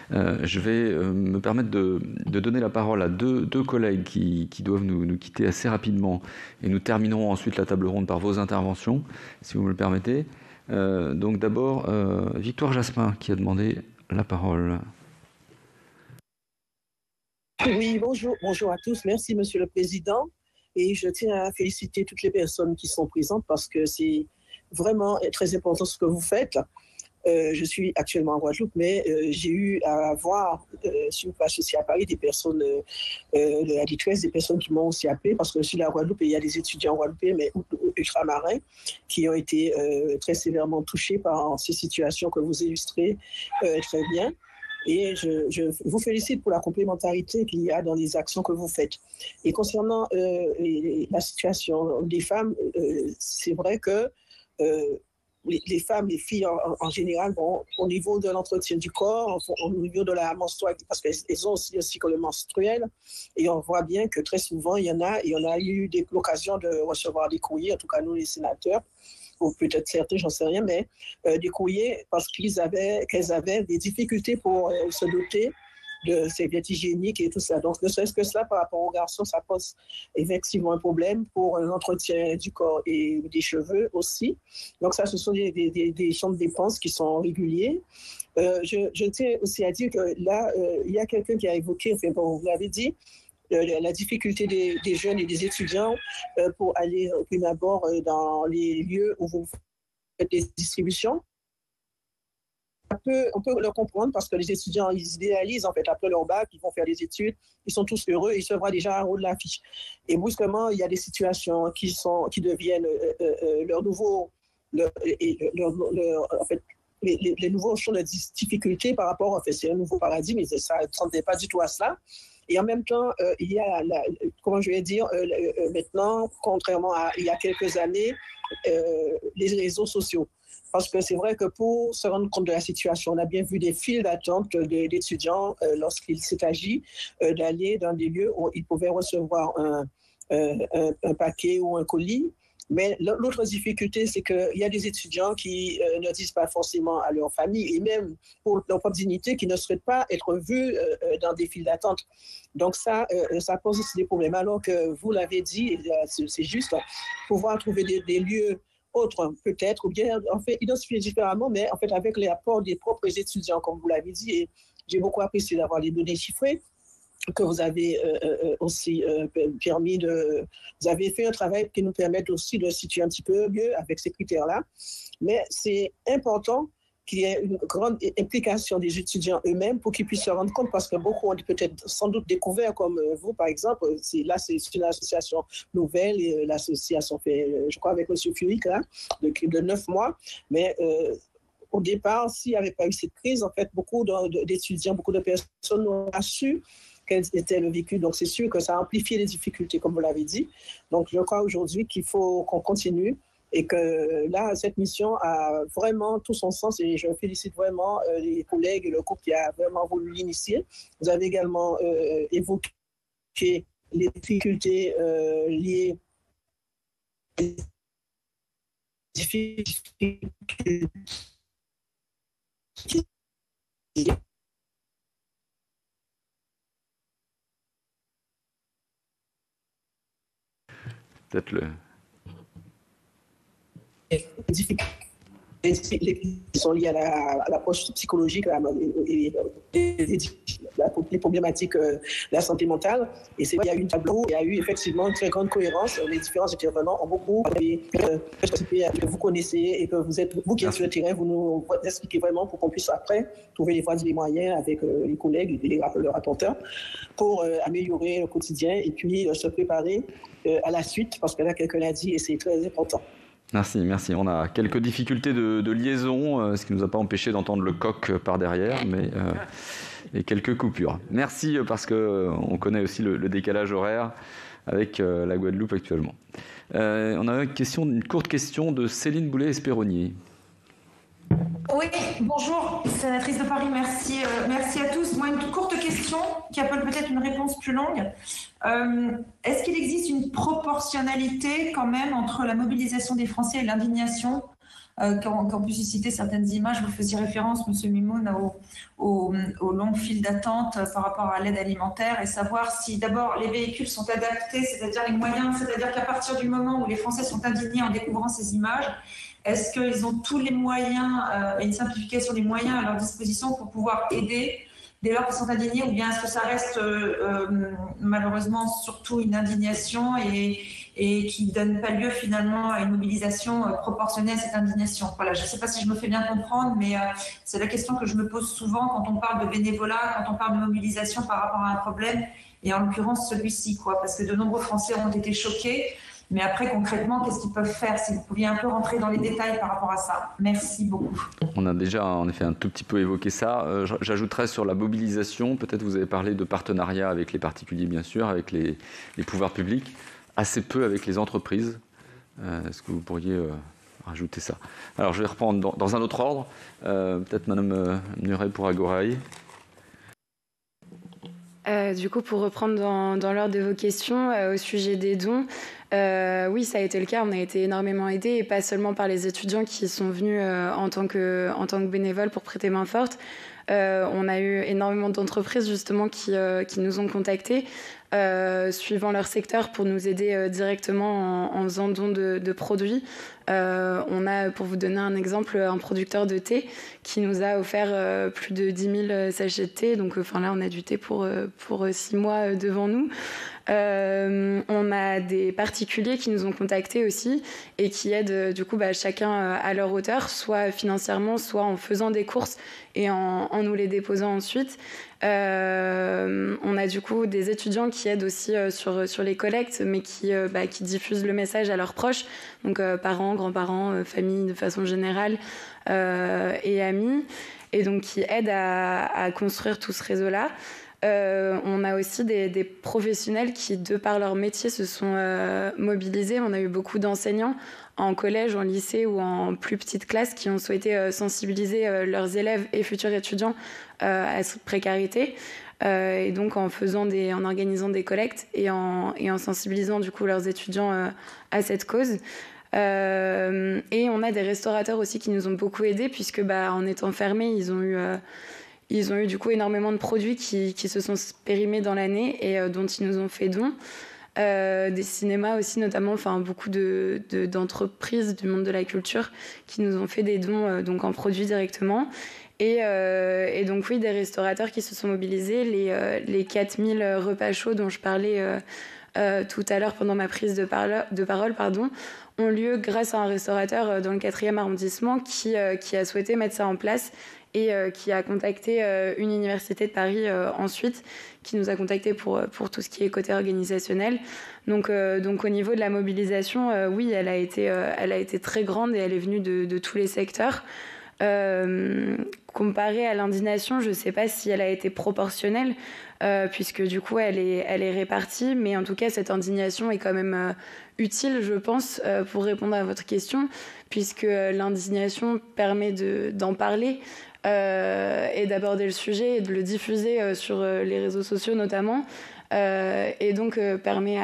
Je vais me permettre de donner la parole à deux collègues qui doivent nous quitter assez rapidement, et nous terminerons ensuite la table ronde par vos interventions, si vous me le permettez. Donc d'abord, Victoire Jasmin qui a demandé la parole. Oui, bonjour à tous. Merci, Monsieur le Président. Et je tiens à féliciter toutes les personnes qui sont présentes parce que c'est vraiment très important ce que vous faites. Je suis actuellement en Guadeloupe, mais j'ai eu à voir sur une page aussi à Paris des personnes de la détresse, des personnes qui m'ont aussi appelé, parce que sur la Guadeloupe, il y a des étudiants guadeloupéens, mais ultramarins, qui ont été très sévèrement touchés par ces situations que vous illustrez très bien. Et je vous félicite pour la complémentarité qu'il y a dans les actions que vous faites. Et concernant la situation des femmes, c'est vrai que les femmes, les filles en général, vont au niveau de l'entretien du corps, au niveau de la menstruation, parce qu'elles ont aussi un cycle menstruel. Et on voit bien que très souvent, il y en a eu l'occasion de recevoir des courriers, en tout cas nous les sénateurs, ou peut-être certains, j'en sais rien, mais des courriers parce qu'elles avaient des difficultés pour se doter de serviettes hygiéniques et tout ça. Donc, ne serait-ce que cela, par rapport aux garçons, ça pose effectivement un problème pour l'entretien du corps et des cheveux aussi. Donc, ça, ce sont des champs de dépenses qui sont réguliers. Je tiens aussi à dire que là, il y a quelqu'un qui a évoqué, enfin, bon, vous l'avez dit, la difficulté des jeunes et des étudiants pour aller au prime abord dans les lieux où vous faites des distributions. On peut le comprendre parce que les étudiants, ils idéalisent en fait après leur bac, ils vont faire des études, ils sont tous heureux, ils se voient déjà en haut de l'affiche. Et brusquement, il y a des situations qui deviennent leur nouveau, en fait, les nouveaux champs de difficultés par rapport, en fait, c'est un nouveau paradigme, mais ça ne ressemblait pas du tout à cela. Et en même temps, il y a, comment je vais dire, maintenant, contrairement à il y a quelques années, les réseaux sociaux. Parce que c'est vrai que pour se rendre compte de la situation, on a bien vu des files d'attente d'étudiants lorsqu'il s'est agi d'aller dans des lieux où ils pouvaient recevoir un paquet ou un colis. Mais l'autre difficulté, c'est qu'il y a des étudiants qui ne disent pas forcément à leur famille, et même pour leur propre dignité, qui ne souhaitent pas être vus dans des files d'attente. Donc ça pose aussi des problèmes. Alors que vous l'avez dit, c'est juste, pouvoir trouver des lieux autres peut-être, ou bien en fait identifier différemment, mais en fait avec l'apport des propres étudiants, comme vous l'avez dit, et j'ai beaucoup apprécié d'avoir les données chiffrées que vous avez aussi permis de... Vous avez fait un travail qui nous permet aussi de situer un petit peu mieux avec ces critères-là. Mais c'est important qu'il y ait une grande implication des étudiants eux-mêmes pour qu'ils puissent se rendre compte, parce que beaucoup ont peut-être sans doute découvert, comme vous par exemple, c'est une association nouvelle, et l'association fait, je crois, avec M. Furyk, là, de 9 mois, mais au départ, s'il n'y avait pas eu cette crise, en fait, beaucoup d'étudiants, beaucoup de personnes n'ont pas su quel était le vécu. Donc, c'est sûr que ça a amplifié les difficultés, comme vous l'avez dit. Donc, je crois aujourd'hui qu'il faut qu'on continue et que là, cette mission a vraiment tout son sens et je félicite vraiment les collègues et le groupe qui a vraiment voulu l'initier. Vous avez également évoqué les difficultés liées peut-être le... qui sont liées à l'approche psychologique, les problématiques de la santé mentale. Et c'est vrai, il y a eu un tableau, il y a eu effectivement une très grande cohérence. Les différents intervenants ont beaucoup que vous connaissez et que vous qui êtes sur le terrain, vous nous expliquez vraiment pour qu'on puisse après trouver les voies et les moyens avec les collègues et le rapporteur pour améliorer le quotidien et puis se préparer à la suite, parce que là, quelqu'un l'a dit et c'est très important. Merci. On a quelques difficultés de liaison, ce qui ne nous a pas empêché d'entendre le coq par derrière, mais et quelques coupures. Merci, parce qu'on connaît aussi le décalage horaire avec la Guadeloupe actuellement. On a une courte question de Céline Boulet-Espéronier. Oui, bonjour, sénatrice de Paris, merci à tous. Moi, une courte question qui appelle peut-être une réponse plus longue. Est-ce qu'il existe une proportionnalité quand même entre la mobilisation des Français et l'indignation qu'on puisse citer certaines images, vous faisiez référence, M. Mimoun, aux longues files d'attente par rapport à l'aide alimentaire, et savoir si d'abord les véhicules sont adaptés, c'est-à-dire les moyens, c'est-à-dire qu'à partir du moment où les Français sont indignés en découvrant ces images, est-ce qu'ils ont tous les moyens et une simplification des moyens à leur disposition pour pouvoir aider dès lors qu'ils sont indignés, ou bien est-ce que ça reste malheureusement surtout une indignation et qui ne donne pas lieu finalement à une mobilisation proportionnelle à cette indignation? Voilà, je ne sais pas si je me fais bien comprendre, mais c'est la question que je me pose souvent quand on parle de bénévolat, quand on parle de mobilisation par rapport à un problème, et en l'occurrence celui-ci, parce que de nombreux Français ont été choqués. Mais après, concrètement, qu'est-ce qu'ils peuvent faire? Si vous pouviez un peu rentrer dans les détails par rapport à ça. Merci beaucoup. On a déjà, en effet, un tout petit peu évoqué ça. J'ajouterais sur la mobilisation, peut-être vous avez parlé de partenariat avec les particuliers, bien sûr, avec les pouvoirs publics, assez peu avec les entreprises. Est-ce que vous pourriez rajouter ça? Alors, je vais reprendre dans un autre ordre. Peut-être Mme Nuret pour Agoraï. Du coup, pour reprendre dans l'ordre de vos questions, au sujet des dons, oui, ça a été le cas. On a été énormément aidés, et pas seulement par les étudiants qui sont venus en tant que bénévoles pour prêter main forte. On a eu énormément d'entreprises justement qui nous ont contactés suivant leur secteur pour nous aider directement en faisant don de produits. On a, pour vous donner un exemple, un producteur de thé qui nous a offert plus de 10 000 sachets de thé. Donc là, on a du thé pour 6 mois devant nous. On a des particuliers qui nous ont contactés aussi et qui aident du coup chacun à leur hauteur, soit financièrement, soit en faisant des courses et en nous les déposant ensuite. On a du coup des étudiants qui aident aussi sur les collectes, mais qui diffusent le message à leurs proches, donc parents, grands-parents, famille de façon générale et amis, et donc qui aident à construire tout ce réseau-là. On a aussi des professionnels qui, de par leur métier, se sont mobilisés. On a eu beaucoup d'enseignants en collège, en lycée ou en plus petite classe qui ont souhaité sensibiliser leurs élèves et futurs étudiants à cette précarité. Et donc en organisant des collectes et en sensibilisant du coup leurs étudiants à cette cause. Et on a des restaurateurs aussi qui nous ont beaucoup aidés, puisque en étant fermés, ils ont eu du coup énormément de produits qui se sont périmés dans l'année et dont ils nous ont fait don. Des cinémas aussi notamment, beaucoup d'entreprises du monde de la culture qui nous ont fait des dons donc en produits directement. Et donc oui, des restaurateurs qui se sont mobilisés, les 4000 repas chauds dont je parlais tout à l'heure pendant ma prise de parole, ont lieu grâce à un restaurateur dans le 4e arrondissement qui a souhaité mettre ça en place et qui a contacté une université de Paris ensuite, qui nous a contacté pour tout ce qui est côté organisationnel. Donc au niveau de la mobilisation, oui, elle a été très grande et elle est venue de tous les secteurs. Comparée à l'indignation, je ne sais pas si elle a été proportionnelle, puisque du coup elle est répartie, mais en tout cas cette indignation est quand même utile, je pense, pour répondre à votre question, puisque l'indignation permet d'en parler et d'aborder le sujet et de le diffuser sur les réseaux sociaux notamment, et donc permet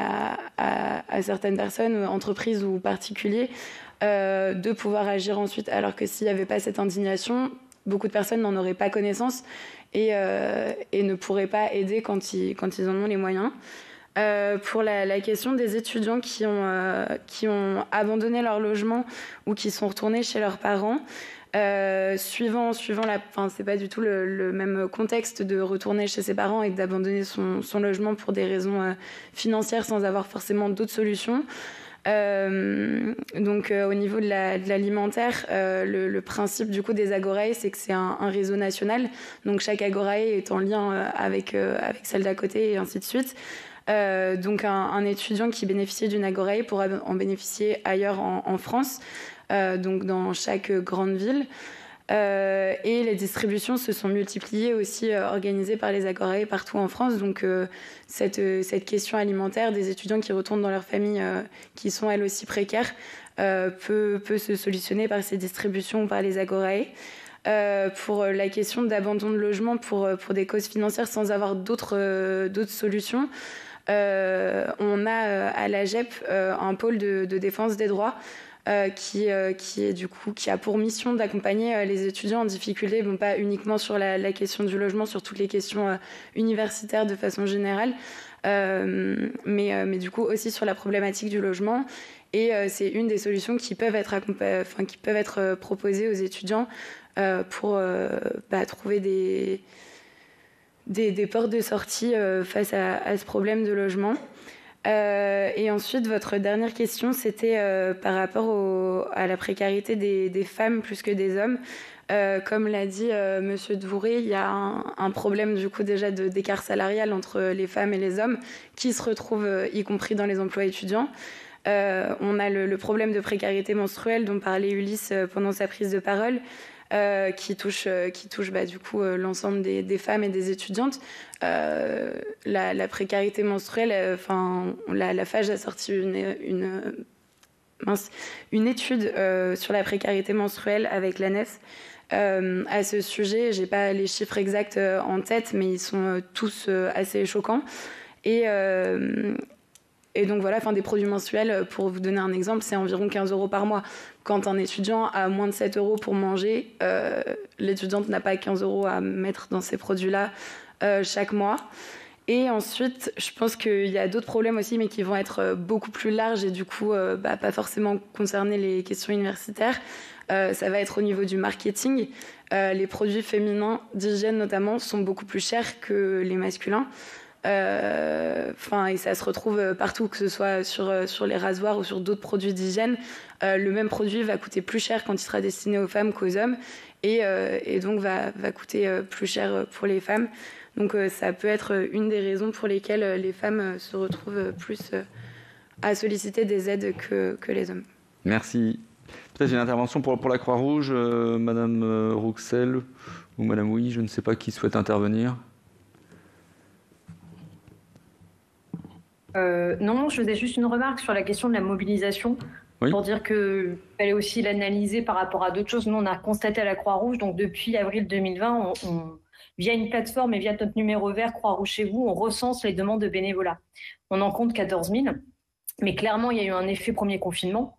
à certaines personnes, entreprises ou particuliers, de pouvoir agir ensuite, alors que s'il n'y avait pas cette indignation, beaucoup de personnes n'en auraient pas connaissance et ne pourraient pas aider quand ils en ont les moyens. Pour la question des étudiants qui ont abandonné leur logement ou qui sont retournés chez leurs parents, suivant c'est pas du tout le même contexte de retourner chez ses parents et d'abandonner son logement pour des raisons financières sans avoir forcément d'autres solutions. Donc au niveau de l'alimentaire, le principe du coup des Agorae, c'est que c'est un réseau national, donc chaque Agorae est en lien avec celle d'à côté et ainsi de suite. Donc un étudiant qui bénéficie d'une Agorae pourra en bénéficier ailleurs en France, donc dans chaque grande ville. Et les distributions se sont multipliées aussi, organisées par les Agorae partout en France. Donc cette question alimentaire des étudiants qui retournent dans leurs familles, qui sont elles aussi précaires, peut se solutionner par ces distributions ou par les Agorae. Pour la question d'abandon de logement pour des causes financières sans avoir d'autres solutions, on a à l'AGEP un pôle de défense des droits qui a pour mission d'accompagner les étudiants en difficulté, bon, pas uniquement sur la question du logement, sur toutes les questions universitaires de façon générale, mais du coup aussi sur la problématique du logement. Et c'est une des solutions qui peuvent être proposées aux étudiants pour trouver des portes de sortie face à ce problème de logement. Et ensuite, votre dernière question, c'était par rapport à la précarité des femmes plus que des hommes. Comme l'a dit Monsieur Dvouré, il y a un problème du coup déjà d'écart salarial entre les femmes et les hommes qui se retrouvent y compris dans les emplois étudiants. On a le problème de précarité menstruelle dont parlait Ulysse pendant sa prise de parole. Qui touche du coup l'ensemble des femmes et des étudiantes. La précarité menstruelle, la FAGE a sorti une étude sur la précarité menstruelle avec l'ANES. À ce sujet, j'ai pas les chiffres exacts en tête, mais ils sont tous assez choquants. Et donc voilà, des produits menstruels, pour vous donner un exemple, c'est environ 15 € par mois. Quand un étudiant a moins de 7 € pour manger, l'étudiante n'a pas 15 € à mettre dans ces produits-là chaque mois. Et ensuite, je pense qu'il y a d'autres problèmes aussi, mais qui vont être beaucoup plus larges et du coup, pas forcément concerner les questions universitaires. Ça va être au niveau du marketing. Les produits féminins d'hygiène notamment sont beaucoup plus chers que les masculins. Et ça se retrouve partout, que ce soit sur les rasoirs ou sur d'autres produits d'hygiène. Le même produit va coûter plus cher quand il sera destiné aux femmes qu'aux hommes et donc va coûter plus cher pour les femmes. Donc ça peut être une des raisons pour lesquelles les femmes se retrouvent plus à solliciter des aides que les hommes. Merci. Peut-être une intervention pour la Croix-Rouge, Madame Rouxel ou Madame Oui, je ne sais pas qui souhaite intervenir. Non, je faisais juste une remarque sur la question de la mobilisation, oui, pour dire qu'il fallait aussi l'analyser par rapport à d'autres choses. Nous, on a constaté à la Croix-Rouge, donc depuis avril 2020, via une plateforme et via notre numéro vert Croix-Rouge chez vous, on recense les demandes de bénévolat. On en compte 14 000, mais clairement, il y a eu un effet premier confinement.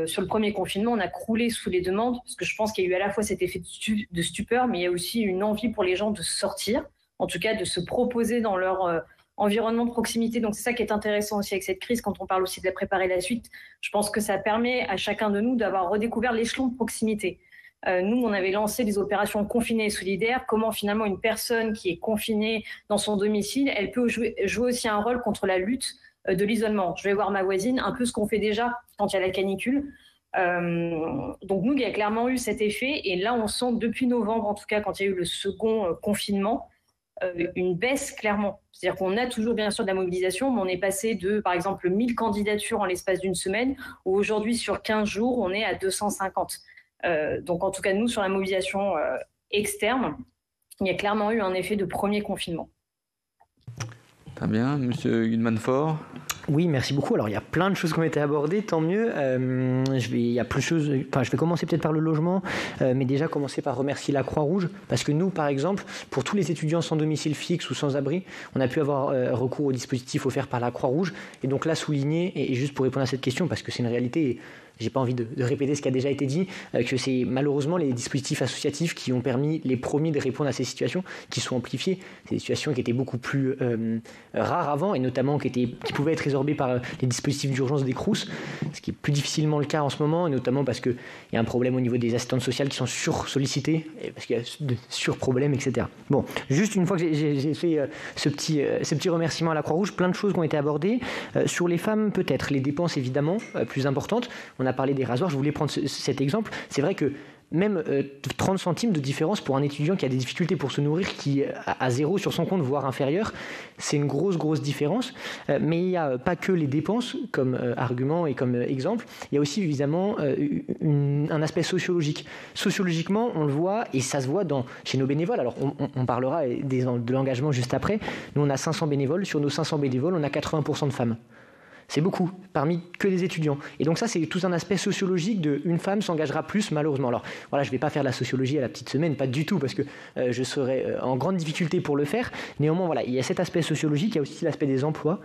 Sur le premier confinement, on a croulé sous les demandes, parce que je pense qu'il y a eu à la fois cet effet de stupeur, mais il y a aussi une envie pour les gens de sortir, en tout cas de se proposer dans leur environnement de proximité. Donc c'est ça qui est intéressant aussi avec cette crise, quand on parle aussi de la préparer la suite. Je pense que ça permet à chacun de nous d'avoir redécouvert l'échelon de proximité. Nous, on avait lancé des opérations confinées et solidaires, comment finalement une personne qui est confinée dans son domicile, elle peut jouer aussi un rôle contre la lutte de l'isolement. Je vais voir ma voisine, un peu ce qu'on fait déjà quand il y a la canicule. Donc nous, il y a clairement eu cet effet. Et là, on sent depuis novembre, en tout cas, quand il y a eu le second confinement, une baisse clairement. C'est-à-dire qu'on a toujours bien sûr de la mobilisation, mais on est passé de, par exemple, 1000 candidatures en l'espace d'une semaine, où aujourd'hui, sur 15 jours, on est à 250. Donc en tout cas, nous, sur la mobilisation externe, il y a clairement eu un effet de premier confinement. Très bien. Monsieur Gudman-Faure. Oui, merci beaucoup. Alors, il y a plein de choses qui ont été abordées, tant mieux. Je vais commencer peut-être par le logement, mais déjà commencer par remercier la Croix-Rouge, parce que nous, par exemple, pour tous les étudiants sans domicile fixe ou sans abri, on a pu avoir recours au dispositif offert par la Croix-Rouge. Et donc là, souligner, et juste pour répondre à cette question, parce que c'est une réalité, j'ai pas envie de répéter ce qui a déjà été dit, que c'est malheureusement les dispositifs associatifs qui ont permis les premiers de répondre à ces situations, qui sont amplifiées. C'est des situations qui étaient beaucoup plus rares avant, et notamment qui pouvaient être résorbées par les dispositifs d'urgence des Crous, ce qui est plus difficilement le cas en ce moment, et notamment parce qu'il y a un problème au niveau des assistantes sociales qui sont sursollicitées, parce qu'il y a de surproblèmes, etc. Bon, juste une fois que j'ai fait ce petit remerciement à la Croix-Rouge, plein de choses qui ont été abordées. Sur les femmes, peut-être, les dépenses évidemment plus importantes. On a parlé des rasoirs, je voulais prendre cet exemple. C'est vrai que même 30 centimes de différence pour un étudiant qui a des difficultés pour se nourrir, qui a 0 sur son compte, voire inférieur, c'est une grosse différence. Mais il n'y a pas que les dépenses comme argument et comme exemple, il y a aussi évidemment un aspect sociologique. Sociologiquement, on le voit, et ça se voit chez nos bénévoles. Alors on parlera de l'engagement juste après. Nous, on a 500 bénévoles. Sur nos 500 bénévoles, on a 80% de femmes. C'est beaucoup, parmi que des étudiants. Et donc ça, c'est tout un aspect sociologique une femme s'engagera plus, malheureusement. Alors voilà, je ne vais pas faire la sociologie à la petite semaine, pas du tout, parce que je serais en grande difficulté pour le faire. Néanmoins, voilà, il y a cet aspect sociologique, il y a aussi l'aspect des emplois.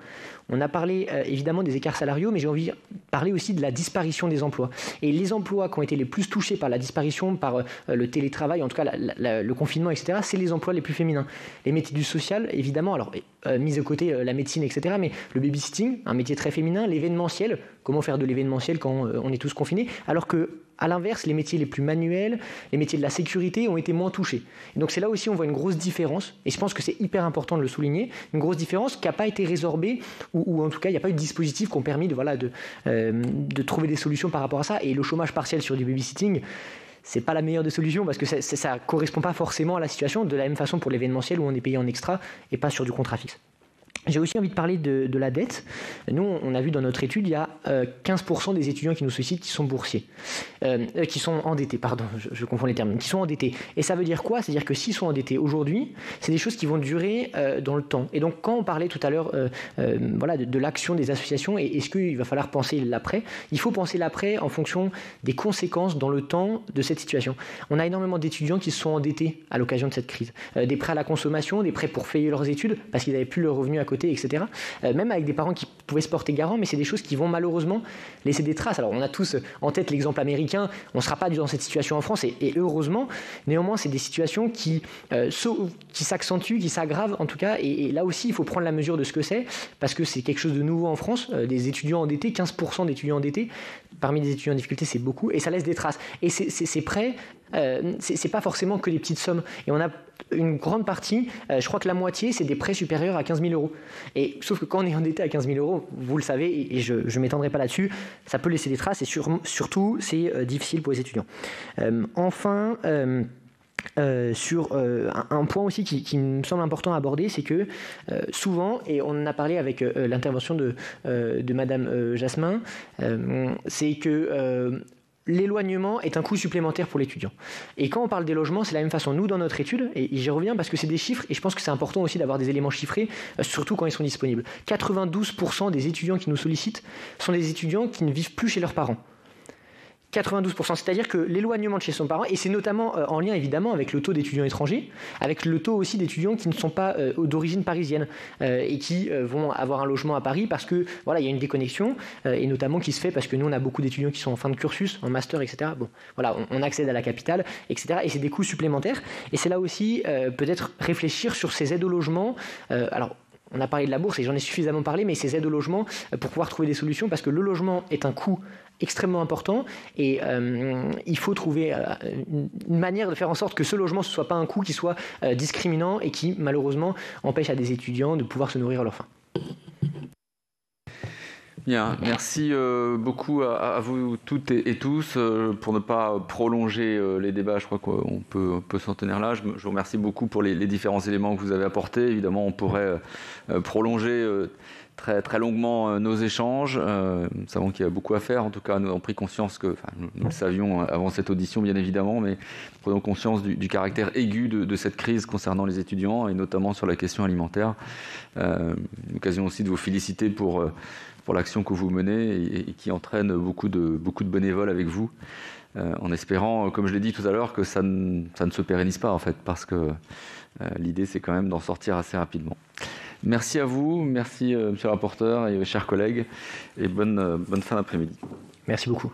On a parlé évidemment des écarts salariaux, mais j'ai envie de parler aussi de la disparition des emplois. Et les emplois qui ont été les plus touchés par la disparition, par le télétravail, en tout cas le confinement, etc., c'est les emplois les plus féminins. Les métiers du social, évidemment, alors mis de côté la médecine, etc., mais le babysitting, un métier très féminin, l'événementiel, comment faire de l'événementiel quand on est tous confinés, alors que à l'inverse, les métiers les plus manuels, les métiers de la sécurité ont été moins touchés. Et donc c'est là aussi on voit une grosse différence, et je pense que c'est hyper important de le souligner, une grosse différence qui n'a pas été résorbée, ou en tout cas il n'y a pas eu de dispositifs qui ont permis de trouver des solutions par rapport à ça. Et le chômage partiel sur du babysitting, c'est pas la meilleure des solutions, parce que ça correspond pas forcément à la situation, de la même façon pour l'événementiel où on est payé en extra et pas sur du contrat fixe. J'ai aussi envie de parler de la dette. Nous, on a vu dans notre étude, il y a 15% des étudiants qui nous sollicitent qui sont boursiers, qui sont endettés, pardon, je confonds les termes, qui sont endettés. Et ça veut dire quoi ? C'est-à-dire que s'ils sont endettés aujourd'hui, c'est des choses qui vont durer dans le temps. Et donc, quand on parlait tout à l'heure de l'action des associations, et est-ce qu'il va falloir penser l'après ? Il faut penser l'après en fonction des conséquences dans le temps de cette situation. On a énormément d'étudiants qui se sont endettés à l'occasion de cette crise. Des prêts à la consommation, des prêts pour payer leurs études, parce qu'ils n'avaient plus le revenu à côté, etc. Même avec des parents qui pouvaient se porter garant, mais c'est des choses qui vont malheureusement laisser des traces. Alors on a tous en tête l'exemple américain, on ne sera pas dans cette situation en France, et heureusement, néanmoins c'est des situations qui s'accentuent, qui s'aggravent en tout cas, et là aussi il faut prendre la mesure de ce que c'est, parce que c'est quelque chose de nouveau en France, des étudiants endettés, 15% d'étudiants endettés, parmi les étudiants en difficulté c'est beaucoup, et ça laisse des traces. Et ces prêts, c'est pas forcément que des petites sommes, et on a une grande partie, je crois que la moitié, c'est des prêts supérieurs à 15 000 euros. Et sauf que quand on est endetté à 15 000 euros, vous le savez, et je ne m'étendrai pas là-dessus, ça peut laisser des traces, et surtout, c'est difficile pour les étudiants. Enfin, sur un point aussi qui me semble important à aborder, c'est que souvent, et on en a parlé avec l'intervention de Madame Jasmin, c'est que l'éloignement est un coût supplémentaire pour l'étudiant. Et quand on parle des logements, c'est la même façon. Nous, dans notre étude, et j'y reviens parce que c'est des chiffres, et je pense que c'est important aussi d'avoir des éléments chiffrés, surtout quand ils sont disponibles. 92% des étudiants qui nous sollicitent sont des étudiants qui ne vivent plus chez leurs parents. 92%, c'est-à-dire que l'éloignement de chez son parent, et c'est notamment en lien évidemment avec le taux d'étudiants étrangers, avec le taux aussi d'étudiants qui ne sont pas d'origine parisienne et qui vont avoir un logement à Paris parce que voilà, il y a une déconnexion et notamment qui se fait parce que nous on a beaucoup d'étudiants qui sont en fin de cursus, en master, etc. Bon, voilà, on accède à la capitale, etc. Et c'est des coûts supplémentaires. Et c'est là aussi peut-être réfléchir sur ces aides au logement. Alors, on a parlé de la bourse et j'en ai suffisamment parlé, mais ces aides au logement pour pouvoir trouver des solutions, parce que le logement est un coût extrêmement important et il faut trouver une manière de faire en sorte que ce logement ne soit pas un coût qui soit discriminant et qui malheureusement empêche à des étudiants de pouvoir se nourrir à leur faim. Bien, merci beaucoup à vous toutes et tous. Pour ne pas prolonger les débats, je crois qu'on peut s'en tenir là. Je vous remercie beaucoup pour les différents éléments que vous avez apportés. Évidemment, on pourrait prolonger très, très longuement nos échanges. Nous savons qu'il y a beaucoup à faire. En tout cas, nous avons pris conscience que, nous le savions avant cette audition, bien évidemment, mais prenons conscience du caractère aigu de cette crise concernant les étudiants, et notamment sur la question alimentaire. Une occasion aussi de vous féliciter pour l'action que vous menez et qui entraîne beaucoup de bénévoles avec vous, en espérant, comme je l'ai dit tout à l'heure, que ça ne se pérennise pas, en fait, parce que l'idée, c'est quand même d'en sortir assez rapidement. Merci à vous, merci monsieur le rapporteur et chers collègues, et bonne fin d'après-midi. Merci beaucoup.